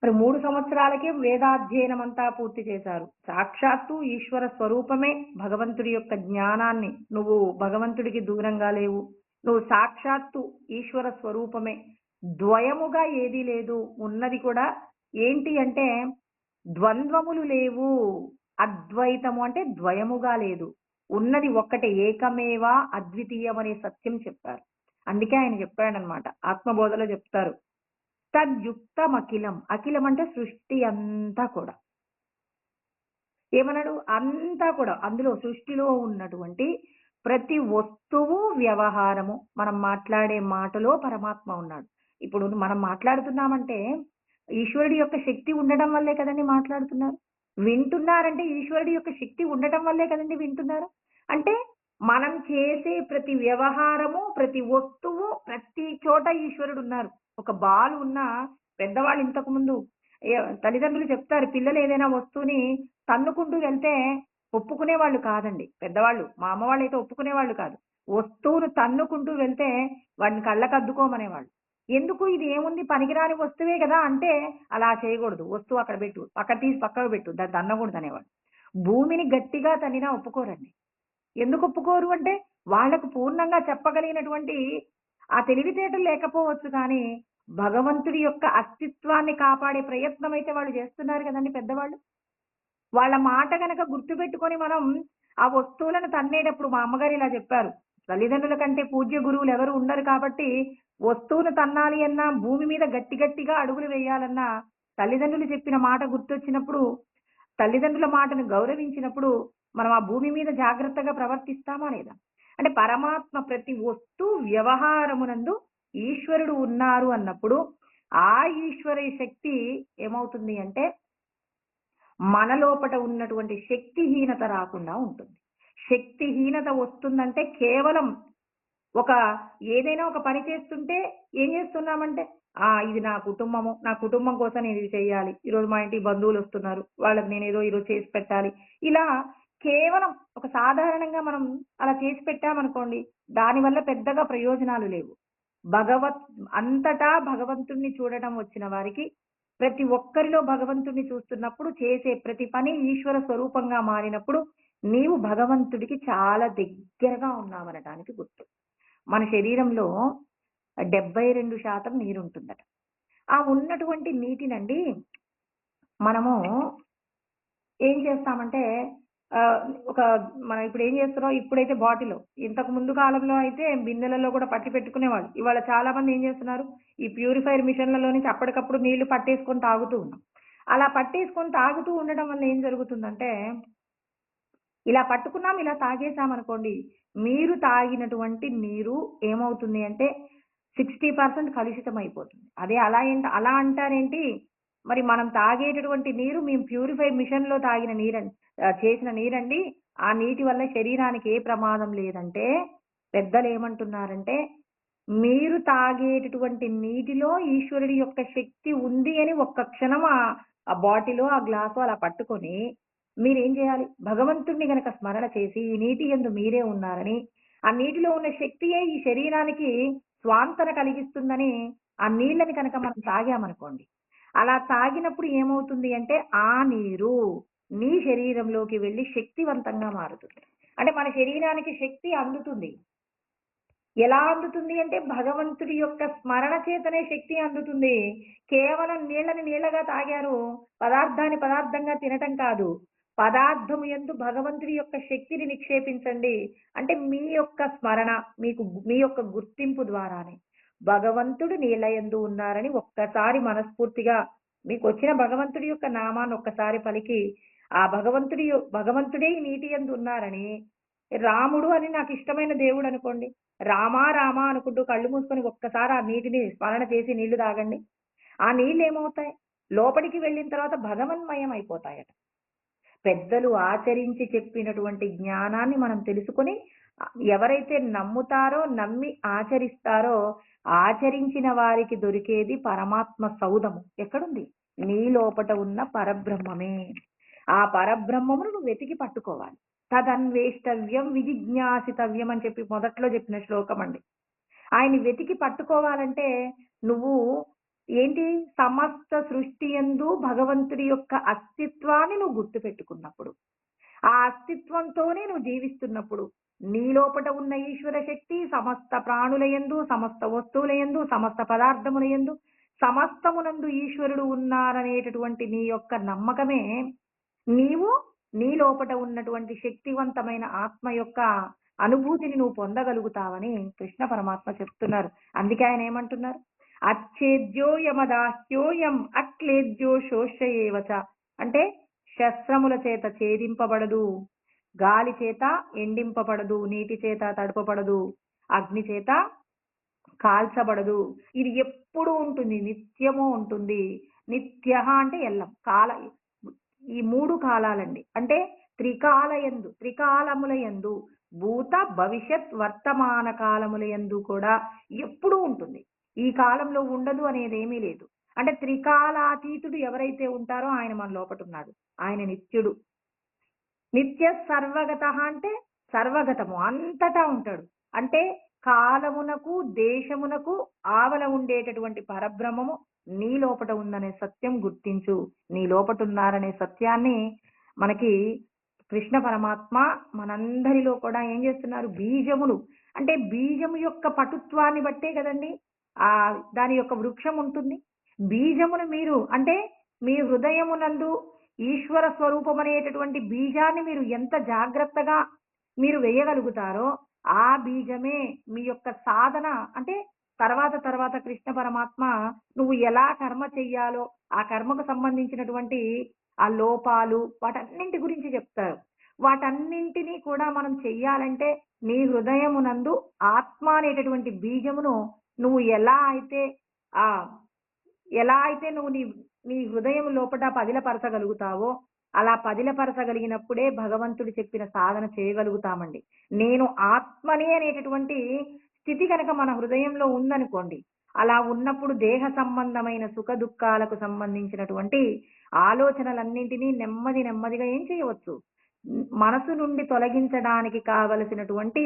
Speaker 1: 3 సంవత్సరాలకే వేదాధ్యయనం అంతా పూర్తి చేశారు. సాక్షాత్తు ఈశ్వర స్వరూపమే భగవంతుడి యొక్క జ్ఞానాన్ని, నువ్వు భగవంతుడికి దూరంగా లేవు. నువ్వు సాక్షాత్తు ఈశ్వర స్వరూపమే. ద్వయముగా ఏదీ లేదు. ఉన్నది కూడా ఏంటి అంటే ద్వంద్వములు లేవు. అద్వైతము అంటే ద్వయముగా లేదు. ఉన్నది ఒక్కటే, ఏకమేవా అద్వితీయం అనే సత్యం చెప్పారు. అందుకే ఆయన చెప్పాడనమాట. ఆత్మబోధలో చెప్తారు. తద్యుక్తమఖిలం. అఖిలం అంటే సృష్టి అంతా కూడా. ఏమన్నాడు? అంతా కూడా అందులో సృష్టిలో ఉన్నటువంటి ప్రతి వస్తువు, వ్యవహారము, మనం మాట్లాడే మాటలో పరమాత్మ ఉన్నాడు. ఇప్పుడు మనం మాట్లాడుతున్నామంటే ఈశ్వరుడి యొక్క శక్తి ఉండడం వల్లే కదండీ మాట్లాడుతున్నారు. వింటున్నారంటే ఈశ్వరుడి యొక్క శక్తి ఉండటం వల్లే కదండీ వింటున్నారు. అంటే మనం చేసే ప్రతి వ్యవహారము, ప్రతి వస్తువు, ప్రతి చోట ఈశ్వరుడు ఉన్నారు. ఒక బాల్ ఉన్నా పెద్దవాళ్ళు ఇంతకుముందు తల్లిదండ్రులు చెప్తారు. పిల్లలు ఏదైనా వస్తువుని తన్నుకుంటూ వెళ్తే ఒప్పుకునేవాళ్ళు కాదండి. పెద్దవాళ్ళు, మా అమ్మ వాళ్ళైతే ఒప్పుకునేవాళ్ళు కాదు. వస్తువును తన్నుకుంటూ వెళ్తే వాడిని కళ్ళకద్దుకోమనేవాళ్ళు. ఎందుకు? ఇది ఏముంది, పనికిరాని వస్తువే కదా అంటే, అలా చేయకూడదు. వస్తువు అక్కడ పెట్టు, తీసి పక్కకు పెట్టు, దాన్ని తన్నకూడదు అనేవాళ్ళు. భూమిని గట్టిగా తన్నినా ఒప్పుకోరండి. ఎందుకు ఒప్పుకోరు అంటే, వాళ్ళకు పూర్ణంగా చెప్పగలిగినటువంటి ఆ తెలివితేటలు లేకపోవచ్చు కానీ, భగవంతుడి యొక్క అస్తిత్వాన్ని కాపాడే ప్రయత్నం అయితే వాళ్ళు చేస్తున్నారు కదండీ పెద్దవాళ్ళు. వాళ్ళ మాట గనక గుర్తుపెట్టుకొని మనం ఆ వస్తువులను తన్నేటప్పుడు మా అమ్మగారు ఇలా చెప్పారు. తల్లిదండ్రుల కంటే పూజ్య గురువులు ఎవరు ఉండరు కాబట్టి వస్తువును తన్నాలి అన్నా, భూమి మీద గట్టిగా అడుగులు వేయాలన్నా తల్లిదండ్రులు చెప్పిన మాట గుర్తొచ్చినప్పుడు, తల్లిదండ్రుల మాటను గౌరవించినప్పుడు మనం ఆ భూమి మీద జాగ్రత్తగా ప్రవర్తిస్తామా లేదా? అంటే పరమాత్మ ప్రతి వ్యవహారమునందు ఈశ్వరుడు ఉన్నారు అన్నప్పుడు ఆ ఈశ్వర శక్తి ఏమవుతుంది అంటే మన లోపట ఉన్నటువంటి శక్తిహీనత రాకుండా ఉంటుంది. శక్తిహీనత వస్తుందంటే కేవలం ఒక ఏదైనా ఒక పని చేస్తుంటే ఏం చేస్తున్నామంటే, ఇది నా కుటుంబము. నా కుటుంబం కోసం నేను ఇది చేయాలి. ఈరోజు మా ఇంటికి బంధువులొస్తున్నారు. వాళ్ళకి నేనేదో ఈరోజు చేసి పెట్టాలి. ఇలా కేవలం ఒక సాధారణంగా మనం అలా చేసి పెట్టామనుకోండి, దానివల్ల పెద్దగా ప్రయోజనాలు లేవు. భగవత్ అంతటా భగవంతుడిని చూడటం వచ్చిన వారికి ప్రతి ఒక్కరిలో భగవంతుడిని చూస్తున్నప్పుడు చేసే ప్రతి పని ఈశ్వర స్వరూపంగా మారినప్పుడు నీవు భగవంతుడికి చాలా దగ్గరగా ఉన్నావనటానికి గుర్తు. మన శరీరంలో 72% నీరుంటుందట. ఆ ఉన్నటువంటి నీటినండి మనము ఏం చేస్తామంటే ఒక మనం ఇప్పుడు ఏం చేస్తున్నాం, ఇప్పుడైతే బాటిలు. ఇంతకు ముందు కాలంలో అయితే బిందెలలో కూడా పట్టి పెట్టుకునేవాళ్ళు. ఇవాళ చాలా మంది ఏం చేస్తున్నారు, ఈ ప్యూరిఫైయర్ మిషన్‌లలో నుంచి అప్పటికప్పుడు నీళ్లు పట్టేసుకొని తాగుతూ ఉన్నాం. అలా పట్టేసుకొని తాగుతూ ఉండడం వల్ల ఏం జరుగుతుందంటే, ఇలా పట్టుకున్నాం, ఇలా తాగేసామనుకోండి, మీరు తాగినటువంటి నీరు ఏమవుతుంది అంటే 60% కలుషితం అయిపోతుంది. అదే అలా అంటారేంటి? మరి మనం తాగేటటువంటి నీరు మేము ప్యూరిఫై మిషన్‌లో చేసిన నీరండి. ఆ నీటి వల్ల శరీరానికి ఏ ప్రమాదం లేదంటే, పెద్దలేమంటున్నారంటే, మీరు తాగేటటువంటి నీటిలో ఈశ్వరుడి యొక్క శక్తి ఉంది అని ఒక్క క్షణం ఆ బాటిలో, ఆ గ్లాసో అలా పట్టుకొని మీరేం చేయాలి? భగవంతుడిని గనక స్మరణ చేసి, ఈ నీటి యందు మీరే ఉన్నారని, ఆ నీటిలో ఉన్న శక్తియే ఈ శరీరానికి స్వాంతన కలిగిస్తుందని ఆ నీళ్ళని కనుక మనం తాగామనుకోండి. అలా తాగినప్పుడు ఏమవుతుంది అంటే, ఆ నీరు నీ శరీరంలోకి వెళ్లి శక్తివంతంగా మారుతుంది. అంటే మన శరీరానికి శక్తి అందుతుంది. ఎలా అందుతుంది అంటే భగవంతుడి యొక్క స్మరణ చేతనే శక్తి అందుతుంది. కేవలం నీళ్ళని నీళ్ళగా తాగారు. పదార్థాన్ని పదార్థంగా తినటం కాదు. పదార్థము యందు భగవంతుడి యొక్క శక్తిని నిక్షేపించండి. అంటే మీ యొక్క స్మరణ మీ యొక్క గుర్తింపు ద్వారానే భగవంతుడు నీళ్ళ యందు ఉన్నారని ఒక్కసారి మనస్ఫూర్తిగా మీకొచ్చిన భగవంతుడి యొక్క నామాన్ని ఒక్కసారి పలికి, ఆ భగవంతుడే ఈ నీటి యందు ఉన్నారని, రాముడు అని నాకు ఇష్టమైన దేవుడు అనుకోండి. రామా రామా అనుకుంటూ కళ్ళు మూసుకొని ఒక్కసారి ఆ నీటిని స్మరణ చేసి నీళ్లు తాగండి. ఆ నీళ్ళు ఏమవుతాయి? లోపలికి వెళ్ళిన తర్వాత భగవన్మయం అయిపోతాయట. పెద్దలు ఆచరించి చెప్పినటువంటి జ్ఞానాన్ని మనం తెలుసుకొని ఎవరైతే నమ్ముతారో, నమ్మి ఆచరిస్తారో, ఆచరించిన వారికి దొరికేది పరమాత్మ సౌధము. ఎక్కడుంది? నీ లోపట ఉన్న పరబ్రహ్మమే. ఆ పరబ్రహ్మమును నువ్వు వెతికి పట్టుకోవాలి. తదన్వేష్టవ్యం విజిజ్ఞాసితవ్యం అని చెప్పి మొదట్లో చెప్పిన శ్లోకం అండి. ఆయన్ని వెతికి పట్టుకోవాలంటే నువ్వు ఏంటి? సమస్త సృష్టి యందు భగవంతుడి యొక్క అస్తిత్వాన్ని నువ్వు గుర్తుపెట్టుకున్నప్పుడు, ఆ అస్తిత్వంతోనే నువ్వు జీవిస్తున్నప్పుడు, నీ లోపట ఉన్న ఈశ్వర శక్తి సమస్త ప్రాణుల యందు, సమస్త వస్తువుల యందు, సమస్త పదార్థముల యందు, సమస్తమునందు ఈశ్వరుడు ఉన్నారనేటటువంటి నీ యొక్క నమ్మకమే నీవు నీ లోపట ఉన్నటువంటి శక్తివంతమైన ఆత్మ యొక్క అనుభూతిని నువ్వు పొందగలుగుతావని కృష్ణ పరమాత్మ చెప్తున్నారు. అందుకే ఆయన ఏమంటున్నారు? అచ్ఛేద్యోయమదాహ్యోయం అక్లేద్యో శోష్యయేవచ. అంటే శస్త్రముల చేత ఛేదింపబడదు, గాలి చేత ఎండింపబడదు, నీటి చేత తడపబడదు, అగ్ని చేత కాల్చబడదు. ఇది ఎప్పుడు ఉంటుంది, నిత్యము ఉంటుంది. నిత్య అంటే ఎల్లం కాల, ఈ మూడు కాలాలండి. అంటే త్రికాలముల యందు భూత భవిష్యత్ వర్తమాన కాలముల యందు కూడా ఎప్పుడూ ఉంటుంది. ఈ కాలంలో ఉండదు అనేది ఏమీ లేదు. అంటే త్రికాలాతీతుడు ఎవరైతే ఉంటారో ఆయన మన లోపట ఉన్నాడు. ఆయన నిత్యుడు. నిత్య సర్వగత అంటే సర్వగతము, అంతటా ఉంటాడు. అంటే కాలమునకు దేశమునకు ఆవల ఉండేటటువంటి పరబ్రహ్మము నీ లోపట ఉందనే సత్యం గుర్తించు. నీ లోపట ఉన్నారనే సత్యాన్ని మనకి కృష్ణ పరమాత్మ మనందరిలో కూడా ఏం చేస్తున్నారు? బీజములు. అంటే బీజము యొక్క పటుత్వాన్ని బట్టే కదండి ఆ దాని యొక్క వృక్షం ఉంటుంది. బీజమును మీరు అంటే మీ హృదయమునందు ఈశ్వర స్వరూపం అనేటటువంటి బీజాన్ని మీరు ఎంత జాగ్రత్తగా మీరు వేయగలుగుతారో, ఆ బీజమే మీ యొక్క సాధన. అంటే తర్వాత కృష్ణ పరమాత్మ నువ్వు ఎలా కర్మ చెయ్యాలో, ఆ కర్మకు సంబంధించినటువంటి ఆ లోపాలు వాటన్నింటి గురించి చెప్తారు. వాటన్నింటినీ కూడా మనం చెయ్యాలంటే నీ హృదయమునందు ఆత్మ అనేటటువంటి బీజమును నువ్వు ఆ ఎలా అయితే నువ్వు నీ నీ హృదయం లోపట పదిలపరచగలుగుతావో, అలా పదిలపరచగలిగినప్పుడే భగవంతుడు చెప్పిన సాధన చేయగలుగుతామండి. నేను ఆత్మని అనేటటువంటి స్థితి కనుక మన హృదయంలో ఉందనుకోండి, అలా ఉన్నప్పుడు దేహ సంబంధమైన సుఖ దుఃఖాలకు సంబంధించినటువంటి ఆలోచనలన్నింటినీ నెమ్మదిగా ఏం చేయవచ్చు? మనసు నుండి తొలగించడానికి కావలసినటువంటి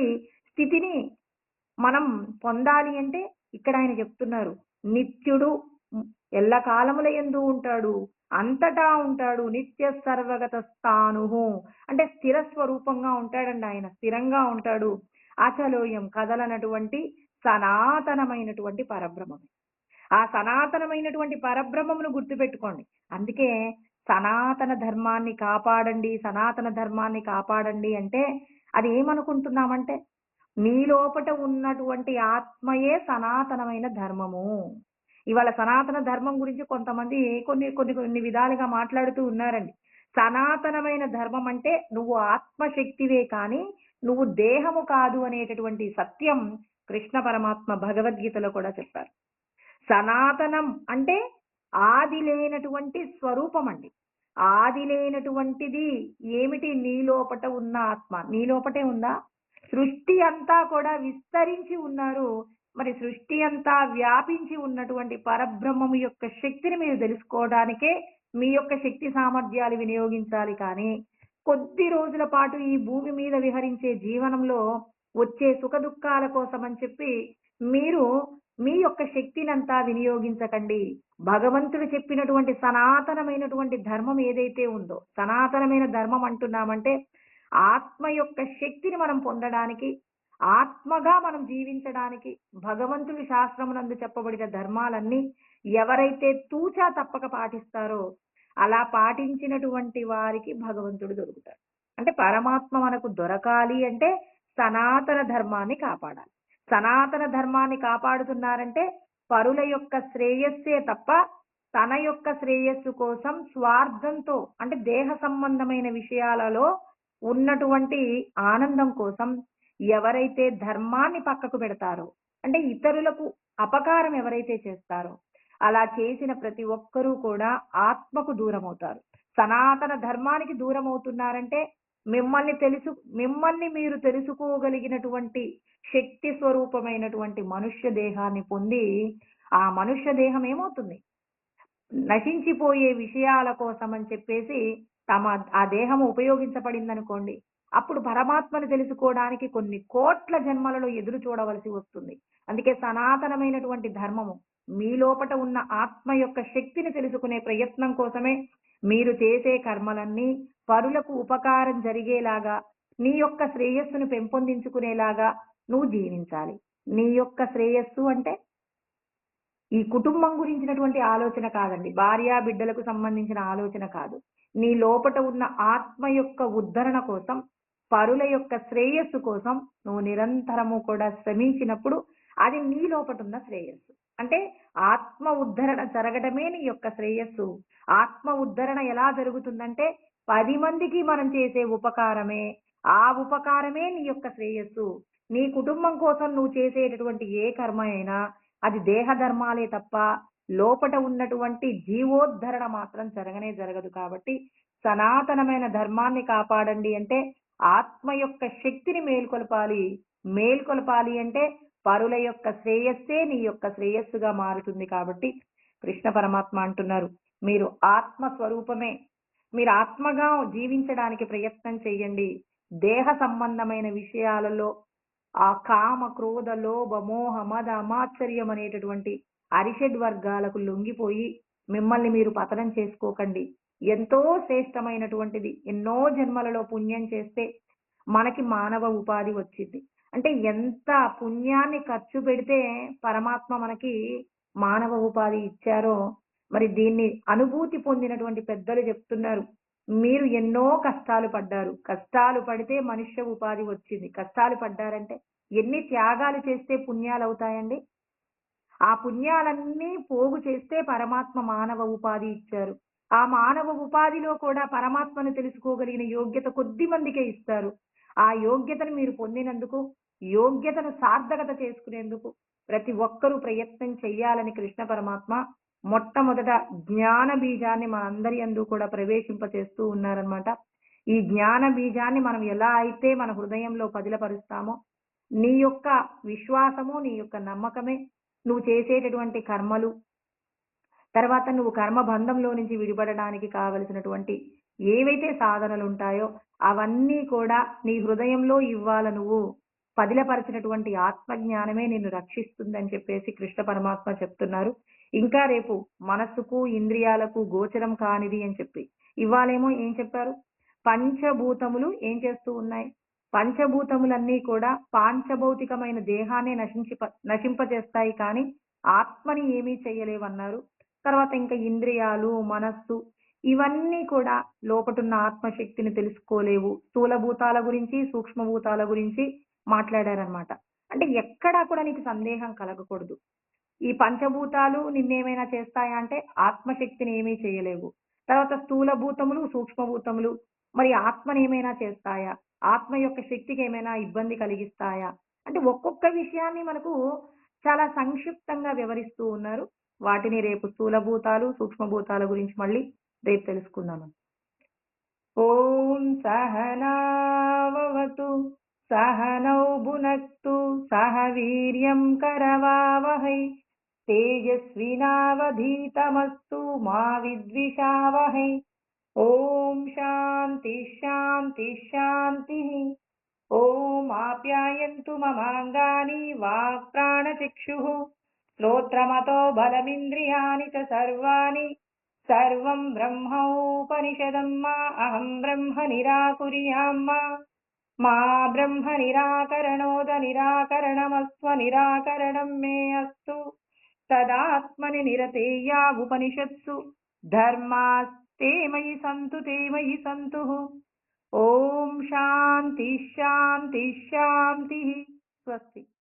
Speaker 1: స్థితిని మనం పొందాలి అంటే ఇక్కడ ఆయన చెప్తున్నారు. నిత్యుడు, ఎల్లకాలముల యందు ఉంటాడు, అంతటా ఉంటాడు, నిత్య సర్వగత స్థానుహు. అంటే స్థిర స్వరూపంగా ఉంటాడండి ఆయన. స్థిరంగా ఉంటాడు. అచలోయం, కదలనటువంటి సనాతనమైనటువంటి పరబ్రహ్మం. ఆ సనాతనమైనటువంటి పరబ్రహ్మమును గుర్తుపెట్టుకోండి. అందుకే సనాతన ధర్మాన్ని కాపాడండి అంటే అది ఏమనుకుంటున్నామంటే నీ లోపట ఉన్నటువంటి ఆత్మయే సనాతనమైన ధర్మము. ఇవాళ సనాతన ధర్మం గురించి కొంతమంది కొన్ని విధాలుగా మాట్లాడుతూ ఉన్నారండి. సనాతనమైన ధర్మం అంటే నువ్వు ఆత్మశక్తివే కానీ నువ్వు దేహము కాదు అనేటటువంటి సత్యం కృష్ణ పరమాత్మ భగవద్గీతలో కూడా చెప్పారు. సనాతనం అంటే ఆది లేనటువంటి స్వరూపం అండి. ఆది లేనటువంటిది ఏమిటి? నీ లోపట ఉన్న ఆత్మ. నీ లోపటే ఉందా? సృష్టి అంతా కూడా విస్తరించి ఉన్నారు. మరి సృష్టి అంతా వ్యాపించి ఉన్నటువంటి పరబ్రహ్మము యొక్క శక్తిని మీరు తెలుసుకోవడానికే మీ యొక్క శక్తి సామర్థ్యాలు వినియోగించాలి కానీ, కొద్ది రోజుల పాటు ఈ భూమి మీద విహరించే జీవనంలో వచ్చే సుఖదుఖాల కోసమని చెప్పి మీరు మీ యొక్క శక్తినంతా వినియోగించకండి. భగవంతుడు చెప్పినటువంటి సనాతనమైనటువంటి ధర్మం ఏదైతే ఉందో, సనాతనమైన ధర్మం అంటున్నామంటే ఆత్మ యొక్క శక్తిని మనం పొందడానికి, ఆత్మగా మనం జీవించడానికి భగవంతుడి శాస్త్రమునందు చెప్పబడిన ధర్మాలన్నీ ఎవరైతే తూచా తప్పక పాటిస్తారో అలా పాటించినటువంటి వారికి భగవంతుడు దొరుకుతాడు. అంటే పరమాత్మ మనకు దొరకాలి అంటే సనాతన ధర్మాన్ని కాపాడాలి. సనాతన ధర్మాన్ని కాపాడుతున్నారంటే పరుల యొక్క శ్రేయస్సే తప్ప తన యొక్క శ్రేయస్సు కోసం స్వార్థంతో అంటే దేహ సంబంధమైన విషయాలలో ఉన్నటువంటి ఆనందం కోసం ఎవరైతే ధర్మాన్ని పక్కకు పెడతారో అంటే ఇతరులకు అపకారం ఎవరైతే చేస్తారో అలా చేసిన ప్రతి ఒక్కరూ కూడా ఆత్మకు దూరం అవుతారు. సనాతన ధర్మానికి దూరం అవుతున్నారంటే మిమ్మల్ని మీరు తెలుసుకోగలిగినటువంటి శక్తి స్వరూపమైనటువంటి మనుష్య దేహాన్ని పొంది ఆ మనుష్య దేహం ఏమవుతుంది? నశించిపోయే విషయాల కోసం అని చెప్పేసి ఆ దేహం ఉపయోగించబడిందనుకోండి, అప్పుడు పరమాత్మను తెలుసుకోవడానికి కొన్ని కోట్ల జన్మలలో ఎదురు చూడవలసి వస్తుంది. అందుకే సనాతనమైనటువంటి ధర్మము మీ లోపట ఉన్న ఆత్మ యొక్క శక్తిని తెలుసుకునే ప్రయత్నం కోసమే మీరు చేసే కర్మలన్నీ పరులకు ఉపకారం జరిగేలాగా, నీ యొక్క శ్రేయస్సును పెంపొందించుకునేలాగా నువ్వు జీవించాలి. నీ యొక్క శ్రేయస్సు అంటే ఈ కుటుంబం గురించినటువంటి ఆలోచన కాదండి. భార్యా బిడ్డలకు సంబంధించిన ఆలోచన కాదు. నీ లోపట ఉన్న ఆత్మ యొక్క ఉద్ధరణ కోసం, పరుల యొక్క శ్రేయస్సు కోసం నువ్వు నిరంతరము కూడా శ్రమించినప్పుడు అది నీ లోపట ఉన్న శ్రేయస్సు. అంటే ఆత్మ ఉద్ధరణ జరగడమే నీ యొక్క శ్రేయస్సు. ఆత్మ ఉద్ధరణ ఎలా జరుగుతుందంటే 10 మందికి మనం చేసే ఉపకారమే, ఆ ఉపకారమే నీ యొక్క శ్రేయస్సు. నీ కుటుంబం కోసం నువ్వు చేసేటటువంటి ఏ కర్మ అయినా అది దేహ ధర్మాలే తప్ప లోపట ఉన్నటువంటి జీవోద్ధరణ మాత్రం జరగనే జరగదు. కాబట్టి సనాతనమైన ధర్మాన్ని కాపాడండి అంటే ఆత్మ యొక్క శక్తిని మేల్కొల్పాలి అంటే పరుల యొక్క శ్రేయస్సే నీ యొక్క శ్రేయస్సుగా మారుతుంది. కాబట్టి కృష్ణ పరమాత్మ అంటున్నారు, మీరు ఆత్మ స్వరూపమే, మీరు ఆత్మగా జీవించడానికి ప్రయత్నం చేయండి. దేహ సంబంధమైన విషయాలలో ఆ కామ క్రోధ లోభ మోహ మద మాత్సర్యం అనేటటువంటి అరిషడ్ వర్గాలకు లొంగిపోయి మిమ్మల్ని మీరు పతనం చేసుకోకండి. ఎంతో శ్రేష్టమైనటువంటిది, ఎన్నో జన్మలలో పుణ్యం చేస్తే మనకి మానవ ఉపాధి వచ్చింది. అంటే ఎంత పుణ్యాన్ని ఖర్చు పెడితే పరమాత్మ మనకి మానవ ఉపాధి ఇచ్చారో మరి దీన్ని అనుభూతి పొందినటువంటి పెద్దలు చెప్తున్నారు, మీరు ఎన్నో కష్టాలు పడ్డారు, కష్టాలు పడితే మనుష్య ఉపాధి వచ్చింది. కష్టాలు పడ్డారంటే ఎన్ని త్యాగాలు చేస్తే పుణ్యాలు అవుతాయండి? ఆ పుణ్యాలన్నీ పోగు చేస్తే పరమాత్మ మానవ ఉపాధి ఇచ్చారు. ఆ మానవ ఉపాధిలో కూడా పరమాత్మను తెలుసుకోగలిగిన యోగ్యత కొద్ది మందికే ఇస్తారు. ఆ యోగ్యతను మీరు పొందినందుకు, యోగ్యతను సార్థకత చేసుకునేందుకు ప్రతి ఒక్కరూ ప్రయత్నం చెయ్యాలని కృష్ణ పరమాత్మ మొట్టమొదట జ్ఞాన బీజాన్ని మనందరి యందు కూడా ప్రవేశింపచేస్తూ ఉన్నారనమాట. ఈ జ్ఞాన బీజాన్ని మనం ఎలా అయితే మన హృదయంలో పదిలపరుస్తామో, నీ యొక్క విశ్వాసము, నీ యొక్క నమ్మకమే నువ్వు చేసేటటువంటి కర్మలు, తర్వాత నువ్వు కర్మ బంధంలో నుంచి విడిపడడానికి కావలసినటువంటి ఏవైతే సాధనలు ఉంటాయో అవన్నీ కూడా నీ హృదయంలో ఇవ్వాల నువ్వు పదిలపరిచినటువంటి ఆత్మజ్ఞానమే నిన్ను రక్షిస్తుందని చెప్పేసి కృష్ణ పరమాత్మ చెప్తున్నారు. ఇంకా రేపు మనస్సుకు ఇంద్రియాలకు గోచరం కానిది అని చెప్పి ఇవాళేమో ఏం చెప్పారు? పంచభూతములు ఏం చేస్తూ ఉన్నాయి? పంచభూతములన్నీ కూడా పాంచభౌతికమైన దేహాన్ని నశింపజేస్తాయి కానీ ఆత్మని ఏమీ చేయలేవన్నారు. తర్వాత ఇంకా ఇంద్రియాలు, మనస్సు ఇవన్నీ కూడా లోపటున్న ఆత్మశక్తిని తెలుసుకోలేవు. స్థూలభూతాల గురించి, సూక్ష్మభూతాల గురించి మాట్లాడారనమాట. అంటే ఎక్కడా కూడా నీకు సందేహం కలగకూడదు. ఈ పంచభూతాలు నిన్నేమైనా చేస్తాయా అంటే ఆత్మశక్తిని ఏమీ చేయలేవు. తర్వాత స్థూలభూతములు, సూక్ష్మభూతములు మరి ఆత్మని ఏమైనా చేస్తాయా? ఆత్మ యొక్క శక్తికి ఏమైనా ఇబ్బంది కలిగిస్తాయా? అంటే ఒక్కొక్క విషయాన్ని మనకు చాలా సంక్షిప్తంగా వివరిస్తూ ఉన్నారు. వాటిని రేపు స్థూలభూతాలు, సూక్ష్మభూతాల గురించి మళ్ళీ రేపు తెలుసుకుందాము. ఓం సహనావతు సహనౌ భునక్తు సహ వీర్యం కరవావహై तेजस्विनावधीतमस्तु मा विद्विषावहै। ओम शांति शांति शांति। ओम आप्यायन्तु ममांगानि वाक्प्राणचक्षुः श्रोत्रमतो बलमिन्द्रियाणि च सर्वाणि सर्वं ब्रह्मोपनिषदं मा अहं ब्रह्म निराकुर्यां मा ब्रह्म निराकरणोद निराकरणमस्व निराकरणं मे अस्तु। तदात्मनि निरतेया उपनिषत्सु धर्मास्ते मयि सन्तु ते मयि सन्तु। ओम शांति शांति शांति। स्वस्ति।